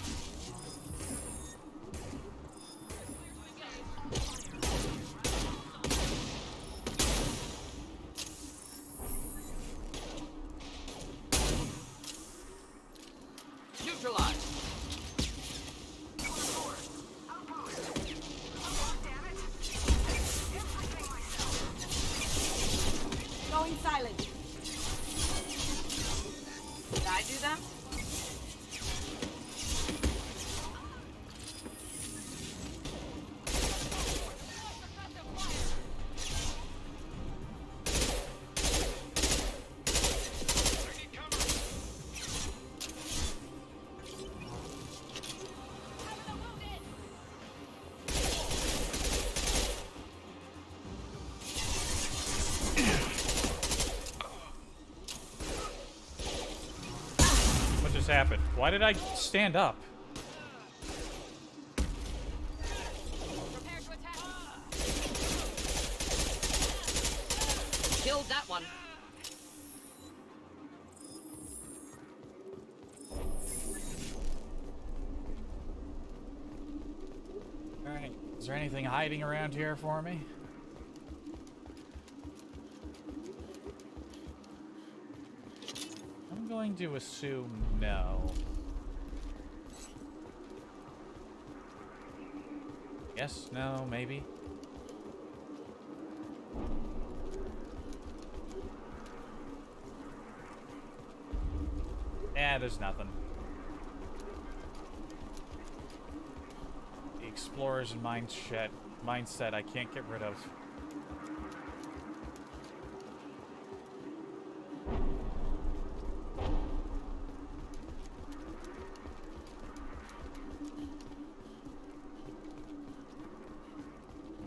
Neutralized. Going silent. Did I do them? What just happened? Why did I stand up? Killed that one. Alright. Is there anything hiding around here for me? I'm going to assume no. Yes, no, maybe. There's nothing. The explorer's mindset I can't get rid of.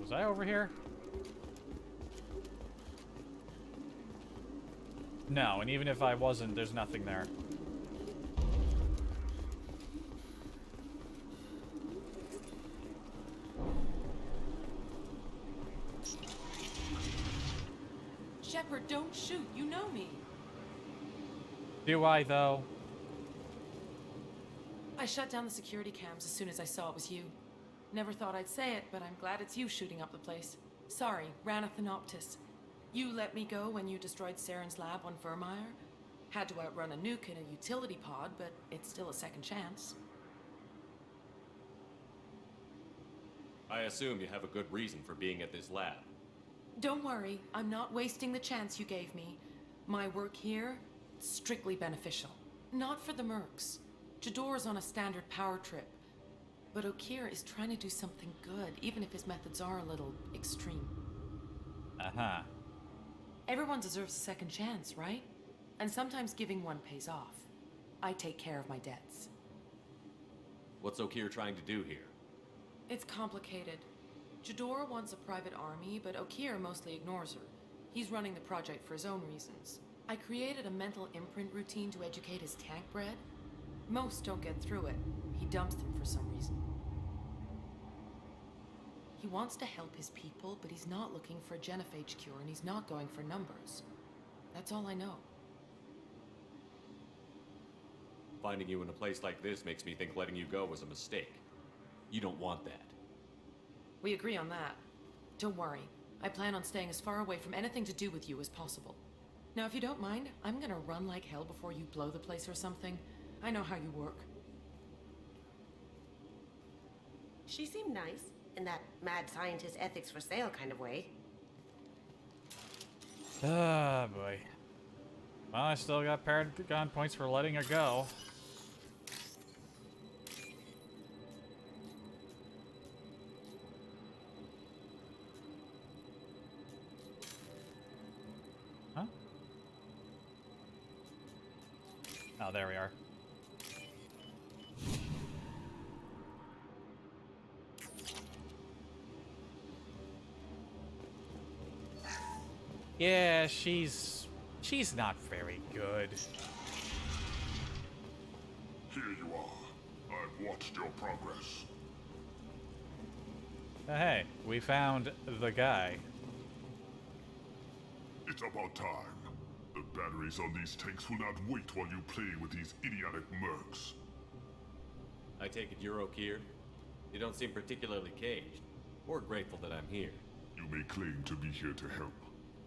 Was I over here? No, and even if I wasn't, there's nothing there. Shepard, don't shoot. You know me. Do I, though? I shut down the security cams as soon as I saw it was you. Never thought I'd say it, but I'm glad it's you shooting up the place. Sorry, Ranathanoptis. You let me go when you destroyed Saren's lab on Vermeer. Had to outrun a nuke in a utility pod, but it's still a second chance. I assume you have a good reason for being at this lab. Don't worry, I'm not wasting the chance you gave me. My work here, strictly beneficial. Not for the mercs. Jador's on a standard power trip. But Okir is trying to do something good, even if his methods are a little extreme. Uh-huh. Everyone deserves a second chance, right? And sometimes giving one pays off. I take care of my debts. What's Okir trying to do here? It's complicated. Jador wants a private army, but Okir mostly ignores her. He's running the project for his own reasons. I created a mental imprint routine to educate his tank bred. Most don't get through it. He dumps them for some reason. He wants to help his people, but he's not looking for a genophage cure, and he's not going for numbers. That's all I know. Finding you in a place like this makes me think letting you go was a mistake. You don't want that. We agree on that. Don't worry. I plan on staying as far away from anything to do with you as possible. Now, if you don't mind, I'm gonna run like hell before you blow the place or something. I know how you work. She seemed nice, in that mad scientist ethics for sale kind of way. Ah, boy. Well, I still got Paragon points for letting her go. Huh? Oh, there we are. Yeah, she's not very good. Here you are. I've watched your progress. Hey, we found the guy. It's about time. The batteries on these tanks will not wait while you play with these idiotic mercs. I take it you're Okir? You don't seem particularly caged, or grateful that I'm here. You may claim to be here to help,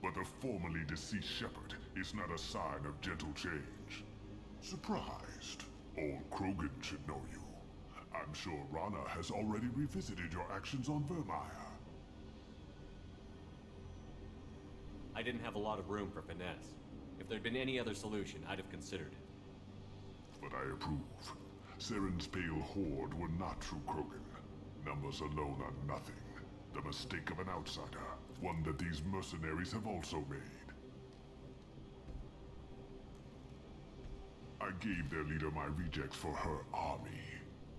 but the formerly deceased Shepherd is not a sign of gentle change. Surprised? All Krogan should know you. I'm sure Rana has already revisited your actions on Vermeer. I didn't have a lot of room for finesse. If there'd been any other solution, I'd have considered it. But I approve. Saren's pale horde were not true Krogan. Numbers alone are nothing. The mistake of an outsider, one that these mercenaries have also made. I gave their leader my rejects for her army,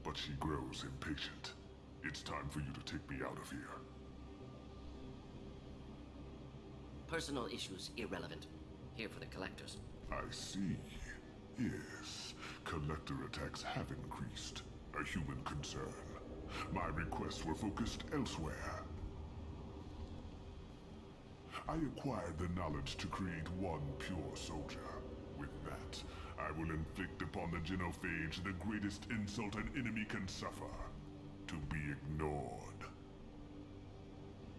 but she grows impatient. It's time for you to take me out of here. Personal issues irrelevant. Here for the collectors. I see. Yes, collector attacks have increased. A human concern. My requests were focused elsewhere. I acquired the knowledge to create one pure soldier. With that, I will inflict upon the genophage the greatest insult an enemy can suffer. To be ignored.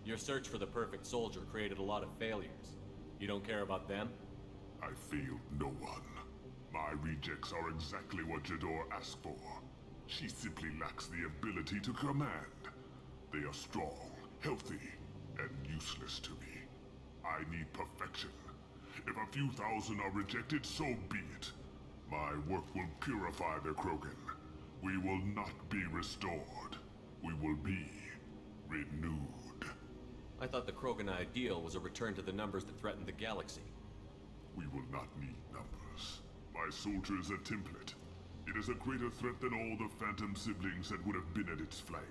Your search for the perfect soldier created a lot of failures. You don't care about them? I failed no one. My rejects are exactly what Jador asked for. She simply lacks the ability to command. They are strong, healthy, and useless to me. I need perfection. If a few thousand are rejected, so be it. My work will purify the Krogan. We will not be restored. We will be renewed. I thought the Krogan ideal was a return to the numbers that threatened the galaxy. We will not need numbers. My soldier is a template. It is a greater threat than all the Phantom siblings that would have been at its flank.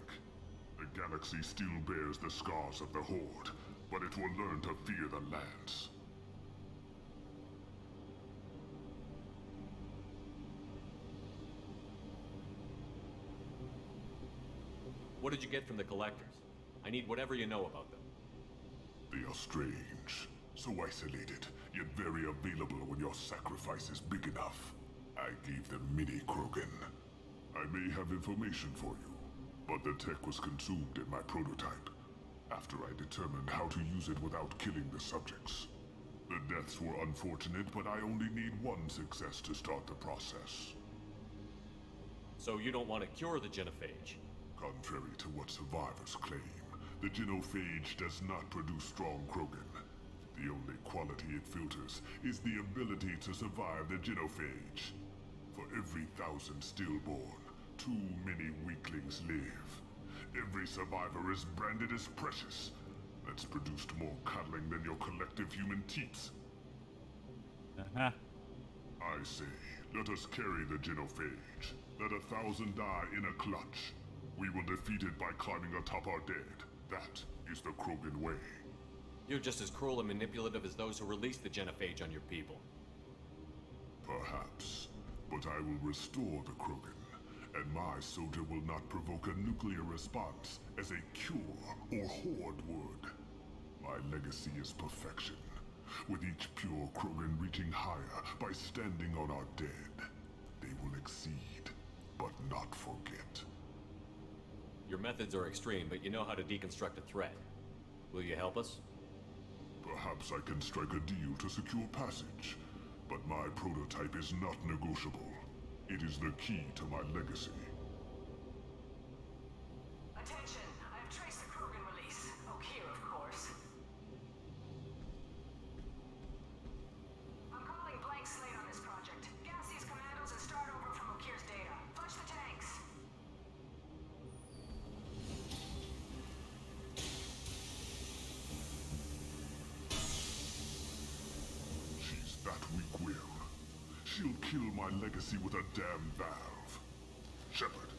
The galaxy still bears the scars of the Horde, but it will learn to fear the Lance. What did you get from the collectors? I need whatever you know about them. They are strange. So isolated, yet very available when your sacrifice is big enough. I gave them mini Krogan. I may have information for you, but the tech was consumed in my prototype, after I determined how to use it without killing the subjects. The deaths were unfortunate, but I only need one success to start the process. So you don't want to cure the genophage? Contrary to what survivors claim, the genophage does not produce strong Krogan. The only quality it filters is the ability to survive the genophage. For every 1,000 stillborn, too many weaklings live. Every survivor is branded as precious. That's produced more cuddling than your collective human teats. Uh-huh. I say, let us carry the genophage. Let 1,000 die in a clutch. We will defeat it by climbing atop our dead. That is the Krogan way. You're just as cruel and manipulative as those who released the genophage on your people. Perhaps, but I will restore the Krogan, And my soldier will not provoke a nuclear response as a cure or horde would. My legacy is perfection, with each pure Krogan reaching higher by standing on our dead. They will exceed, but not forget. Your methods are extreme, but you know how to deconstruct a threat. Will you help us? Perhaps I can strike a deal to secure passage, but my prototype is not negotiable. It is the key to my legacy. Attention! I've traced the Krogan release. Okeer, of course. I'm calling blank slate on this project. Gas these commandos and start over from Okeer's data. Flush the tanks! She's that weak-willed. She'll kill my legacy with a damn valve. Shepard,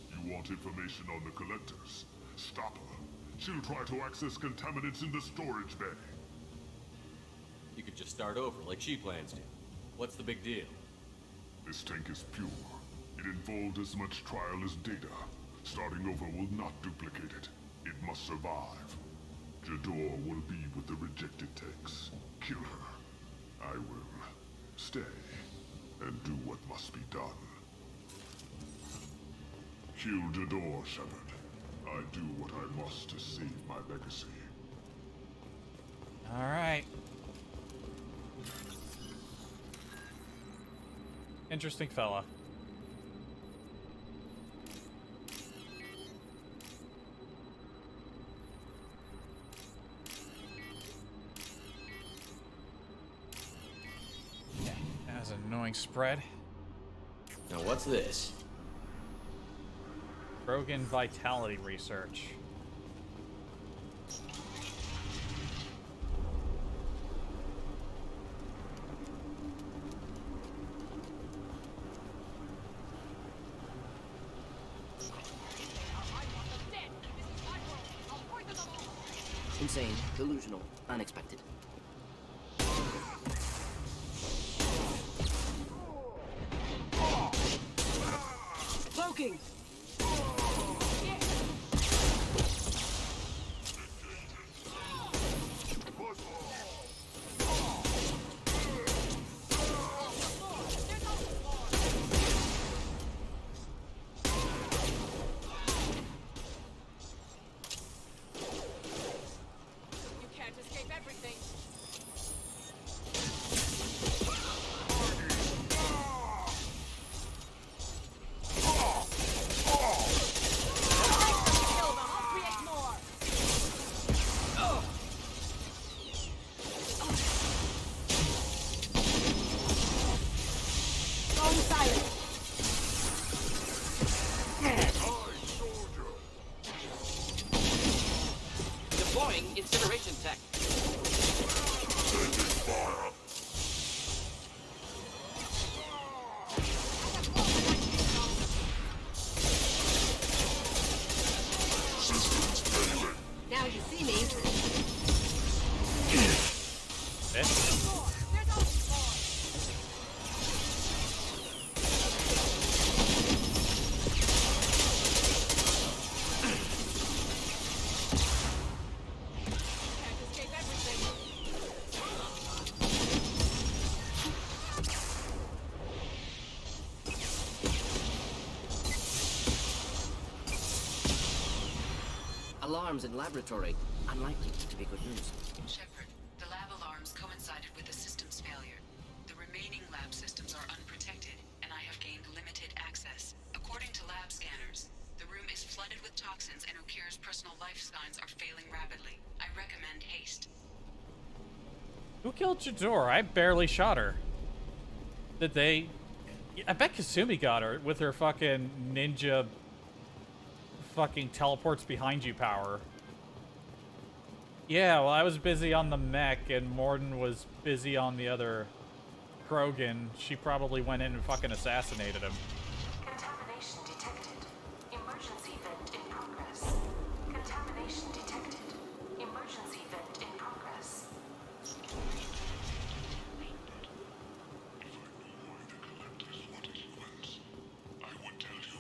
you want information on the collectors? Stop her. She'll try to access contaminants in the storage bay. You could just start over, like she plans to. What's the big deal? This tank is pure. It involved as much trial as data. Starting over will not duplicate it. It must survive. Jador will be with the rejected tanks. Kill her. I will stay and do what must be done. Kill Jador, Shepard. I do what I must to save my legacy. All right. Interesting fella. Yeah, that was an annoying spread. Now what's this? Krogan vitality research. Insane, delusional, unexpected. Cloaking! You can't escape everything! Deploying incineration tech. Now you see me. Alarms in laboratory. Unlikely to be good news. Shepard, the lab alarms coincided with the system's failure. The remaining lab systems are unprotected, and I have gained limited access. According to lab scanners, the room is flooded with toxins and Okeer's personal life signs are failing rapidly. I recommend haste. Who killed Jador? I barely shot her. Did they? I bet Kasumi got her with her fucking ninja fucking teleports behind you power. Yeah, well, I was busy on the mech and Morden was busy on the other Krogan. She probably went in and fucking assassinated him. Contamination detected. Emergency vent in progress. Contamination detected. Emergency vent in progress. I would tell you.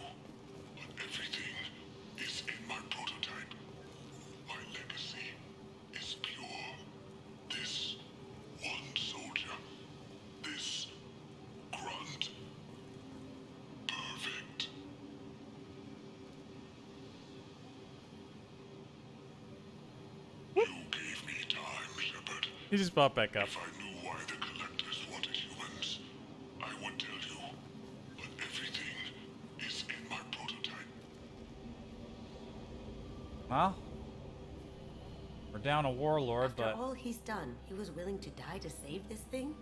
He just popped back up. If I knew why the collectors wanted humans, I would tell you. But everything is in my prototype. Well, we're down a warlord, After but all he's done, he was willing to die to save this thing?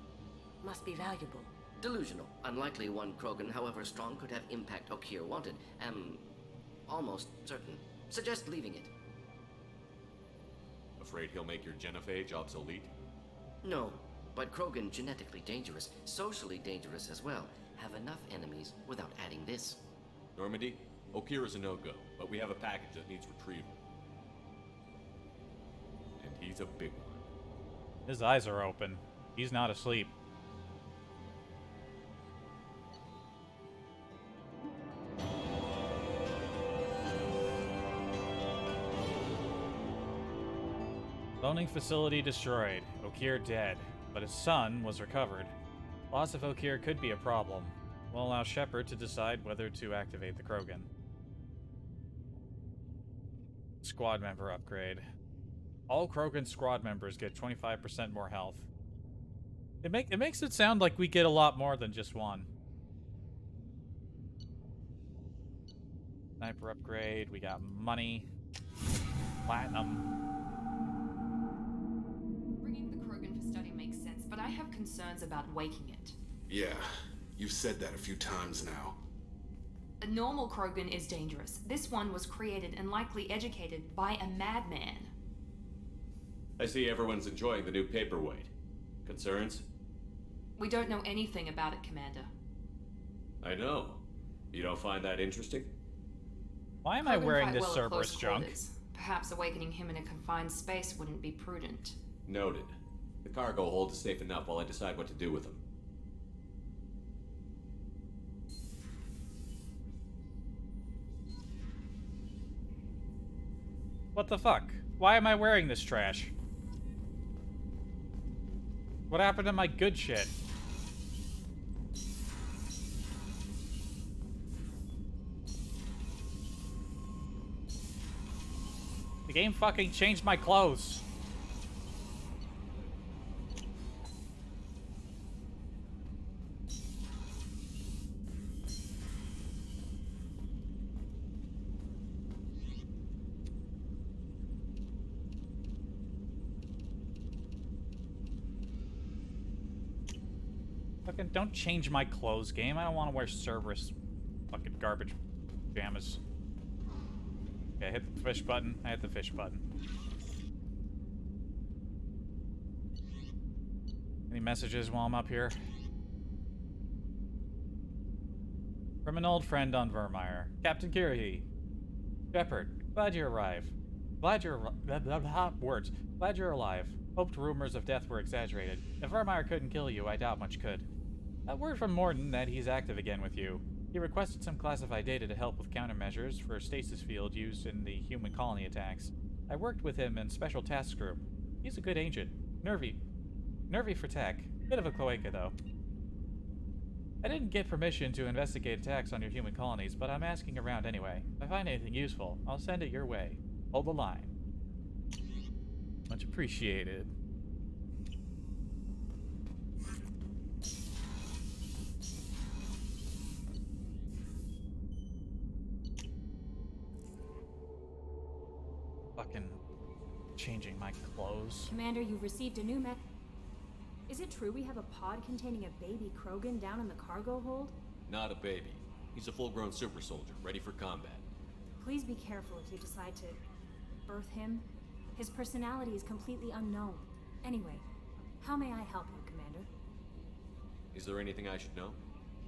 Must be valuable. Delusional. Unlikely one Krogan, however strong, could have impact Okier wanted. Am almost certain. Suggest leaving it. Afraid he'll make your genophage obsolete? No, but Krogan genetically dangerous, socially dangerous as well. Have enough enemies without adding this. Normandy, Okier is a no-go, but we have a package that needs retrieval. And he's a big one. his eyes are open. He's not asleep. Cloning facility destroyed. Okier dead, but his son was recovered. Loss of Okier could be a problem. We'll allow Shepard to decide whether to activate the Krogan. Squad member upgrade. All Krogan squad members get 25% more health. It makes it sound like we get a lot more than just one. Sniper upgrade. We got money. Platinum. Bringing the Krogan for study makes sense, but I have concerns about waking it. Yeah, you've said that a few times now. A normal Krogan is dangerous. This one was created and likely educated by a madman. I see everyone's enjoying the new paperweight. Concerns? We don't know anything about it, Commander. I know. You don't find that interesting? Why am I Krogan wearing fight this well at Cerberus close junk? quarters. Perhaps awakening him in a confined space wouldn't be prudent. Noted. The cargo hold is safe enough while I decide what to do with him. What the fuck? Why am I wearing this trash? What happened to my good shit? The game fucking changed my clothes. Fucking don't change my clothes, game. I don't want to wear Cerberus fucking garbage pajamas. Okay, I hit the fish button. I hit the fish button. Any messages while I'm up here? From an old friend on Vermeer. Captain Kirihi. Shepard, glad you arrived. Glad you're words. Glad you're alive. Hoped rumors of death were exaggerated. If Vermeer couldn't kill you, I doubt much could. A word from Morden that he's active again with you. He requested some classified data to help with countermeasures for a stasis field used in the human colony attacks. I worked with him in Special Task Group. He's a good agent. Nervy for tech. Bit of a cloaca, though. I didn't get permission to investigate attacks on your human colonies, but I'm asking around anyway. If I find anything useful, I'll send it your way. Hold the line. Much appreciated. Fucking changing my clothes. Commander, you've received a new mech. Is it true we have a pod containing a baby Krogan down in the cargo hold? Not a baby. He's a full-grown super soldier, ready for combat. Please be careful if you decide to birth him. His personality is completely unknown. Anyway, how may I help you, Commander? Is there anything I should know?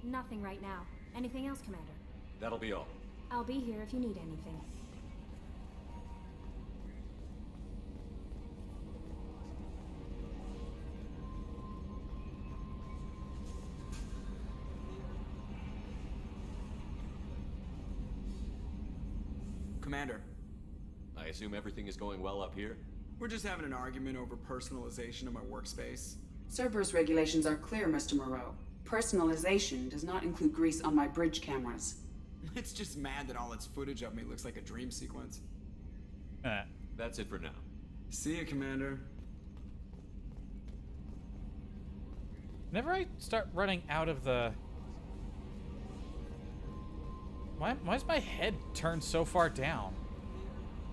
Nothing right now. Anything else, Commander? That'll be all. I'll be here if you need anything. Commander. I assume everything is going well up here? We're just having an argument over personalization of my workspace. Cerberus regulations are clear, Mr. Moreau. Personalization does not include grease on my bridge cameras. It's just mad that all its footage of me looks like a dream sequence. That's it for now. See you, Commander. Whenever I start running out of the... Why is my head turned so far down?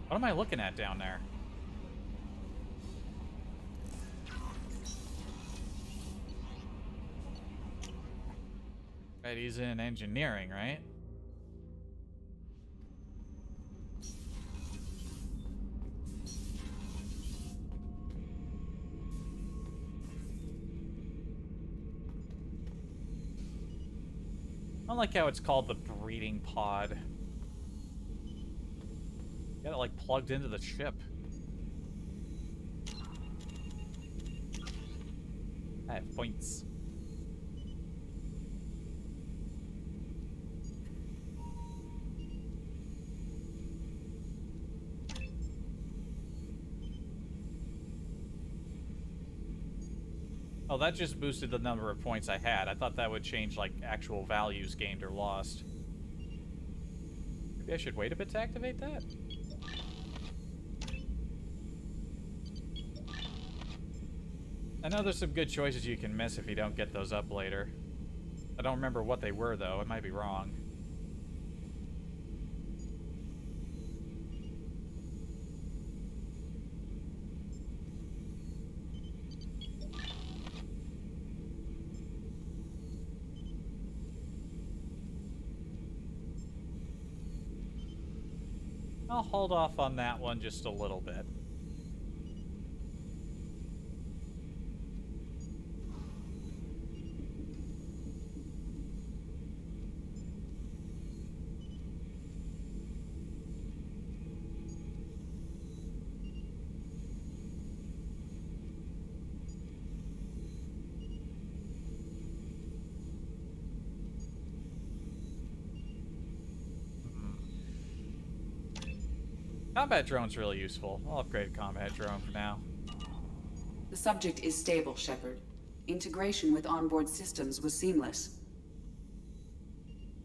What am I looking at down there? Right, he's in engineering, right? I don't like how it's called the breeding pod. Got it like plugged into the ship. I have points. Oh, that just boosted the number of points I had. I thought that would change, like, actual values gained or lost. Maybe I should wait a bit to activate that? I know there's some good choices you can miss if you don't get those up later. I don't remember what they were, though. I might be wrong. I'll hold off on that one just a little bit. Combat drone's really useful. I'll upgrade a combat drone for now. The subject is stable, Shepard. Integration with onboard systems was seamless.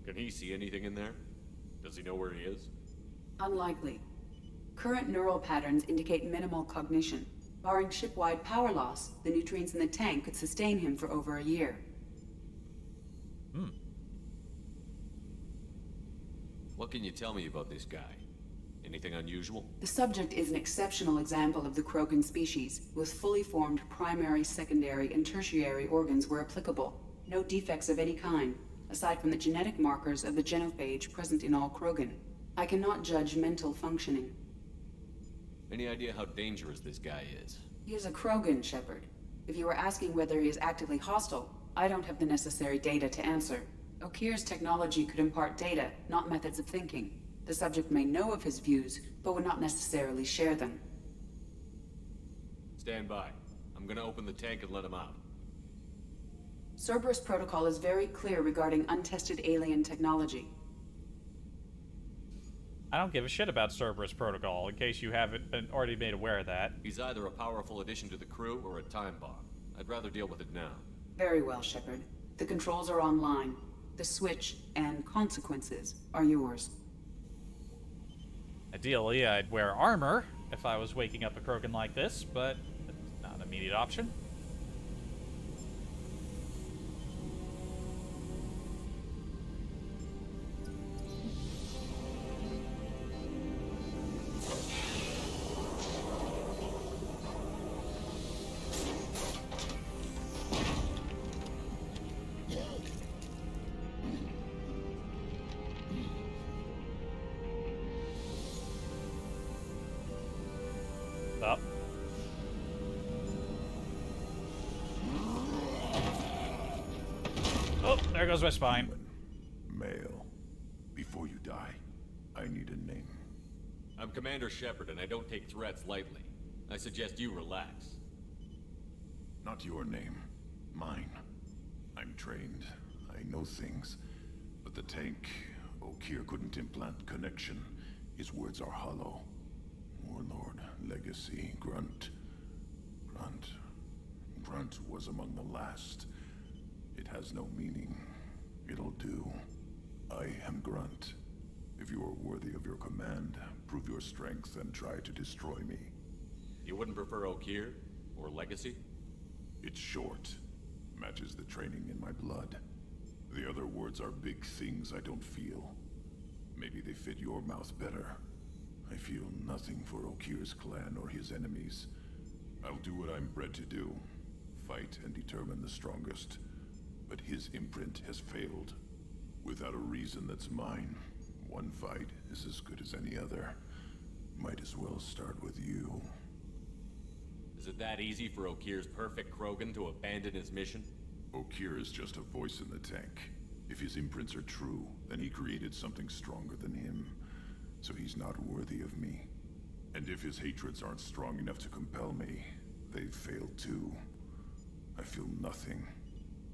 Can he see anything in there? Does he know where he is? Unlikely. Current neural patterns indicate minimal cognition. Barring ship-wide power loss, the nutrients in the tank could sustain him for over a year. What can you tell me about this guy? Anything unusual? The subject is an exceptional example of the Krogan species, with fully formed primary, secondary, and tertiary organs where applicable. No defects of any kind, aside from the genetic markers of the genophage present in all Krogan. I cannot judge mental functioning. Any idea how dangerous this guy is? He is a Krogan, Shepard. If you were asking whether he is actively hostile, I don't have the necessary data to answer. Okir's technology could impart data, not methods of thinking. The subject may know of his views, but would not necessarily share them. Stand by. I'm gonna open the tank and let him out. Cerberus protocol is very clear regarding untested alien technology. I don't give a shit about Cerberus protocol, in case you haven't been already made aware of that. He's either a powerful addition to the crew or a time bomb. I'd rather deal with it now. Very well, Shepard. The controls are online. The switch and consequences are yours. Ideally, I'd wear armor if I was waking up a Krogan like this, but it's not an immediate option. Up. Oh, there goes my spine. Male. Before you die, I need a name. I'm Commander Shepard, and I don't take threats lightly. I suggest you relax. Not your name. Mine. I'm trained. I know things. But the tank, Okir couldn't implant connection. His words are hollow. Warlord, Legacy, Grunt. Grunt was among the last. It has no meaning. It'll do. I am Grunt. If you are worthy of your command, prove your strength and try to destroy me. You wouldn't prefer Okir? Or Legacy? It's short. matches the training in my blood. The other words are big things I don't feel. Maybe they fit your mouth better. I feel nothing for Okir's clan or his enemies. I'll do what I'm bred to do. Fight and determine the strongest. But his imprint has failed. Without a reason that's mine, one fight is as good as any other. Might as well start with you. Is it that easy for Okir's perfect Krogan to abandon his mission? Okir is just a voice in the tank. If his imprints are true, then he created something stronger than him. So he's not worthy of me. And if his hatreds aren't strong enough to compel me, they've failed too. I feel nothing.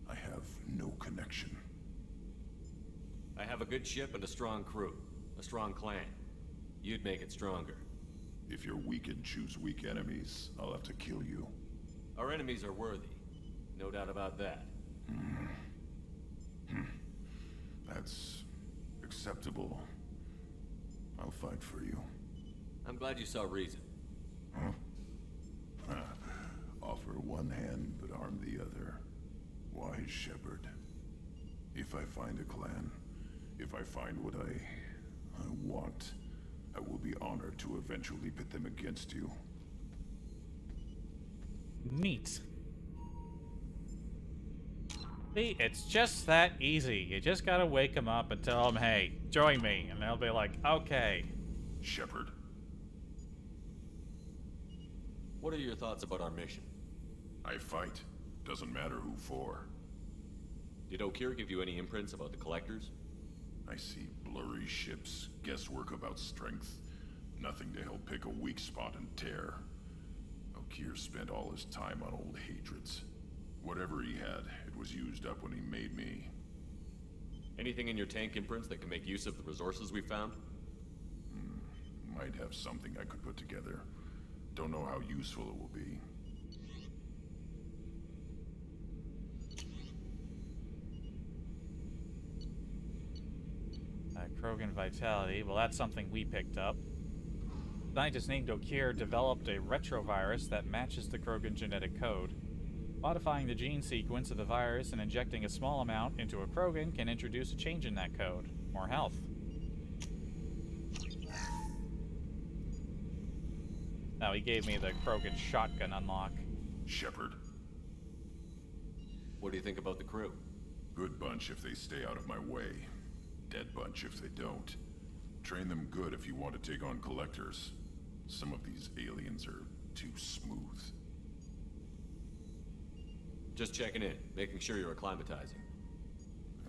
I have no connection. I have a good ship and a strong crew. A strong clan. You'd make it stronger. If you're weak and choose weak enemies, I'll have to kill you. Our enemies are worthy. No doubt about that. That's acceptable. I'll fight for you. I'm glad you saw reason. Huh? Offer one hand, but arm the other. Wise shepherd. If I find a clan, if I find what I want, I will be honored to eventually pit them against you. Neat. See, it's just that easy. You just gotta wake them up and tell them, hey, join me. And they'll be like, okay. Shepherd. What are your thoughts about our mission? I fight. Doesn't matter who for. Did Okir give you any imprints about the Collectors? I see blurry ships, guesswork about strength. Nothing to help pick a weak spot and tear. Okir spent all his time on old hatreds. Whatever he had, it was used up when he made me. Anything in your tank imprints that can make use of the resources we found? Might have something I could put together. Don't know how useful it will be. Krogan Vitality. Well, that's something we picked up. Scientists named Okir developed a retrovirus that matches the Krogan genetic code. Modifying the gene sequence of the virus and injecting a small amount into a Krogan can introduce a change in that code. More health. Now he gave me the Krogan shotgun unlock. Shepherd. What do you think about the crew? Good bunch if they stay out of my way. Dead bunch if they don't. Train them good if you want to take on Collectors. Some of these aliens are too smooth. Just checking in, making sure you're acclimatizing.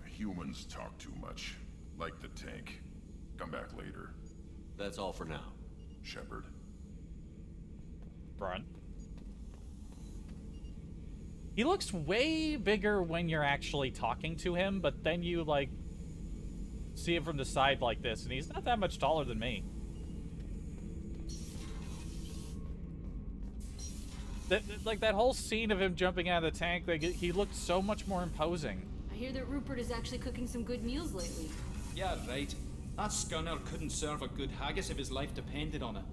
Humans talk too much. Like the tank. Come back later. That's all for now. Shepherd. Front. He looks way bigger when you're actually talking to him, but then you, like, see him from the side like this, and he's not that much taller than me. Like, that whole scene of him jumping out of the tank, like, he looked so much more imposing. I hear that Rupert is actually cooking some good meals lately. Yeah, right. That scunner couldn't serve a good haggis if his life depended on it.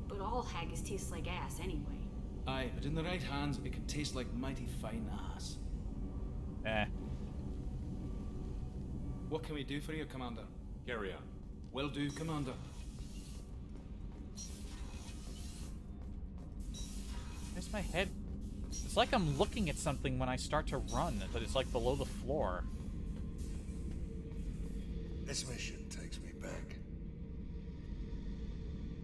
But all haggis tastes like ass anyway. Aye, but in the right hands, it can taste like mighty fine ass. Eh. What can we do for you, Commander? Carry on. Will do, Commander. Where's my head? It's like I'm looking at something when I start to run, but it's like below the floor. This mission takes me back.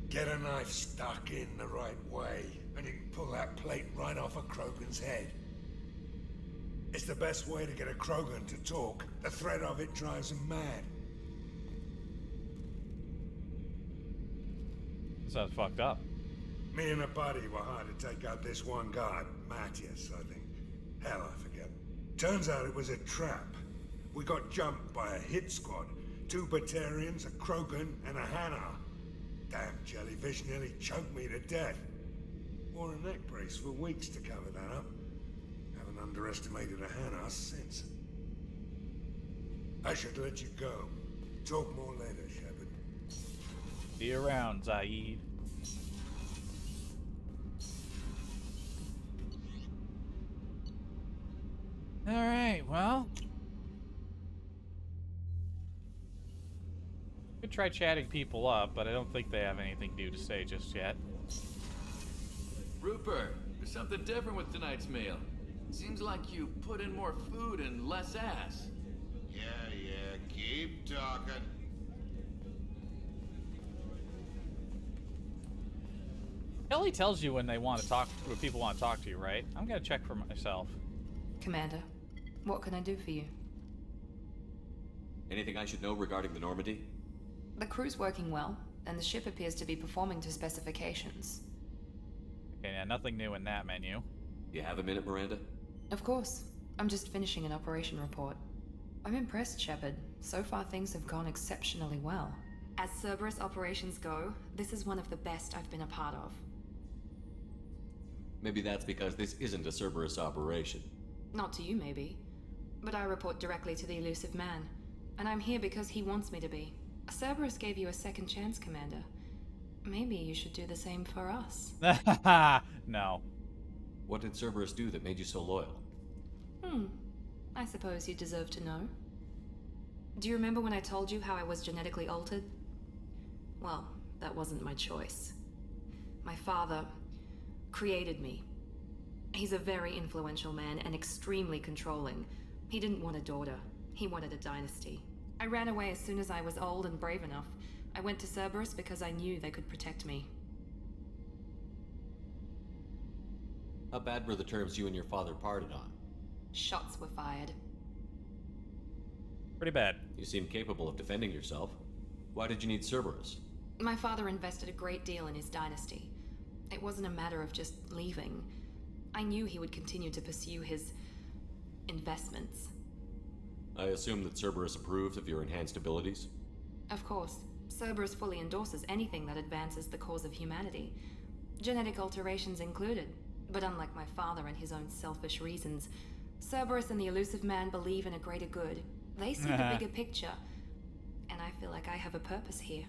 Get a knife stuck in the right way, and you can pull that plate right off a Krogan's head. It's the best way to get a Krogan to talk. The threat of it drives him mad. Sounds fucked up. Me and a buddy were hired to take out this one guy, Matthias, I think. Hell, I forget. Turns out it was a trap. We got jumped by a hit squad. 2 Batarians, a Krogan, and a Hanar. Damn jellyfish nearly choked me to death. Wore a neck brace for weeks to cover that up. Haven't underestimated a Hanar since. I should let you go. Talk more later, Shepard. See you around, Zaid. Alright, well. Could try chatting people up, but I don't think they have anything new to say just yet. Rupert, there's something different with tonight's meal. Seems like you put in more food and less ass. Yeah, keep talking. Kelly tells you when they want to talk, when people want to talk to you, right? I'm gonna check for myself. Commander, what can I do for you? Anything I should know regarding the Normandy? The crew's working well, and the ship appears to be performing to specifications. Okay, yeah, nothing new in that menu. You have a minute, Miranda? Of course. I'm just finishing an operation report. I'm impressed, Shepard. So far things have gone exceptionally well. As Cerberus operations go, this is one of the best I've been a part of. Maybe that's because this isn't a Cerberus operation. Not to you, maybe. But I report directly to the elusive man. And I'm here because he wants me to be. Cerberus gave you a second chance, Commander. Maybe you should do the same for us. No. What did Cerberus do that made you so loyal? I suppose you deserve to know. Do you remember when I told you how I was genetically altered? Well, that wasn't my choice. My father created me. He's a very influential man and extremely controlling. He didn't want a daughter. He wanted a dynasty. I ran away as soon as I was old and brave enough. I went to Cerberus because I knew they could protect me. How bad were the terms you and your father parted on? Shots were fired. Pretty bad. You seem capable of defending yourself. Why did you need Cerberus? My father invested a great deal in his dynasty. It wasn't a matter of just leaving. I knew he would continue to pursue his investments. I assume that Cerberus approves of your enhanced abilities? Of course. Cerberus fully endorses anything that advances the cause of humanity. Genetic alterations included. But unlike my father and his own selfish reasons, Cerberus and the elusive man believe in a greater good. They see the bigger picture. And I feel like I have a purpose here.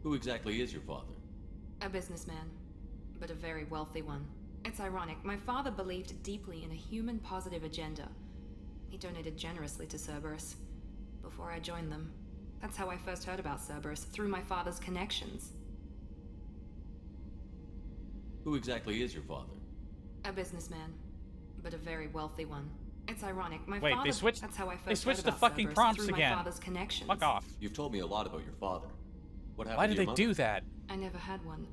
Who exactly is your father? A businessman, but a very wealthy one. It's ironic. My father believed deeply in a human-positive agenda. He donated generously to Cerberus before I joined them. That's how I first heard about Cerberus, through my father's connections. Who exactly is your father? A businessman, but a very wealthy one. It's ironic. My Wait, father... they switched. That's how I first They switched heard the about fucking Cerberus, prompts through again. my father's connections. Fuck off. You've told me a lot about your father. What happened Why to did your they mother? do that? I never had one.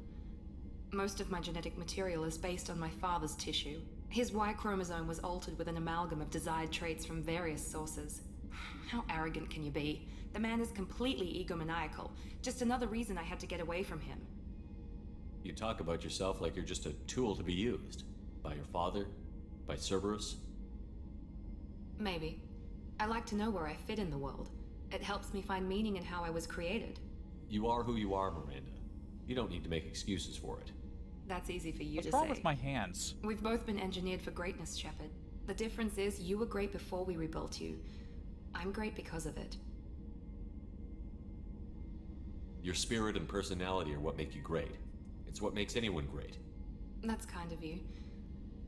Most of my genetic material is based on my father's tissue. His Y chromosome was altered with an amalgam of desired traits from various sources. How arrogant can you be? The man is completely egomaniacal. Just another reason I had to get away from him. You talk about yourself like you're just a tool to be used. By your father? By Cerberus? Maybe. I like to know where I fit in the world. It helps me find meaning in how I was created. You are who you are, Miranda. You don't need to make excuses for it. That's easy for you What's to wrong say. with my hands? We've both been engineered for greatness, Shepard. The difference is you were great before we rebuilt you. I'm great because of it. Your spirit and personality are what make you great. It's what makes anyone great. That's kind of you.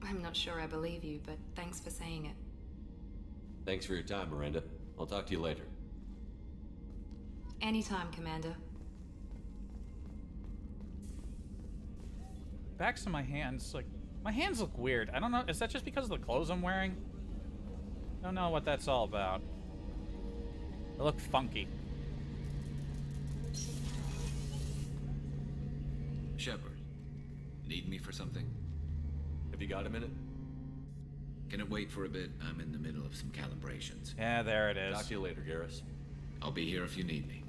I'm not sure I believe you, but thanks for saying it. Thanks for your time, Miranda. I'll talk to you later. Anytime, Commander. Backs of my hands, like, my hands look weird. I don't know, is that just because of the clothes I'm wearing? I don't know what that's all about. They look funky. Shepard, need me for something? Have you got a minute? Can it wait for a bit? I'm in the middle of some calibrations. Yeah, there it is. Talk to you later, Garrus. I'll be here if you need me.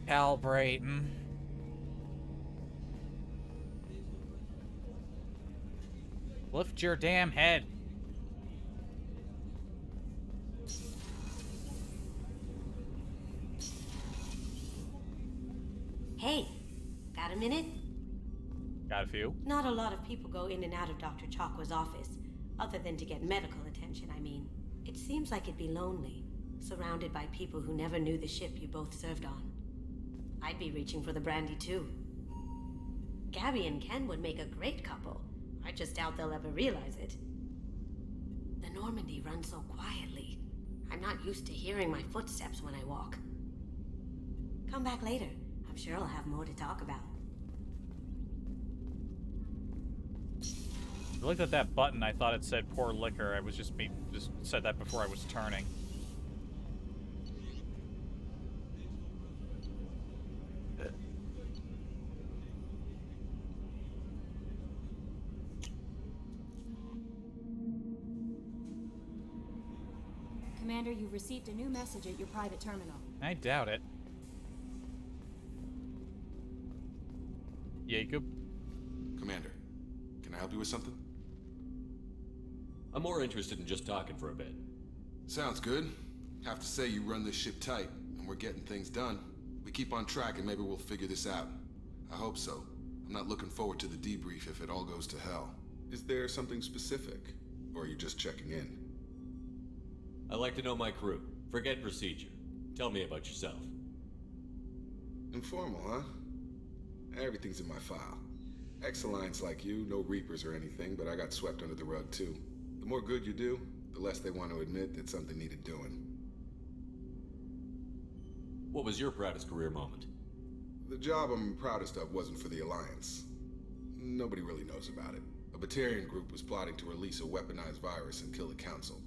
Calibrating. Lift your damn head. Hey, got a minute? Got a few. Not a lot of people go in and out of Dr. Chakwa's office, other than to get medical attention, I mean. It seems like it'd be lonely, surrounded by people who never knew the ship you both served on. I'd be reaching for the brandy too. Gabby and Ken would make a great couple. I just doubt they'll ever realize it. The Normandy runs so quietly. I'm not used to hearing my footsteps when I walk. Come back later. I'm sure I'll have more to talk about. I looked at that button, I thought it said pour liquor. I was just said that before I was turning. Commander, you've received a new message at your private terminal. I doubt it. Jacob? Commander, can I help you with something? I'm more interested in just talking for a bit. Sounds good. Have to say you run this ship tight, and we're getting things done. We keep on track and maybe we'll figure this out. I hope so. I'm not looking forward to the debrief if it all goes to hell. Is there something specific? Or are you just checking in? I like to know my crew. Forget procedure. Tell me about yourself. Informal, huh? Everything's in my file. Ex-Alliance like you, no Reapers or anything, but I got swept under the rug too. The more good you do, the less they want to admit that something needed doing. What was your proudest career moment? The job I'm proudest of wasn't for the Alliance. Nobody really knows about it. A Batarian group was plotting to release a weaponized virus and kill the Council.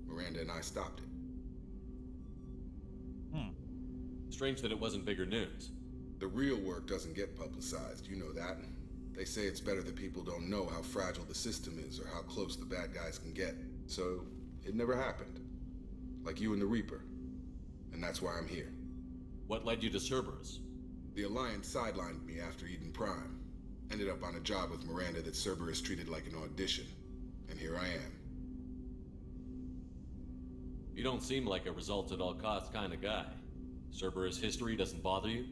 Miranda and I stopped it. Strange that it wasn't bigger news. The real work doesn't get publicized, you know that. They say it's better that people don't know how fragile the system is or how close the bad guys can get. So, it never happened. Like you and the Reaper. And that's why I'm here. What led you to Cerberus? The Alliance sidelined me after Eden Prime. Ended up on a job with Miranda that Cerberus treated like an audition. And here I am. You don't seem like a results-at-all-costs kind of guy. Cerberus history doesn't bother you?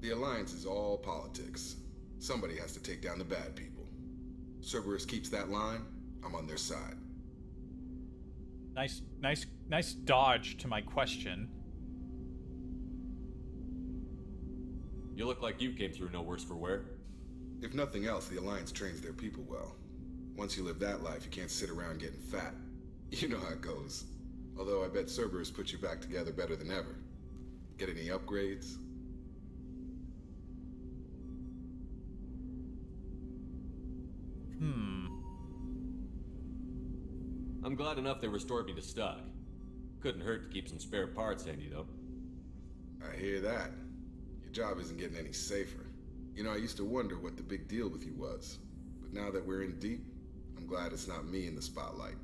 The Alliance is all politics. Somebody has to take down the bad people. Cerberus keeps that line, I'm on their side. Nice dodge to my question. You look like you came through no worse for wear. If nothing else, the Alliance trains their people well. Once you live that life, you can't sit around getting fat. You know how it goes. Although I bet Cerberus puts you back together better than ever. Get any upgrades? I'm glad enough they restored me to stock. Couldn't hurt to keep some spare parts handy, though. I hear that. Your job isn't getting any safer. You know, I used to wonder what the big deal with you was. But now that we're in deep, I'm glad it's not me in the spotlight.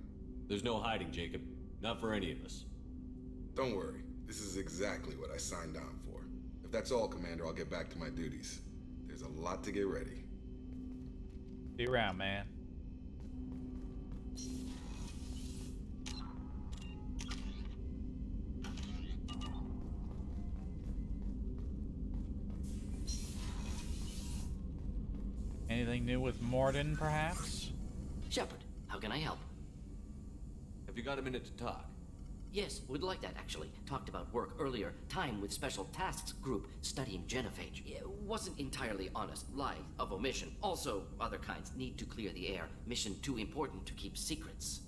There's no hiding, Jacob. Not for any of us. Don't worry. This is exactly what I signed on for. If that's all, Commander, I'll get back to my duties. There's a lot to get ready. Be around, man. Anything new with Morden, perhaps? Shepard, how can I help? Have you got a minute to talk? Yes, would like that, actually. Talked about work earlier. Time with Special Tasks Group studying genophage. It wasn't entirely honest. Lie of omission. Also, other kinds need to clear the air. Mission too important to keep secrets.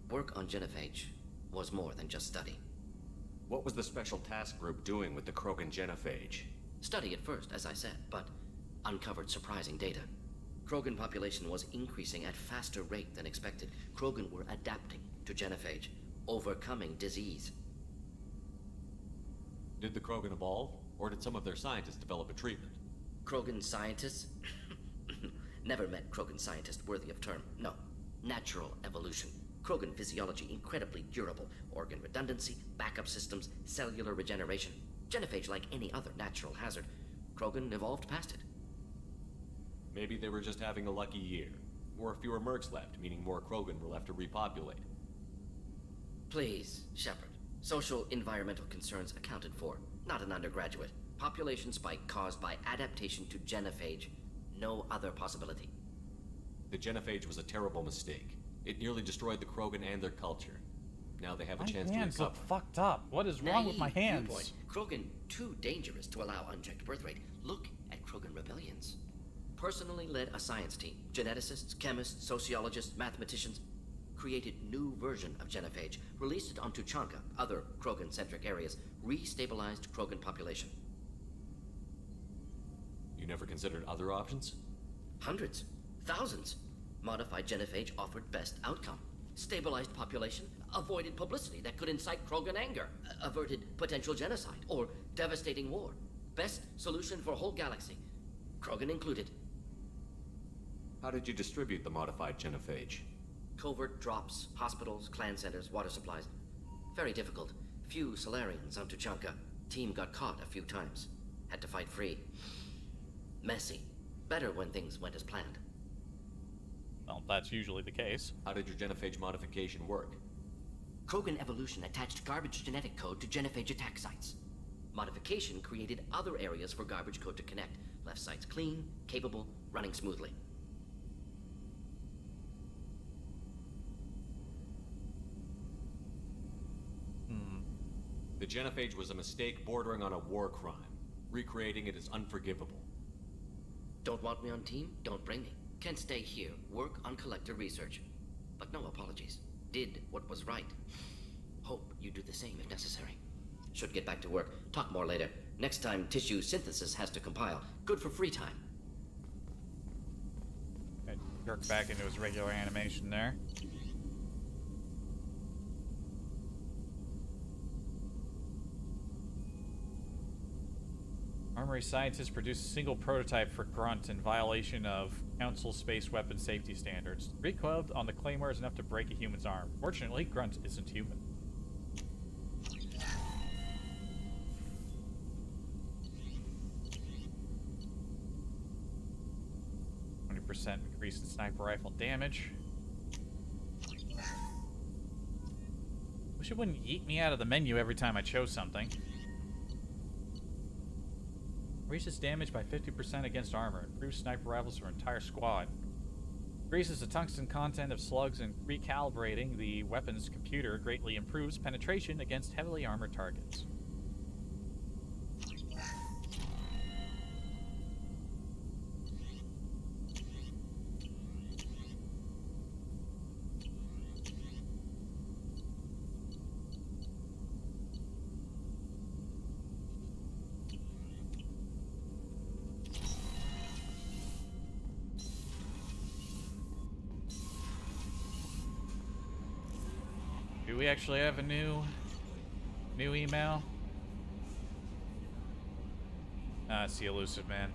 Work on genophage was more than just study. What was the Special Task Group doing with the Krogan genophage? Study at first, as I said, but uncovered surprising data. Krogan population was increasing at faster rate than expected. Krogan were adapting to genophage, overcoming disease. Did the Krogan evolve, or did some of their scientists develop a treatment? Krogan scientists? Never met Krogan scientist worthy of term. No. Natural evolution. Krogan physiology incredibly durable. Organ redundancy, backup systems, cellular regeneration. Genophage like any other natural hazard. Krogan evolved past it. Maybe they were just having a lucky year. Or fewer mercs left, meaning more Krogan were left to repopulate. Please, Shepard. Social environmental concerns accounted for. Not an undergraduate. Population spike caused by adaptation to genophage. No other possibility. The genophage was a terrible mistake. It nearly destroyed the Krogan and their culture. Now they have a chance to recover. My hands look fucked up. What is wrong with my hands? Viewpoint. Krogan too dangerous to allow unchecked birth rate. Look at Krogan rebellions. personally led a science team. Geneticists, chemists, sociologists, mathematicians. Created new version of genophage, released it on Tuchanka, other Krogan-centric areas, restabilized Krogan population. You never considered other options? Hundreds. Thousands. Modified genophage offered best outcome. Stabilized population, avoided publicity that could incite Krogan anger, averted potential genocide, or devastating war. Best solution for whole galaxy. Krogan included. How did you distribute the modified genophage? Covert drops, hospitals, clan centers, water supplies. Very difficult. Few Solarians on Tuchanka. Team got caught a few times. Had to fight free. Messy. Better when things went as planned. Well, that's usually the case. How did your genophage modification work? Krogan evolution attached garbage genetic code to genophage attack sites. Modification created other areas for garbage code to connect. Left sites clean, capable, running smoothly. The genophage was a mistake bordering on a war crime. Recreating it is unforgivable. Don't want me on team? Don't bring me. Can stay here, work on collector research. But no apologies. Did what was right. Hope you do the same if necessary. Should get back to work. Talk more later. Next time, tissue synthesis has to compile. Good for free time. Jerk back into his regular animation there. Armory scientists produced a single prototype for Grunt in violation of Council space weapon safety standards. Recoil on the Claymore is enough to break a human's arm. Fortunately, Grunt isn't human. % increase in sniper rifle damage. Wish it wouldn't yeet me out of the menu every time I chose something. Increases damage by 50% against armor. Improves sniper rifles for entire squad. Increases the tungsten content of slugs, and recalibrating the weapon's computer greatly improves penetration against heavily armored targets. Do we actually have a new email? Ah, it's the elusive man.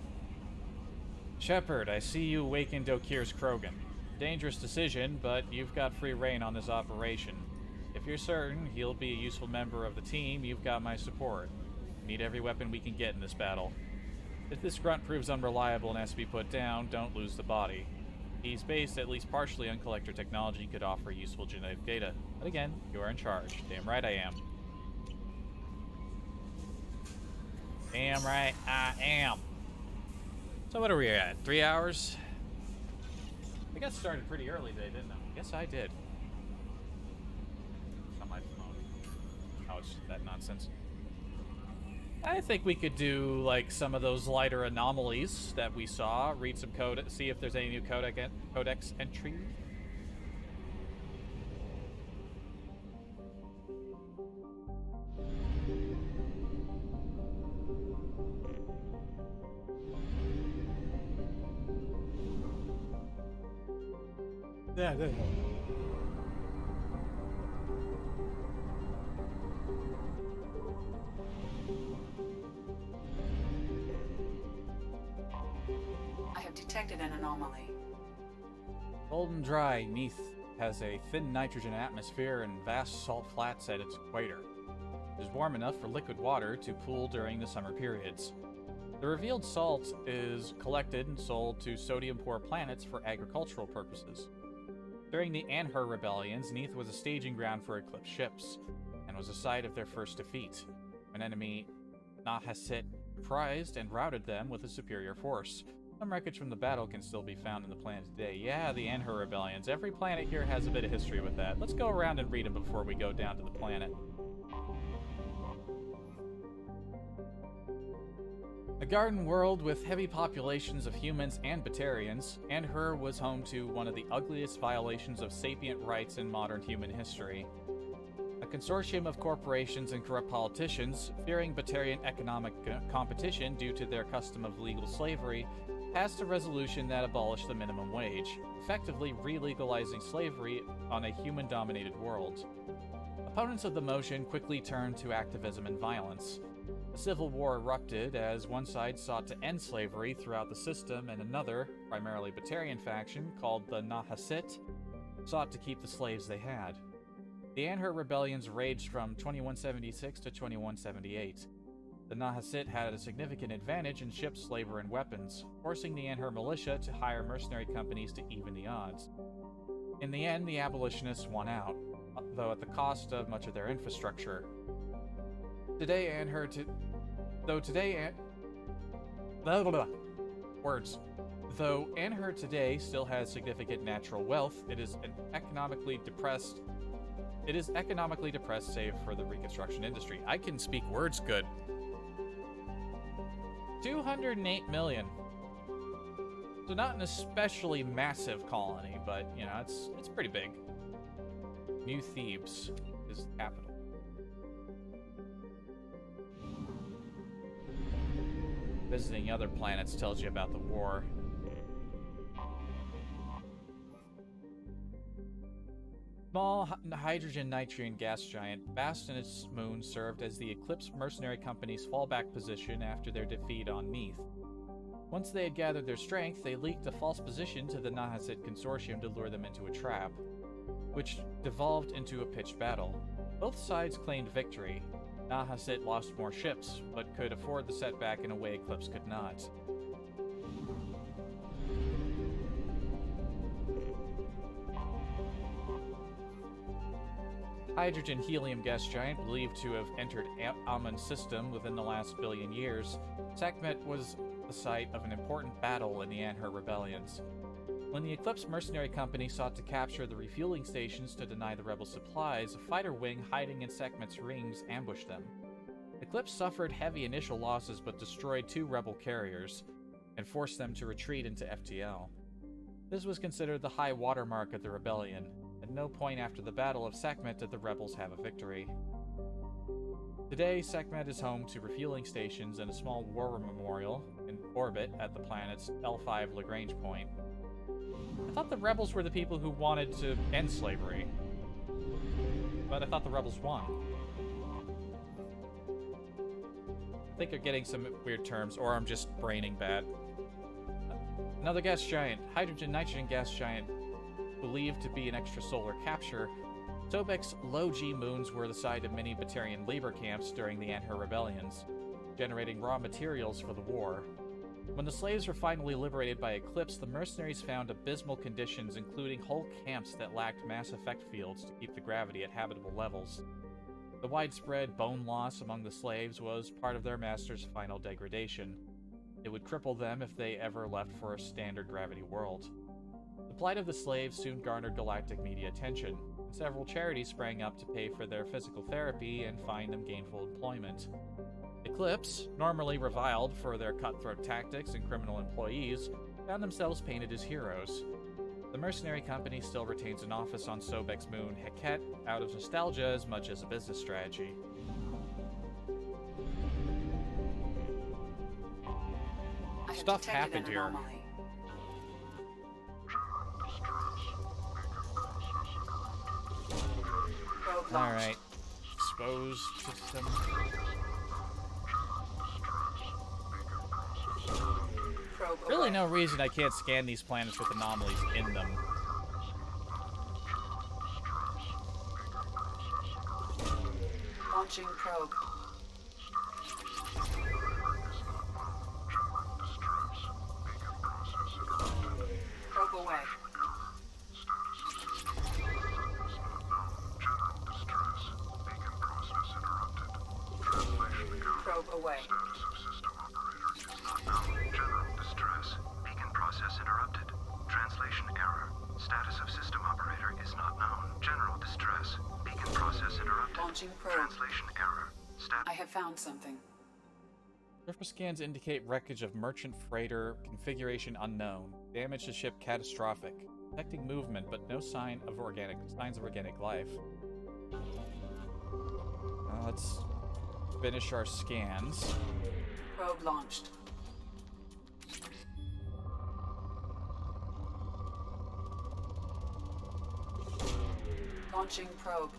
Shepard, I see you awakened Dokir's Krogan. Dangerous decision, but you've got free reign on this operation. If you're certain he'll be a useful member of the team, you've got my support. We need every weapon we can get in this battle. If this grunt proves unreliable and has to be put down, don't lose the body. He's based at least partially on collector technology and could offer useful genetic data. But again, you are in charge. Damn right I am. Damn right I am. So what are we at? 3 hours? I got started pretty early today, didn't I? Yes, I did. On my phone. Oh, it's that nonsense. I think we could do like some of those lighter anomalies that we saw. Read some code, see if there's any new codex entry. Yeah. I have detected an anomaly. Golden Dry, Neath has a thin nitrogen atmosphere and vast salt flats at its equator. It is warm enough for liquid water to pool during the summer periods. The revealed salt is collected and sold to sodium-poor planets for agricultural purposes. During the Anhur rebellions, Neath was a staging ground for Eclipse ships, and was a site of their first defeat, when enemy Nahasit surprised and routed them with a superior force. Some wreckage from the battle can still be found in the planet today. Yeah, the Anhur rebellions. Every planet here has a bit of history with that. Let's go around and read them before we go down to the planet. A garden world with heavy populations of humans and Batarians, Anhur was home to one of the ugliest violations of sapient rights in modern human history. A consortium of corporations and corrupt politicians, fearing Batarian economic competition due to their custom of legal slavery, passed a resolution that abolished the minimum wage, effectively re-legalizing slavery on a human-dominated world. Opponents of the motion quickly turned to activism and violence. A civil war erupted as one side sought to end slavery throughout the system and another, primarily Batarian faction called the Nahasit, sought to keep the slaves they had. The Anhur rebellions raged from 2176 to 2178. The Nahasit had a significant advantage in ships, labor, and weapons, forcing the Anhur militia to hire mercenary companies to even the odds. In the end, the abolitionists won out, though at the cost of much of their infrastructure. Today, Though Anhur today still has significant natural wealth, it is economically depressed save for the reconstruction industry. I can speak words good. 208 million. So not an especially massive colony, but you know, it's pretty big. New Thebes is the capital. Visiting other planets tells you about the war. Small hydrogen-nitrogen gas giant Bast and its moon served as the Eclipse mercenary company's fallback position after their defeat on Neath. Once they had gathered their strength, they leaked a false position to the Nahasit consortium to lure them into a trap, which devolved into a pitched battle. Both sides claimed victory. Nahasit lost more ships, but could afford the setback in a way Eclipse could not. Hydrogen-helium gas giant believed to have entered Amun's system within the last billion years, Sekhmet was the site of an important battle in the Anhur rebellions. When the Eclipse mercenary company sought to capture the refueling stations to deny the rebel supplies, a fighter wing hiding in Sekhmet's rings ambushed them. Eclipse suffered heavy initial losses but destroyed 2 rebel carriers and forced them to retreat into FTL. This was considered the high watermark of the rebellion. At no point after the Battle of Sekhmet did the rebels have a victory. Today, Sekhmet is home to refueling stations and a small war memorial in orbit at the planet's L5 Lagrange point. I thought the rebels were the people who wanted to end slavery, but I thought the rebels won. I think they're getting some weird terms, or I'm just braining bad. Another gas giant, hydrogen-nitrogen gas giant, believed to be an extrasolar capture, Sobek's low-G moons were the site of many Batarian labor camps during the Anhur rebellions, generating raw materials for the war. When the slaves were finally liberated by Eclipse, the mercenaries found abysmal conditions, including whole camps that lacked mass effect fields to keep the gravity at habitable levels. The widespread bone loss among the slaves was part of their master's final degradation. It would cripple them if they ever left for a standard gravity world. The plight of the slaves soon garnered galactic media attention, and several charities sprang up to pay for their physical therapy and find them gainful employment. Eclipse, normally reviled for their cutthroat tactics and criminal employees, found themselves painted as heroes. The mercenary company still retains an office on Sobek's moon, Heket, out of nostalgia as much as a business strategy. Stuff happened here. Alright. Exposed system. Really no reason I can't scan these planets with anomalies in them. Launching probe. Probe away. Probe away. General distress. Beacon process interrupted. Translation error. Status of system operator is not known. General distress. Beacon process interrupted. Launching probe. Translation error. I have found something. Surface scans indicate wreckage of merchant freighter, configuration unknown. Damage to ship catastrophic. Detecting movement, but no signs of organic life. Let's finish our scans. Probe launched. Launching probe.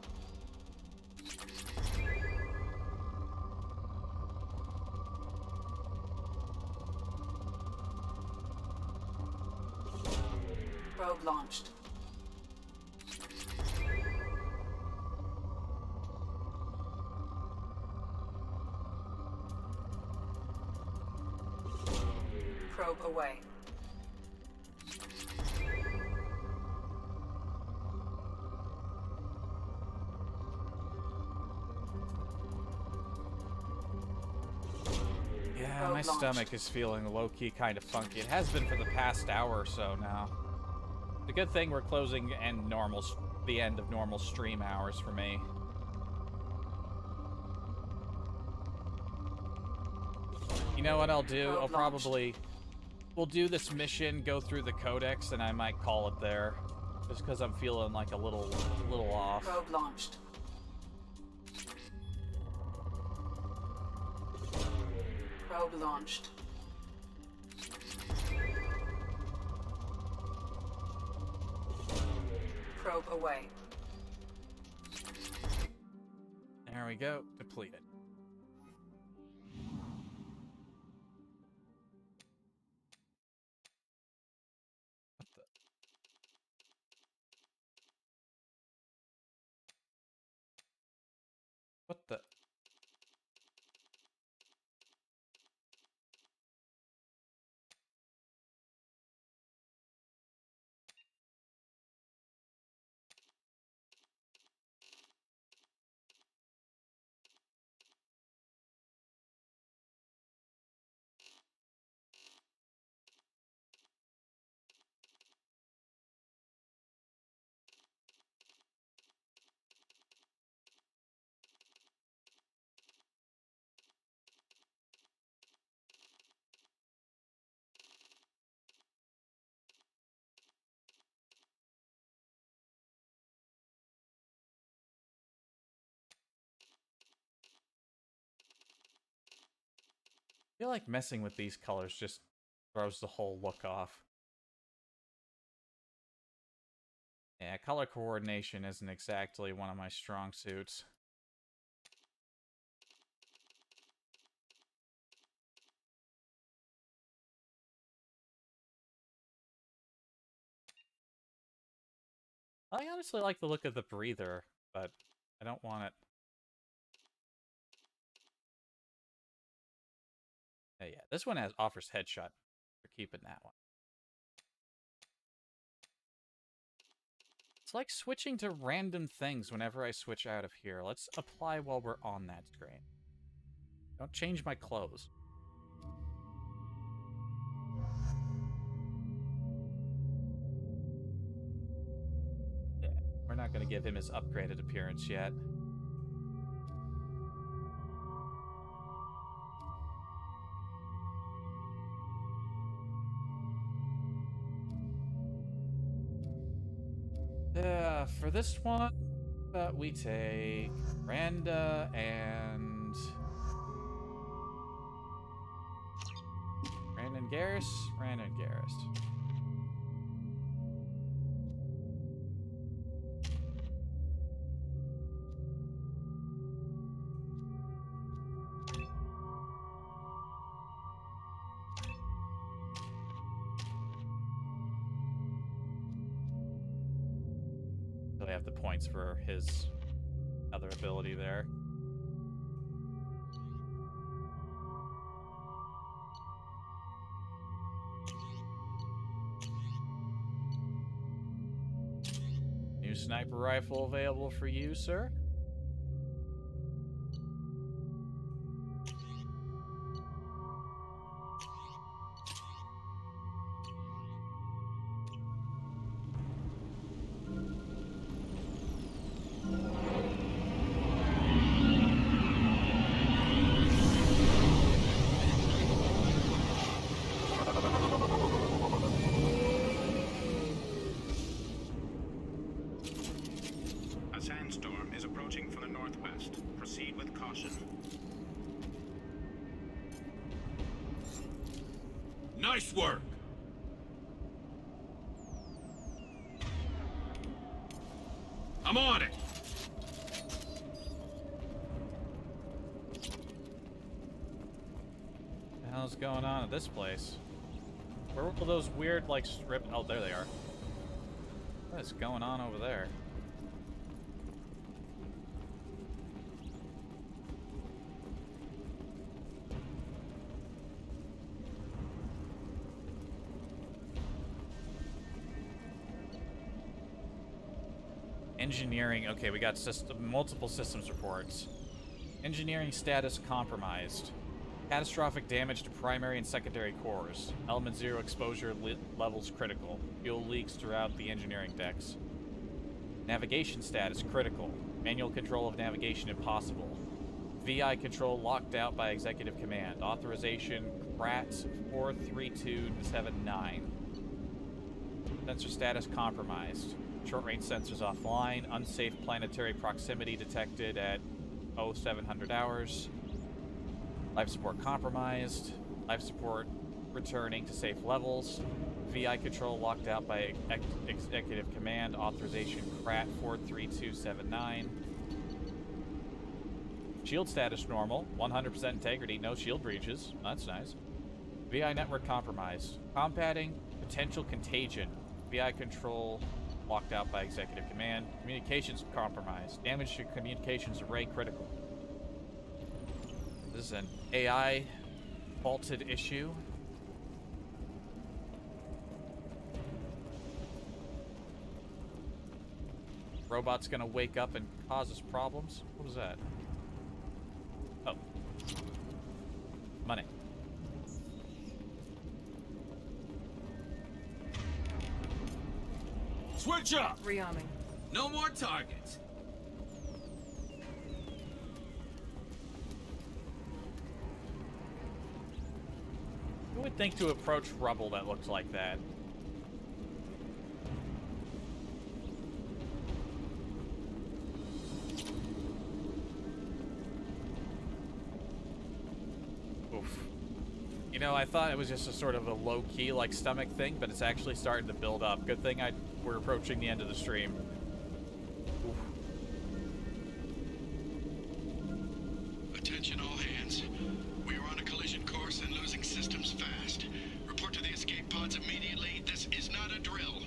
Probe launched. Probe away. Yeah, my stomach is feeling low-key kind of funky. It has been for the past hour or so now. The good thing we're closing the end of normal stream hours for me. You know what I'll do? We'll do this mission, go through the codex, and I might call it there. Just because I'm feeling like a little off. Probe launched. Probe launched. Probe away. There we go. Depleted. What the? I feel like messing with these colors just throws the whole look off. Yeah, color coordination isn't exactly one of my strong suits. I honestly like the look of the breather, but I don't want it. Yeah, this one offers headshot. We're keeping that one. It's like switching to random things whenever I switch out of here. Let's apply while we're on that screen. Don't change my clothes. Yeah, we're not going to give him his upgraded appearance yet. For this one, we take Randa and Brandon Garrus. Brandon Garrus. So I have the points for his other ability there. New sniper rifle available for you, sir. approaching from the northwest. Proceed with caution. Nice work! I'm on it! What the hell's going on at this place? Where were those weird, like, strip... Oh, there they are. What is going on over there? Engineering. Okay, we got multiple systems reports. Engineering status compromised. Catastrophic damage to primary and secondary cores. Element 0 exposure levels critical. Fuel leaks throughout the engineering decks. Navigation status critical. Manual control of navigation impossible. VI control locked out by executive command. Authorization CRAT 43279. Sensor status compromised. Short-range sensors offline. Unsafe planetary proximity detected at 0700 hours. Life support compromised. Life support returning to safe levels. VI control locked out by executive command. Authorization CRAT 43279. Shield status normal. 100% integrity. No shield breaches. That's nice. VI network compromised. Combating potential contagion. VI control locked out by executive command. Communications compromised. Damage to communications array critical. This is an AI faulted issue. Robot's gonna wake up and cause us problems. What was that? Oh. Money. Switch up! Rearming. No more targets. Who would think to approach rubble that looks like that? Oof. You know, I thought it was just a sort of a low-key, like, stomach thing, but it's actually starting to build up. Good thing we're approaching the end of the stream. Oof. Attention all hands. We are on a collision course and losing systems fast. Report to the escape pods immediately. This is not a drill.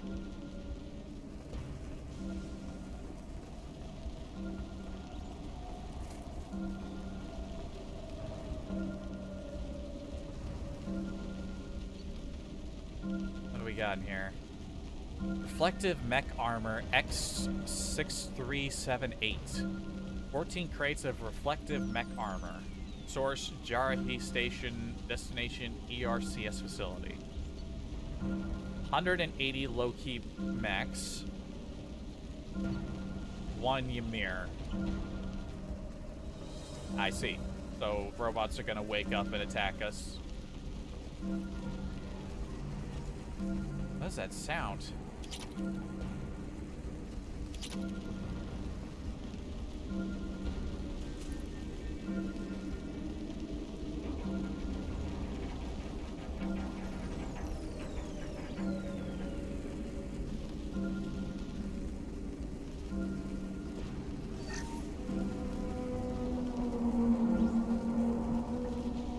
What do we got in here? Reflective mech armor X6378. 14 crates of reflective mech armor. Source, Jarahi Station. Destination, ERCS facility. 180 low-key mechs. 1 Ymir. I see. So robots are gonna wake up and attack us. What does that sound?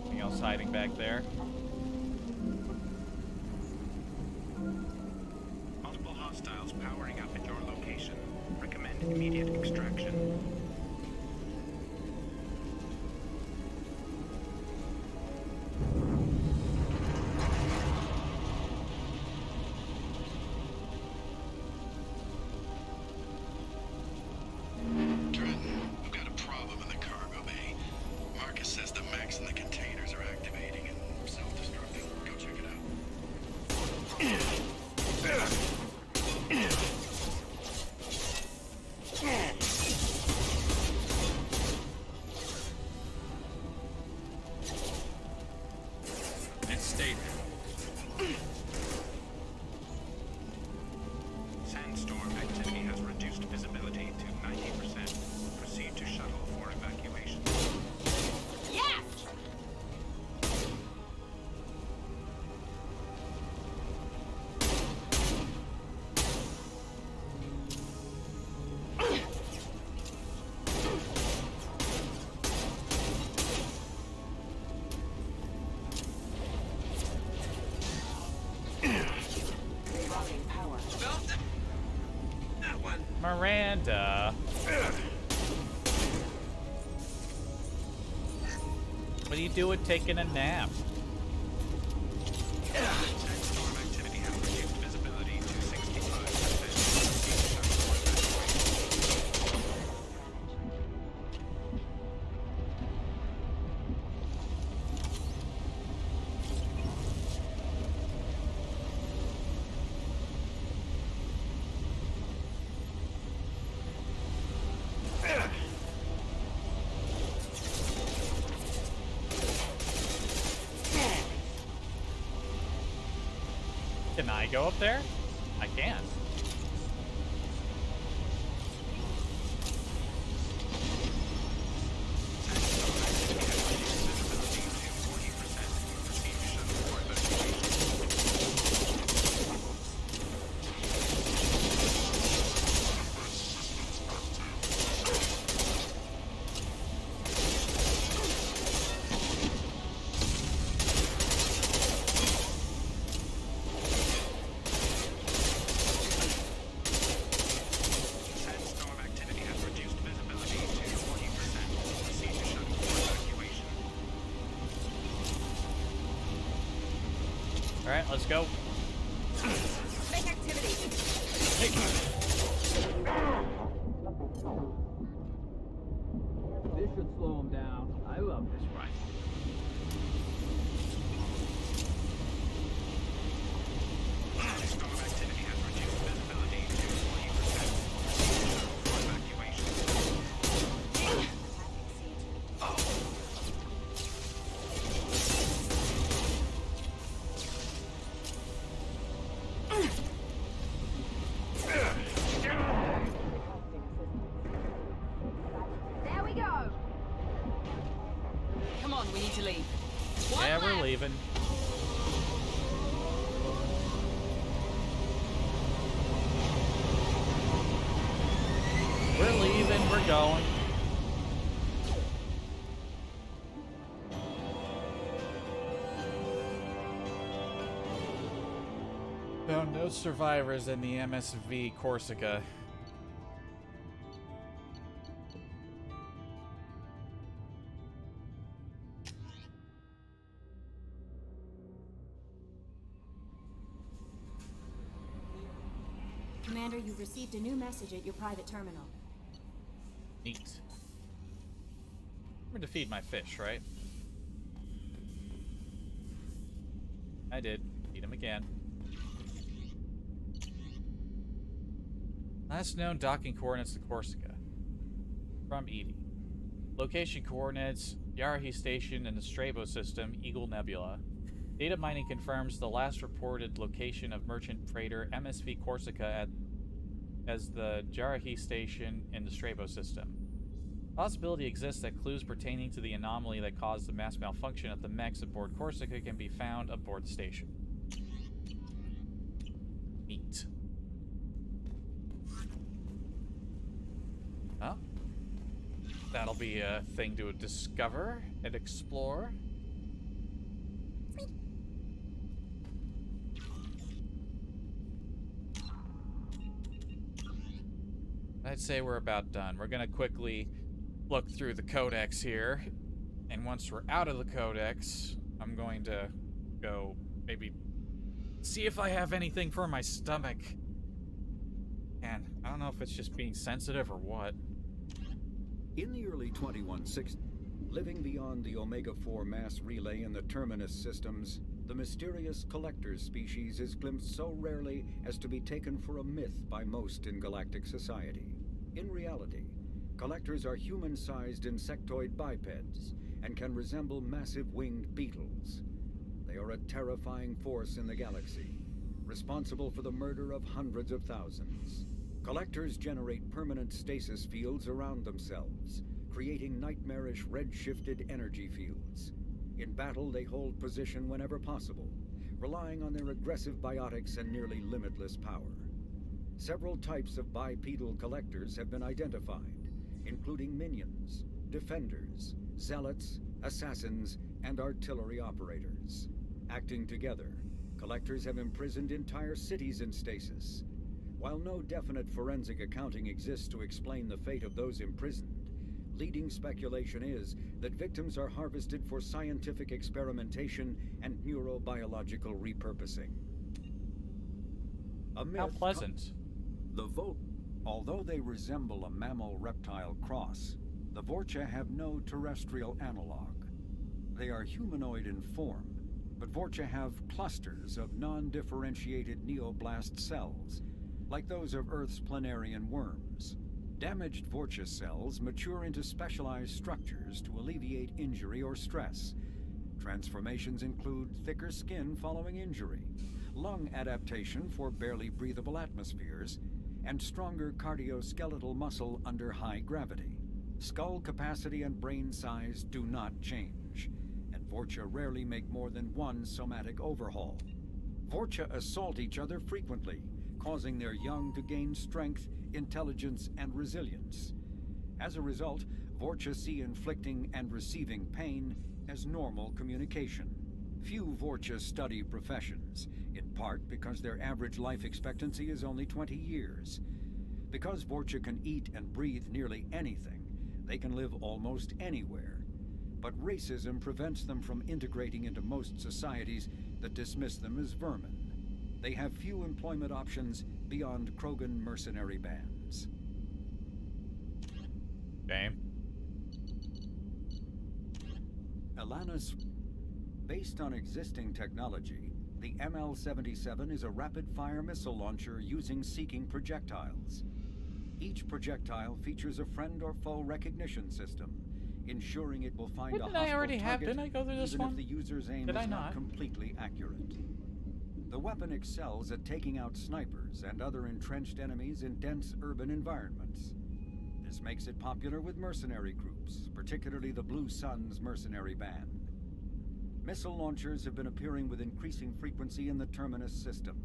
Anything else hiding back there? Multiple hostiles powering up at your location. Recommend immediate extraction. Trenton, we've got a problem in the cargo bay. Marcus says the mechs in the containers are activating and self-destructing. Go check it out. Miranda. What are you doing taking a nap? Storm activity has reduced visibility to 65%. Can I go up there? I can. Alright, let's go. Make activity. This should slow him down. I love this rifle. Storm activity has reduced visibility to 20%. For evacuation. There we go. Come on, we need to leave. Yeah, we're leaving. We're leaving, we're going. Found no survivors in the MSV Corsica. Commander, you've received a new message at your private terminal. Neat. I'm gonna feed my fish, right? I did. Feed him again. Last known docking coordinates to Corsica. From Edie. Location coordinates, Yarahi Station in the Strabo system, Eagle Nebula. Data mining confirms the last reported location of merchant freighter MSV Corsica as the Jarahi Station in the Strabo system. Possibility exists that clues pertaining to the anomaly that caused the mass malfunction at the mechs aboard Corsica can be found aboard the station. Neat. Well, that'll be a thing to discover and explore. I'd say we're about done. We're gonna quickly look through the codex here, and once we're out of the codex, I'm going to go maybe see if I have anything for my stomach. And I don't know if it's just being sensitive or what. In the early 2160s, living beyond the Omega-4 mass relay in the Terminus systems, the mysterious Collectors species is glimpsed so rarely as to be taken for a myth by most in galactic society. In reality, Collectors are human-sized insectoid bipeds and can resemble massive winged beetles. They are a terrifying force in the galaxy, responsible for the murder of hundreds of thousands. Collectors generate permanent stasis fields around themselves, creating nightmarish red-shifted energy fields. In battle, they hold position whenever possible, relying on their aggressive biotics and nearly limitless power. Several types of bipedal collectors have been identified, including minions, defenders, zealots, assassins, and artillery operators. Acting together, collectors have imprisoned entire cities in stasis. While no definite forensic accounting exists to explain the fate of those imprisoned, leading speculation is that victims are harvested for scientific experimentation and neurobiological repurposing. How pleasant. Although they resemble a mammal-reptile cross, the Vorcha have no terrestrial analog. They are humanoid in form, but Vorcha have clusters of non-differentiated neoblast cells, like those of Earth's planarian worms. Damaged Vorcha cells mature into specialized structures to alleviate injury or stress. Transformations include thicker skin following injury, lung adaptation for barely breathable atmospheres, and stronger cardioskeletal muscle under high gravity. Skull capacity and brain size do not change, and Vorcha rarely make more than one somatic overhaul. Vorcha assault each other frequently, causing their young to gain strength, intelligence, and resilience. As a result, Vorcha see inflicting and receiving pain as normal communication. Few Vorcha study professions, in part because their average life expectancy is only 20 years. Because Vorcha can eat and breathe nearly anything, they can live almost anywhere. But racism prevents them from integrating into most societies that dismiss them as vermin. They have few employment options beyond Krogan mercenary bands. Damn. Alanis, based on existing technology, the ML-77 is a rapid-fire missile launcher using seeking projectiles. Each projectile features a friend or foe recognition system, ensuring it will find a hostile target Didn't I go through this even one? if the user's aim Did I is not not? completely accurate. The weapon excels at taking out snipers and other entrenched enemies in dense urban environments. This makes it popular with mercenary groups, particularly the Blue Suns mercenary band. Missile launchers have been appearing with increasing frequency in the Terminus system,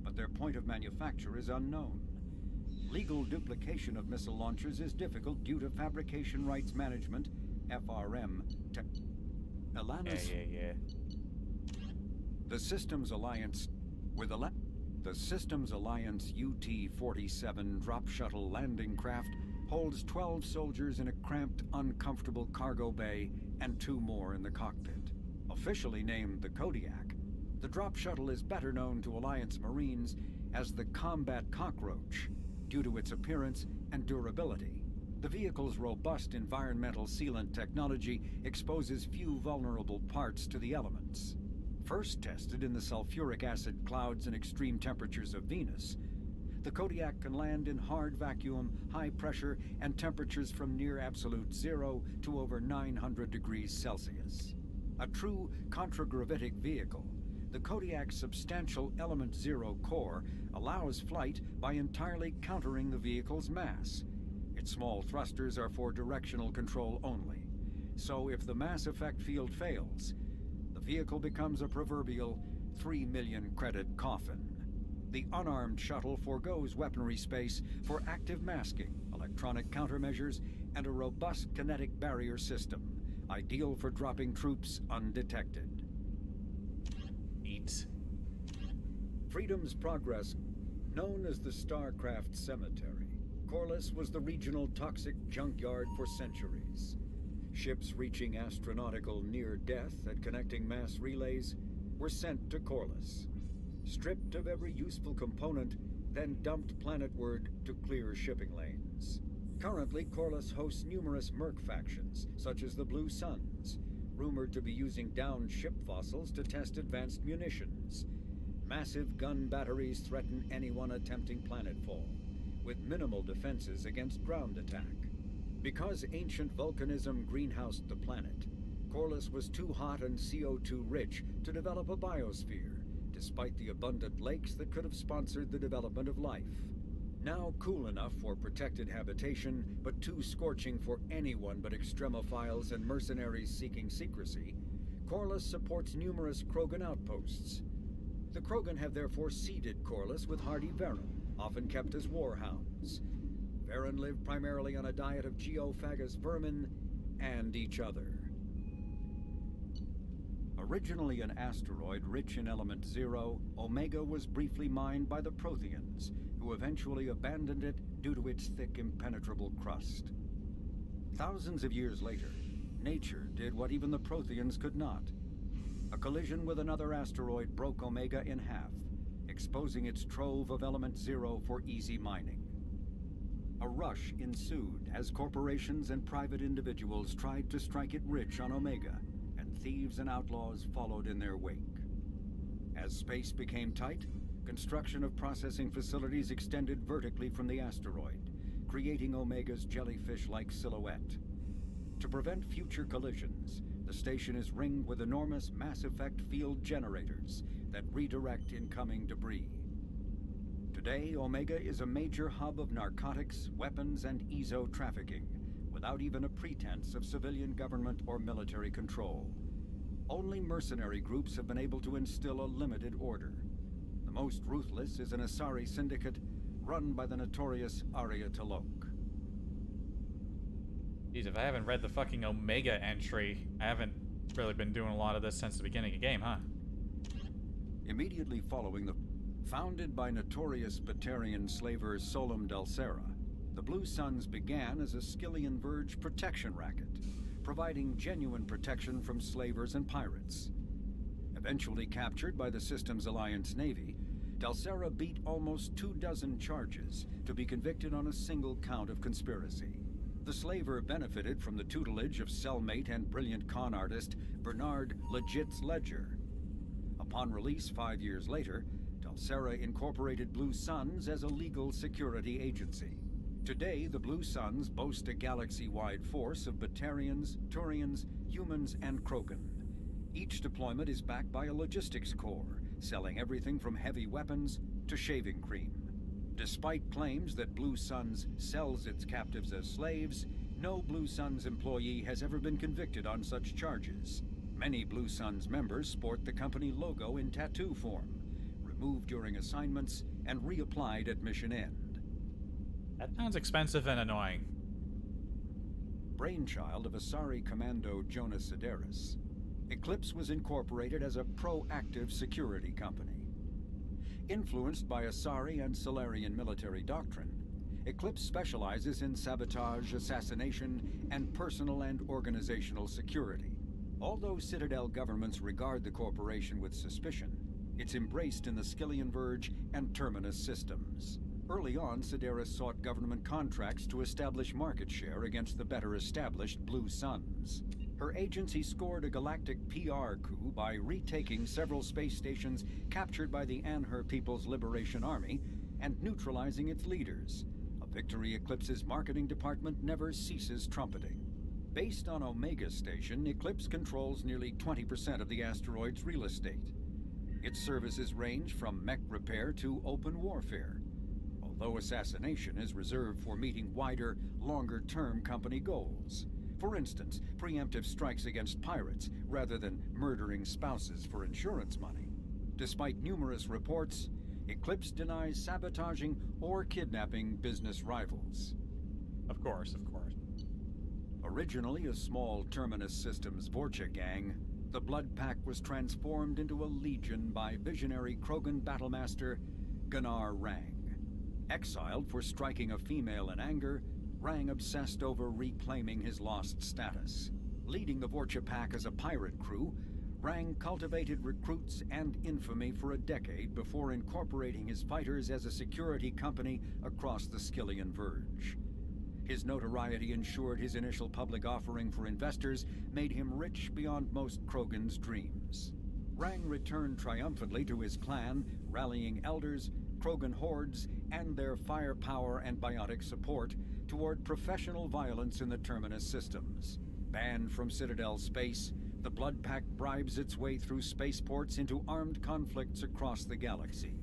but their point of manufacture is unknown. Legal duplication of missile launchers is difficult due to Fabrication Rights Management, FRM, Alanis. Yeah. The Systems Alliance UT-47 drop shuttle landing craft holds 12 soldiers in a cramped, uncomfortable cargo bay and 2 more in the cockpit. Officially named the Kodiak, the drop shuttle is better known to Alliance Marines as the Combat Cockroach due to its appearance and durability. The vehicle's robust environmental sealant technology exposes few vulnerable parts to the elements. First tested in the sulfuric acid clouds and extreme temperatures of Venus, the Kodiak can land in hard vacuum, high pressure, and temperatures from near absolute zero to over 900 degrees Celsius. A true contragravitic vehicle, the Kodiak's substantial Element Zero core allows flight by entirely countering the vehicle's mass. Its small thrusters are for directional control only. So if the mass effect field fails, the vehicle becomes a proverbial 3 million credit coffin. The unarmed shuttle forgoes weaponry space for active masking, electronic countermeasures, and a robust kinetic barrier system, ideal for dropping troops undetected. Neat. Freedom's Progress, known as the Starcraft Cemetery, Corliss was the regional toxic junkyard for centuries. Ships reaching astronautical near-death at connecting mass relays were sent to Corliss, stripped of every useful component, then dumped planetward to clear shipping lanes. Currently, Corliss hosts numerous merc factions, such as the Blue Suns, rumored to be using downed ship fossils to test advanced munitions. Massive gun batteries threaten anyone attempting planetfall, with minimal defenses against ground attack. Because ancient volcanism greenhoused the planet, Corliss was too hot and CO2 rich to develop a biosphere, despite the abundant lakes that could have sponsored the development of life. Now cool enough for protected habitation, but too scorching for anyone but extremophiles and mercenaries seeking secrecy, Corliss supports numerous Krogan outposts. The Krogan have therefore seeded Corliss with hardy Varen, often kept as warhounds. Varen live primarily on a diet of geophagous vermin and each other. Originally an asteroid rich in element zero, Omega was briefly mined by the Protheans, who eventually abandoned it due to its thick, impenetrable crust. Thousands of years later, nature did what even the Protheans could not. A collision with another asteroid broke Omega in half, exposing its trove of Element Zero for easy mining. A rush ensued as corporations and private individuals tried to strike it rich on Omega, and thieves and outlaws followed in their wake. As space became tight, construction of processing facilities extended vertically from the asteroid, creating Omega's jellyfish-like silhouette. To prevent future collisions, the station is ringed with enormous mass-effect field generators that redirect incoming debris. Today, Omega is a major hub of narcotics, weapons, and EZO trafficking, without even a pretense of civilian government or military control. Only mercenary groups have been able to instill a limited order. The most ruthless is an Asari syndicate run by the notorious Arya T'Loak. Jeez, if I haven't read the fucking Omega entry, I haven't really been doing a lot of this since the beginning of the game, huh? Immediately following the founded by notorious Batarian slaver Solum Delsera, the Blue Suns began as a Skillian Verge protection racket, providing genuine protection from slavers and pirates. Eventually captured by the Systems Alliance Navy, Delsera beat almost 24 charges to be convicted on a single count of conspiracy. The slaver benefited from the tutelage of cellmate and brilliant con artist Bernard Legit's Ledger. Upon release 5 years later, Delsera incorporated Blue Suns as a legal security agency. Today, the Blue Suns boast a galaxy-wide force of Batarians, Turians, humans, and Krogan. Each deployment is backed by a logistics corps, selling everything from heavy weapons to shaving cream. Despite claims that Blue Suns sells its captives as slaves, no Blue Suns employee has ever been convicted on such charges. Many Blue Suns members sport the company logo in tattoo form, removed during assignments and reapplied at mission end. That sounds expensive and annoying. Brainchild of Asari Commando Jonas Sideris, Eclipse was incorporated as a proactive security company. Influenced by Asari and Solarian military doctrine, Eclipse specializes in sabotage, assassination, and personal and organizational security. Although Citadel governments regard the corporation with suspicion, it's embraced in the Skillian Verge and Terminus systems. Early on, Sideris sought government contracts to establish market share against the better-established Blue Suns. Her agency scored a galactic PR coup by retaking several space stations captured by the Anhur People's Liberation Army and neutralizing its leaders, a victory Eclipse's marketing department never ceases trumpeting. Based on Omega Station, Eclipse controls nearly 20% of the asteroid's real estate. Its services range from mech repair to open warfare, although assassination is reserved for meeting wider, longer-term company goals. For instance, preemptive strikes against pirates rather than murdering spouses for insurance money. Despite numerous reports, Eclipse denies sabotaging or kidnapping business rivals. Of course, of course. Originally a small Terminus Systems Vorcha gang, the Blood Pack was transformed into a legion by visionary Krogan battlemaster Gunnar Rang. Exiled for striking a female in anger, Rang obsessed over reclaiming his lost status. Leading the Vorcha Pack as a pirate crew, Rang cultivated recruits and infamy for a decade before incorporating his fighters as a security company across the Skillian Verge. His notoriety ensured his initial public offering for investors made him rich beyond most Krogan's dreams. Rang returned triumphantly to his clan, rallying elders, Krogan hordes, and their firepower and biotic support toward professional violence in the Terminus systems. Banned from Citadel space, the Blood Pack bribes its way through spaceports into armed conflicts across the galaxy.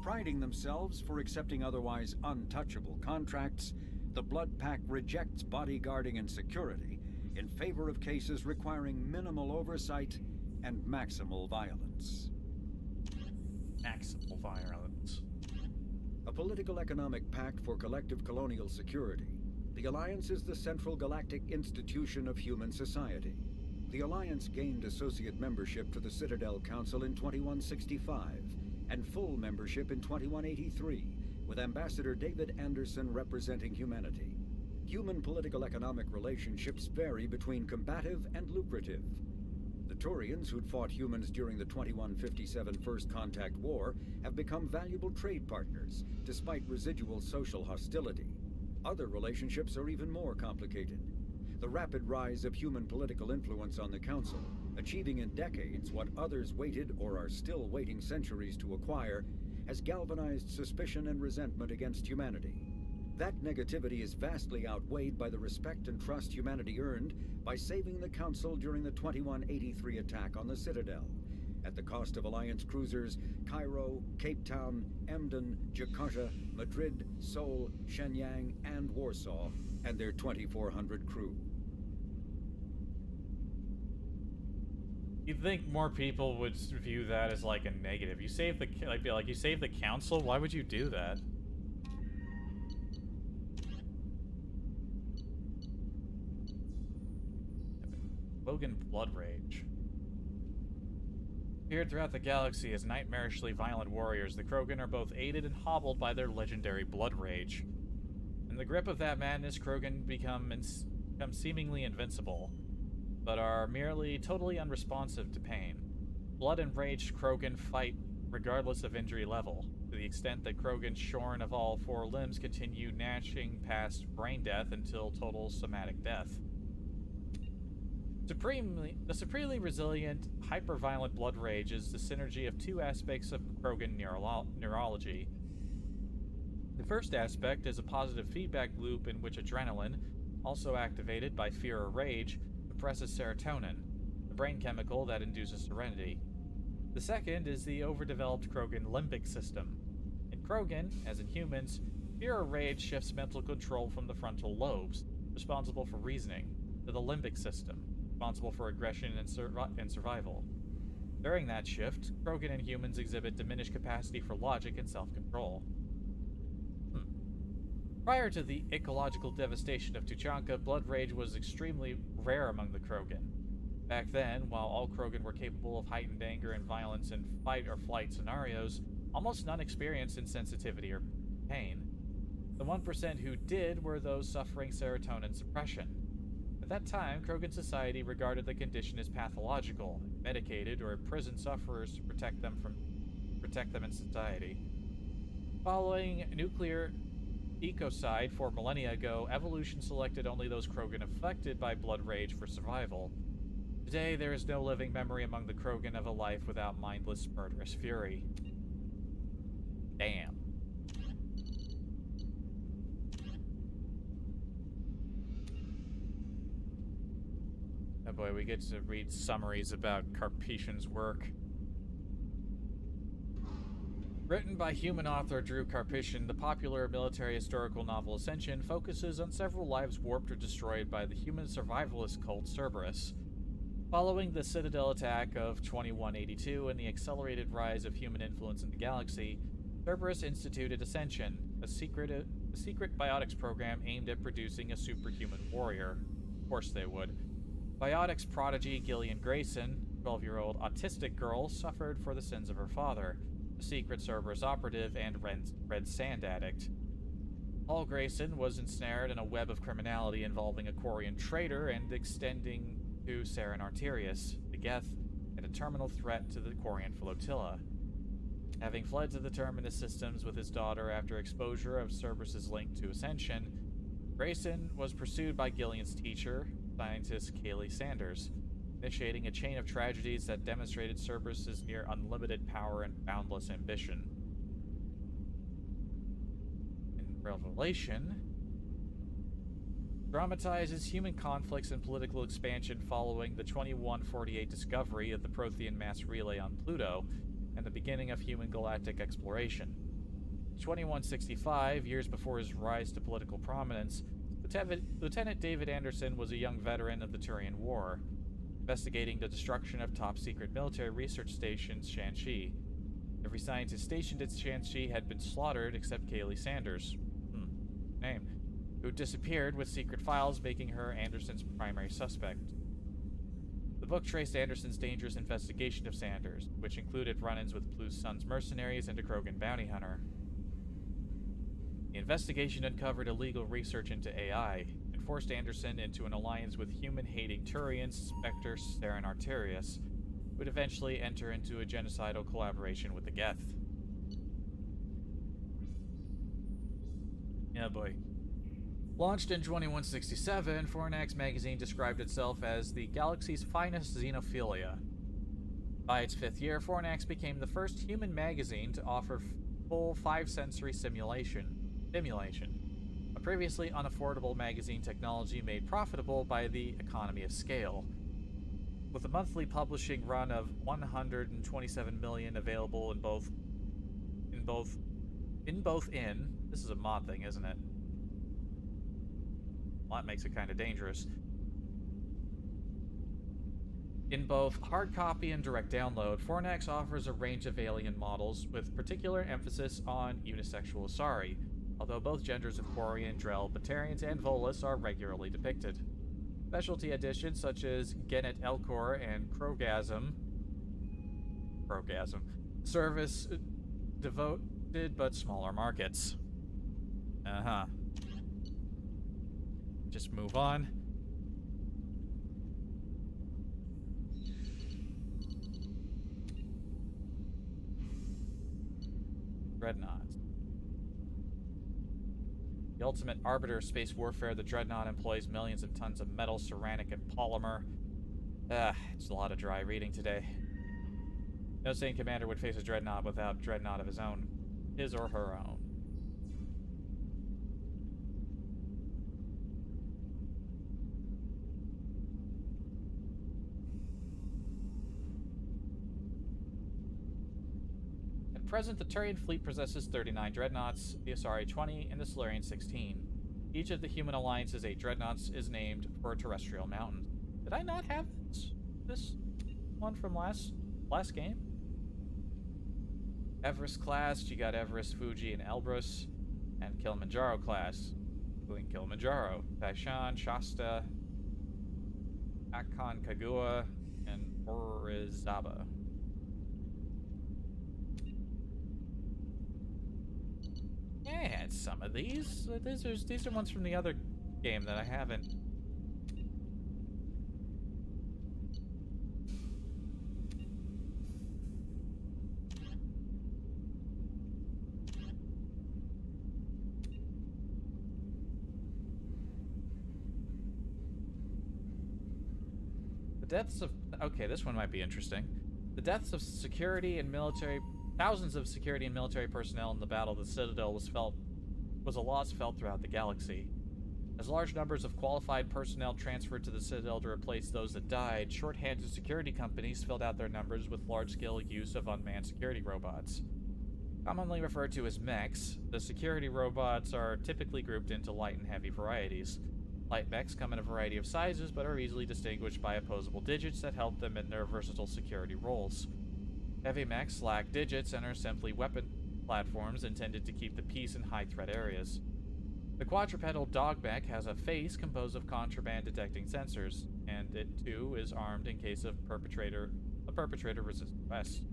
Priding themselves for accepting otherwise untouchable contracts, the Blood Pack rejects bodyguarding and security in favor of cases requiring minimal oversight and maximal violence. Maximal violence. A political economic pact for collective colonial security, the Alliance is the central galactic institution of human society. The Alliance gained associate membership to the Citadel Council in 2165, and full membership in 2183, with Ambassador David Anderson representing humanity. Human political-economic relationships vary between combative and lucrative. The Turians, who'd fought humans during the 2157 First Contact War, have become valuable trade partners, despite residual social hostility. Other relationships are even more complicated. The rapid rise of human political influence on the Council, achieving in decades what others waited or are still waiting centuries to acquire, has galvanized suspicion and resentment against humanity. That negativity is vastly outweighed by the respect and trust humanity earned by saving the Council during the 2183 attack on the Citadel, at the cost of Alliance cruisers Cairo, Cape Town, Emden, Jakarta, Madrid, Seoul, Shenyang, and Warsaw, and their 2,400 crew. You'd think more people would view that as like a negative. You save the you save the Council. Why would you do that? Krogan Blood Rage. Appeared throughout the galaxy as nightmarishly violent warriors, the Krogan are both aided and hobbled by their legendary blood rage. In the grip of that madness, Krogan become seemingly invincible, but are merely totally unresponsive to pain. Blood-enraged Krogan fight regardless of injury level, to the extent that Krogan shorn of all four limbs continue gnashing past brain death until total somatic death. The supremely resilient, hyper-violent blood rage is the synergy of two aspects of Krogan neurology. The first aspect is a positive feedback loop in which adrenaline, also activated by fear or rage, suppresses serotonin, the brain chemical that induces serenity. The second is the overdeveloped Krogan limbic system. In Krogan, as in humans, fear or rage shifts mental control from the frontal lobes, responsible for reasoning, to the limbic system, responsible for aggression and survival. During that shift, Krogan and humans exhibit diminished capacity for logic and self-control. Prior to the ecological devastation of Tuchanka, blood rage was extremely rare among the Krogan. Back then, while all Krogan were capable of heightened anger and violence in fight or flight scenarios, almost none experienced insensitivity or pain. The 1% who did were those suffering serotonin suppression. At that time, Krogan society regarded the condition as pathological, medicated, or imprisoned sufferers to protect them in society. Following nuclear ecocide 4 millennia ago, evolution selected only those Krogan affected by blood rage for survival. Today, there is no living memory among the Krogan of a life without mindless, murderous fury. Damn. Oh boy, we get to read summaries about Karpyshyn's work. Written by human author Drew Karpyshyn, the popular military historical novel Ascension focuses on several lives warped or destroyed by the human survivalist cult Cerberus. Following the Citadel attack of 2182 and the accelerated rise of human influence in the galaxy, Cerberus instituted Ascension, a secret biotics program aimed at producing a superhuman warrior. Of course they would. Biotics prodigy Gillian Grayson, 12-year-old autistic girl, suffered for the sins of her father, a secret Cerberus operative and red sand addict. Paul Grayson was ensnared in a web of criminality involving a Quarian traitor and extending to Saren Arterius, the Geth, and a terminal threat to the Quarian flotilla. Having fled to the Terminus systems with his daughter after exposure of Cerberus's link to Ascension, Grayson was pursued by Gillian's teacher, scientist Kaylee Sanders, initiating a chain of tragedies that demonstrated Cerberus's near unlimited power and boundless ambition. In Revelation, dramatizes human conflicts and political expansion following the 2148 discovery of the Prothean mass relay on Pluto and the beginning of human galactic exploration. 2165, years before his rise to political prominence, Lieutenant David Anderson was a young veteran of the Turian War, investigating the destruction of top-secret military research stations Shanxi. Every scientist stationed at Shanxi had been slaughtered except Kaylee Sanders. Name. Who disappeared with secret files, making her Anderson's primary suspect. The book traced Anderson's dangerous investigation of Sanders, which included run-ins with Blue Sun's mercenaries and a Krogan bounty hunter. The investigation uncovered illegal research into AI and forced Anderson into an alliance with human-hating Turian Spectre Saren Arterius, who would eventually enter into a genocidal collaboration with the Geth. Yeah, boy. Launched in 2167, Fornax magazine described itself as the galaxy's finest xenophilia. By its 5th year, Fornax became the first human magazine to offer full 5-sensory simulation, a previously unaffordable magazine technology made profitable by the economy of scale. With a monthly publishing run of 127 million available this is a mod thing, isn't it? Well, that makes it kind of dangerous. In both hard copy and direct download, Fornax offers a range of alien models with particular emphasis on unisexual Asari, although both genders of Quarian, Drell, Batarians, and Volus are regularly depicted. Specialty editions such as Genet Elcor and Krogasm service devoted but smaller markets. Just move on. Dreadnoughts. The ultimate arbiter of space warfare, the Dreadnought employs millions of tons of metal, ceramic, and polymer. It's a lot of dry reading today. No sane commander would face a Dreadnought without Dreadnought of his own. His or her own. At present, the Turian fleet possesses 39 Dreadnoughts, the Asari 20, and the Solarian 16. Each of the human alliance's 8 Dreadnoughts is named for a terrestrial mountain. Did I not have this one from last game? Everest class, you got Everest, Fuji, and Elbrus, and Kilimanjaro class, including Kilimanjaro, Taishan, Shasta, Aconcagua, and Orizaba. Yeah, I had some of these. These are ones from the other game that I haven't. Deaths of... Okay, this one might be interesting. The deaths of security and military... Thousands of security and military personnel in the Battle of the Citadel was a loss felt throughout the galaxy. As large numbers of qualified personnel transferred to the Citadel to replace those that died, short-handed security companies filled out their numbers with large-scale use of unmanned security robots. Commonly referred to as mechs, the security robots are typically grouped into light and heavy varieties. Light mechs come in a variety of sizes, but are easily distinguished by opposable digits that help them in their versatile security roles. Heavy mechs lack digits and are simply weapon platforms intended to keep the peace in high-threat areas. The quadrupedal dog mech has a face composed of contraband-detecting sensors, and it too is armed in case of a perpetrator-resistant arrest.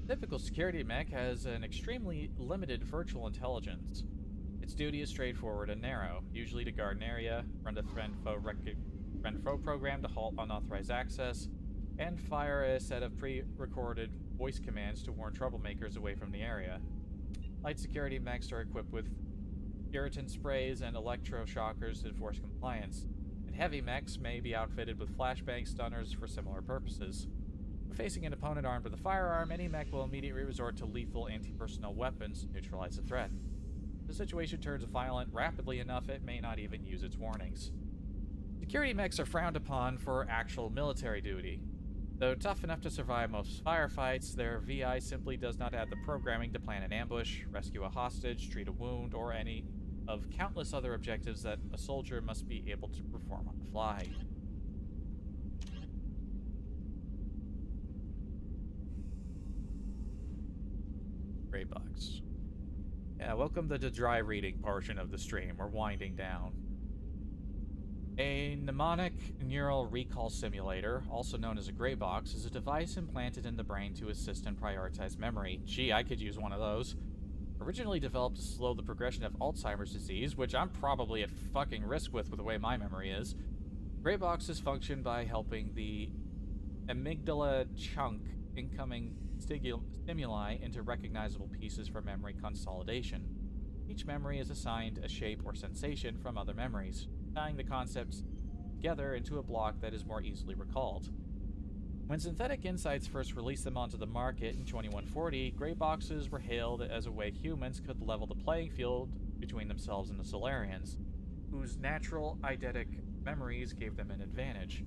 Typical security mech has an extremely limited virtual intelligence. Its duty is straightforward and narrow, usually to guard an area, run a friend-foe program to halt unauthorized access, and fire a set of pre-recorded voice commands to warn troublemakers away from the area. Light security mechs are equipped with Puritan sprays and electroshockers to enforce compliance, and heavy mechs may be outfitted with flashbang stunners for similar purposes. When facing an opponent armed with a firearm, any mech will immediately resort to lethal anti-personnel weapons to neutralize the threat. If the situation turns violent rapidly enough, it may not even use its warnings. Security mechs are frowned upon for actual military duty. Though tough enough to survive most firefights, their VI simply does not have the programming to plan an ambush, rescue a hostage, treat a wound, or any of countless other objectives that a soldier must be able to perform on the fly. Gray box. Yeah, welcome to the dry reading portion of the stream. We're winding down. A mnemonic neural recall simulator, also known as a gray box, is a device implanted in the brain to assist and prioritize memory. Gee, I could use one of those. Originally developed to slow the progression of Alzheimer's disease, which I'm probably at fucking risk with the way my memory is, gray boxes function by helping the amygdala chunk incoming stimuli into recognizable pieces for memory consolidation. Each memory is assigned a shape or sensation from other memories, tying the concepts together into a block that is more easily recalled. When Synthetic Insights first released them onto the market in 2140, gray boxes were hailed as a way humans could level the playing field between themselves and the Solarians, whose natural eidetic memories gave them an advantage.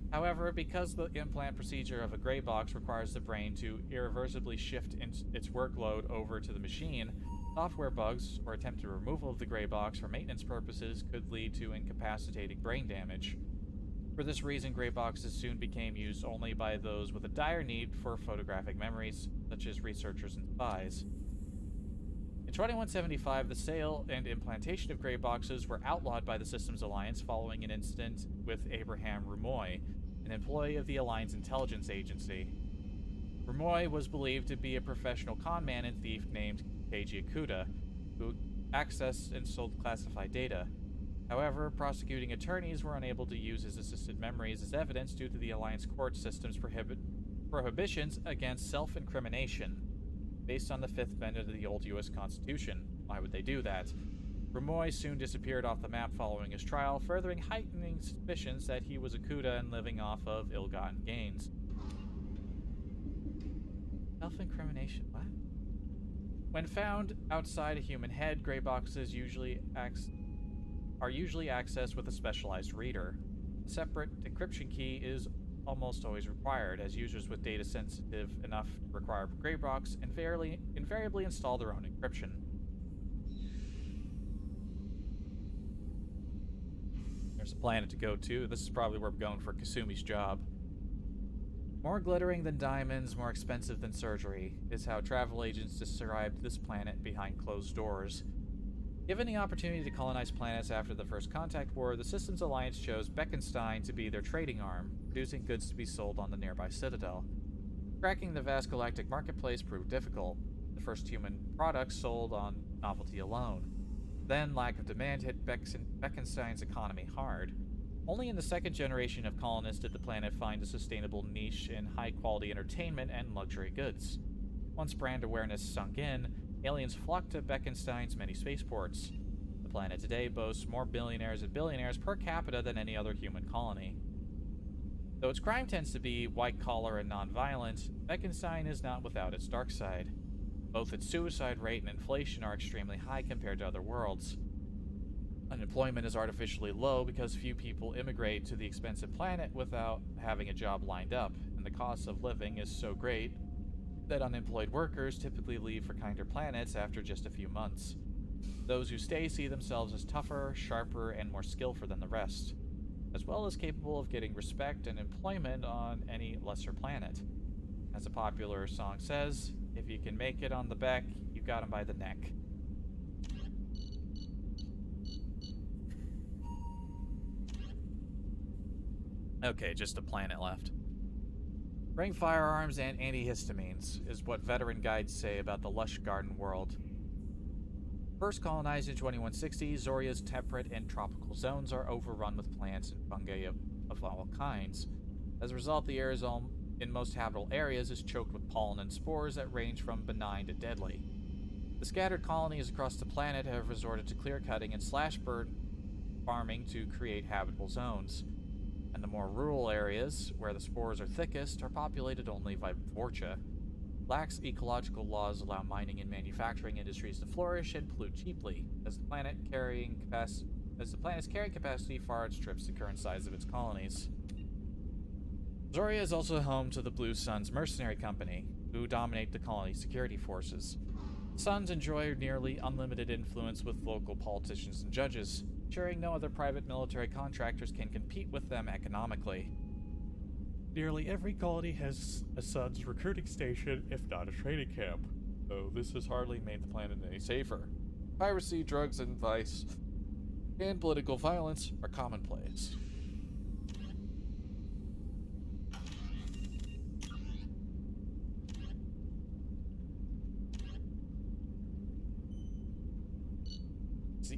However, because the implant procedure of a gray box requires the brain to irreversibly shift its workload over to the machine, software bugs or attempted removal of the gray box for maintenance purposes could lead to incapacitating brain damage. For this reason, gray boxes soon became used only by those with a dire need for photographic memories, such as researchers and spies. In 2175, the sale and implantation of gray boxes were outlawed by the Systems Alliance following an incident with Abraham Rumoy, an employee of the Alliance Intelligence Agency. Rumoy was believed to be a professional conman and thief named Keiji Ikuda, who accessed and sold classified data. However, prosecuting attorneys were unable to use his assisted memories as evidence due to the Alliance court system's prohibitions against self-incrimination, based on the Fifth Amendment of the old U.S. Constitution. Why would they do that? Rumoy soon disappeared off the map following his trial, furthering heightening suspicions that he was a Kuda and living off of ill-gotten gains. Self-incrimination? What? When found outside a human head, gray boxes are usually accessed with a specialized reader. A separate decryption key is almost always required, as users with data sensitive enough to require a gray box invariably install their own encryption. There's a planet to go to. This is probably where we're going for Kasumi's job. More glittering than diamonds, more expensive than surgery, is how travel agents described this planet behind closed doors. Given the opportunity to colonize planets after the First Contact War, the Systems Alliance chose Beckenstein to be their trading arm, producing goods to be sold on the nearby Citadel. Cracking the vast galactic marketplace proved difficult. The first human products sold on novelty alone. Then, lack of demand hit Beckenstein's economy hard. Only in the second generation of colonists did the planet find a sustainable niche in high-quality entertainment and luxury goods. Once brand awareness sunk in, aliens flocked to Beckenstein's many spaceports. The planet today boasts more billionaires and billionaires per capita than any other human colony. Though its crime tends to be white-collar and non-violent, Beckenstein is not without its dark side. Both its suicide rate and inflation are extremely high compared to other worlds. Unemployment is artificially low because few people immigrate to the expensive planet without having a job lined up, and the cost of living is so great that unemployed workers typically leave for kinder planets after just a few months. Those who stay see themselves as tougher, sharper, and more skillful than the rest, as well as capable of getting respect and employment on any lesser planet. As a popular song says, if you can make it on the back, you got 'em by the neck. Okay, just a planet left. Bring firearms and antihistamines, is what veteran guides say about the lush garden world. First colonized in 2160, Zoria's temperate and tropical zones are overrun with plants and fungi of all kinds. As a result, the air in most habitable areas is choked with pollen and spores that range from benign to deadly. The scattered colonies across the planet have resorted to clear-cutting and slash-burn farming to create habitable zones. And the more rural areas, where the spores are thickest, are populated only by vorcha. Lax ecological laws allow mining and manufacturing industries to flourish and pollute cheaply, as the planet's carrying capacity far outstrips the current size of its colonies. Zoria is also home to the Blue Suns Mercenary Company, who dominate the colony's security forces. The Suns enjoy nearly unlimited influence with local politicians and judges, ensuring no other private military contractors can compete with them economically. Nearly every colony has a Suns recruiting station, if not a training camp, though this has hardly made the planet any safer. Piracy, drugs, and vice, and political violence are commonplace.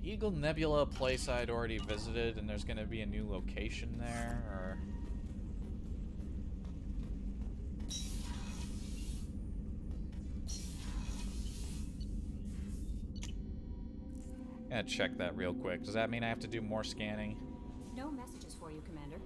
the Eagle Nebula place I'd already visited, and there's gonna be a new location there, or... Gonna check that real quick. Does that mean I have to do more scanning? No messages for you, Commander.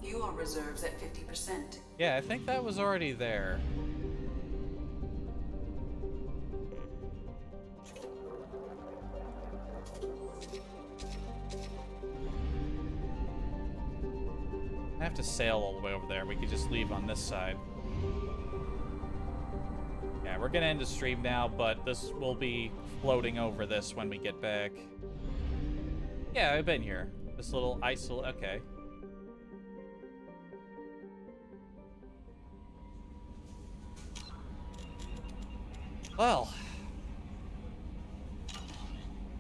Fuel reserves at 50%. Yeah, I think that was already there. I have to sail all the way over there. We could just leave on this side. Yeah, we're gonna end the stream now, but this will be floating over this when we get back. Yeah, I've been here. This little okay. Well,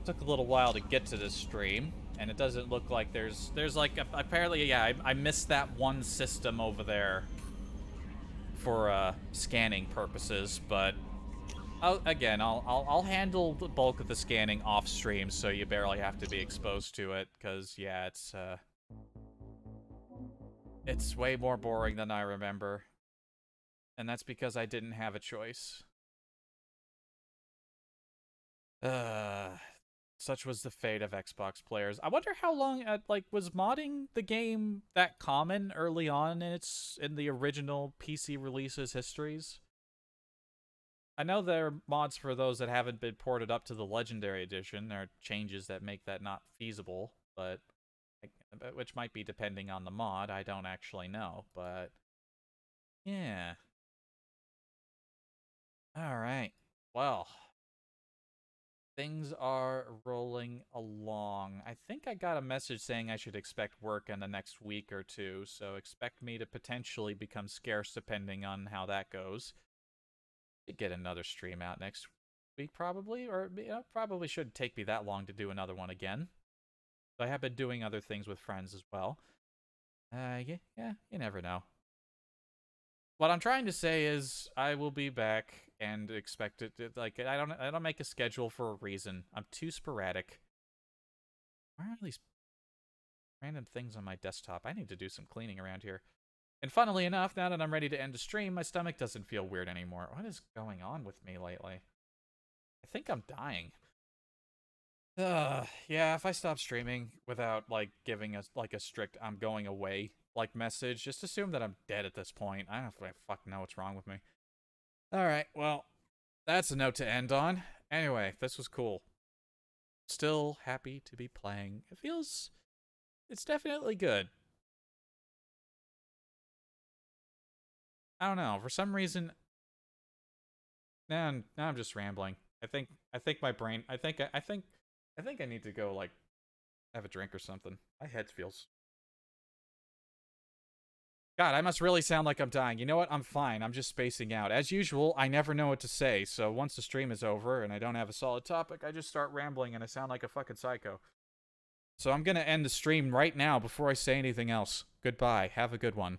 took a little while to get to this stream, and it doesn't look like there's like apparently, yeah, I missed that one system over there for scanning purposes, but I'll handle the bulk of the scanning off stream, so you barely have to be exposed to it, because yeah, it's way more boring than I remember, and that's because I didn't have a choice. Such was the fate of Xbox players. I wonder how long, like, was modding the game that common early on in the original PC releases histories? I know there are mods for those that haven't been ported up to the Legendary Edition. There are changes that make that not feasible, but which might be depending on the mod. I don't actually know, but yeah. All right. Well, things are rolling along. I think I got a message saying I should expect work in the next week or two, so expect me to potentially become scarce depending on how that goes. To get another stream out next week, probably, or probably shouldn't take me that long to do another one again. I have been doing other things with friends as well. Yeah, you never know. What I'm trying to say is I will be back and expect it to, like, I don't make a schedule for a reason. I'm too sporadic. Why are these random things on my desktop? I need to do some cleaning around here. And funnily enough, now that I'm ready to end the stream, my stomach doesn't feel weird anymore. What is going on with me lately? I think I'm dying. Yeah, if I stop streaming without, like, giving us, like, a strict I'm going away, like, message, just assume that I'm dead at this point. I don't fucking know what's wrong with me. Alright, well, that's a note to end on. Anyway, this was cool. Still happy to be playing. It's definitely good. I don't know, for some reason, now I'm just rambling. I think my brain, I think I need to go, like, have a drink or something. My head feels... God, I must really sound like I'm dying. You know what? I'm fine. I'm just spacing out. As usual, I never know what to say, so once the stream is over and I don't have a solid topic, I just start rambling and I sound like a fucking psycho. So I'm gonna end the stream right now before I say anything else. Goodbye. Have a good one.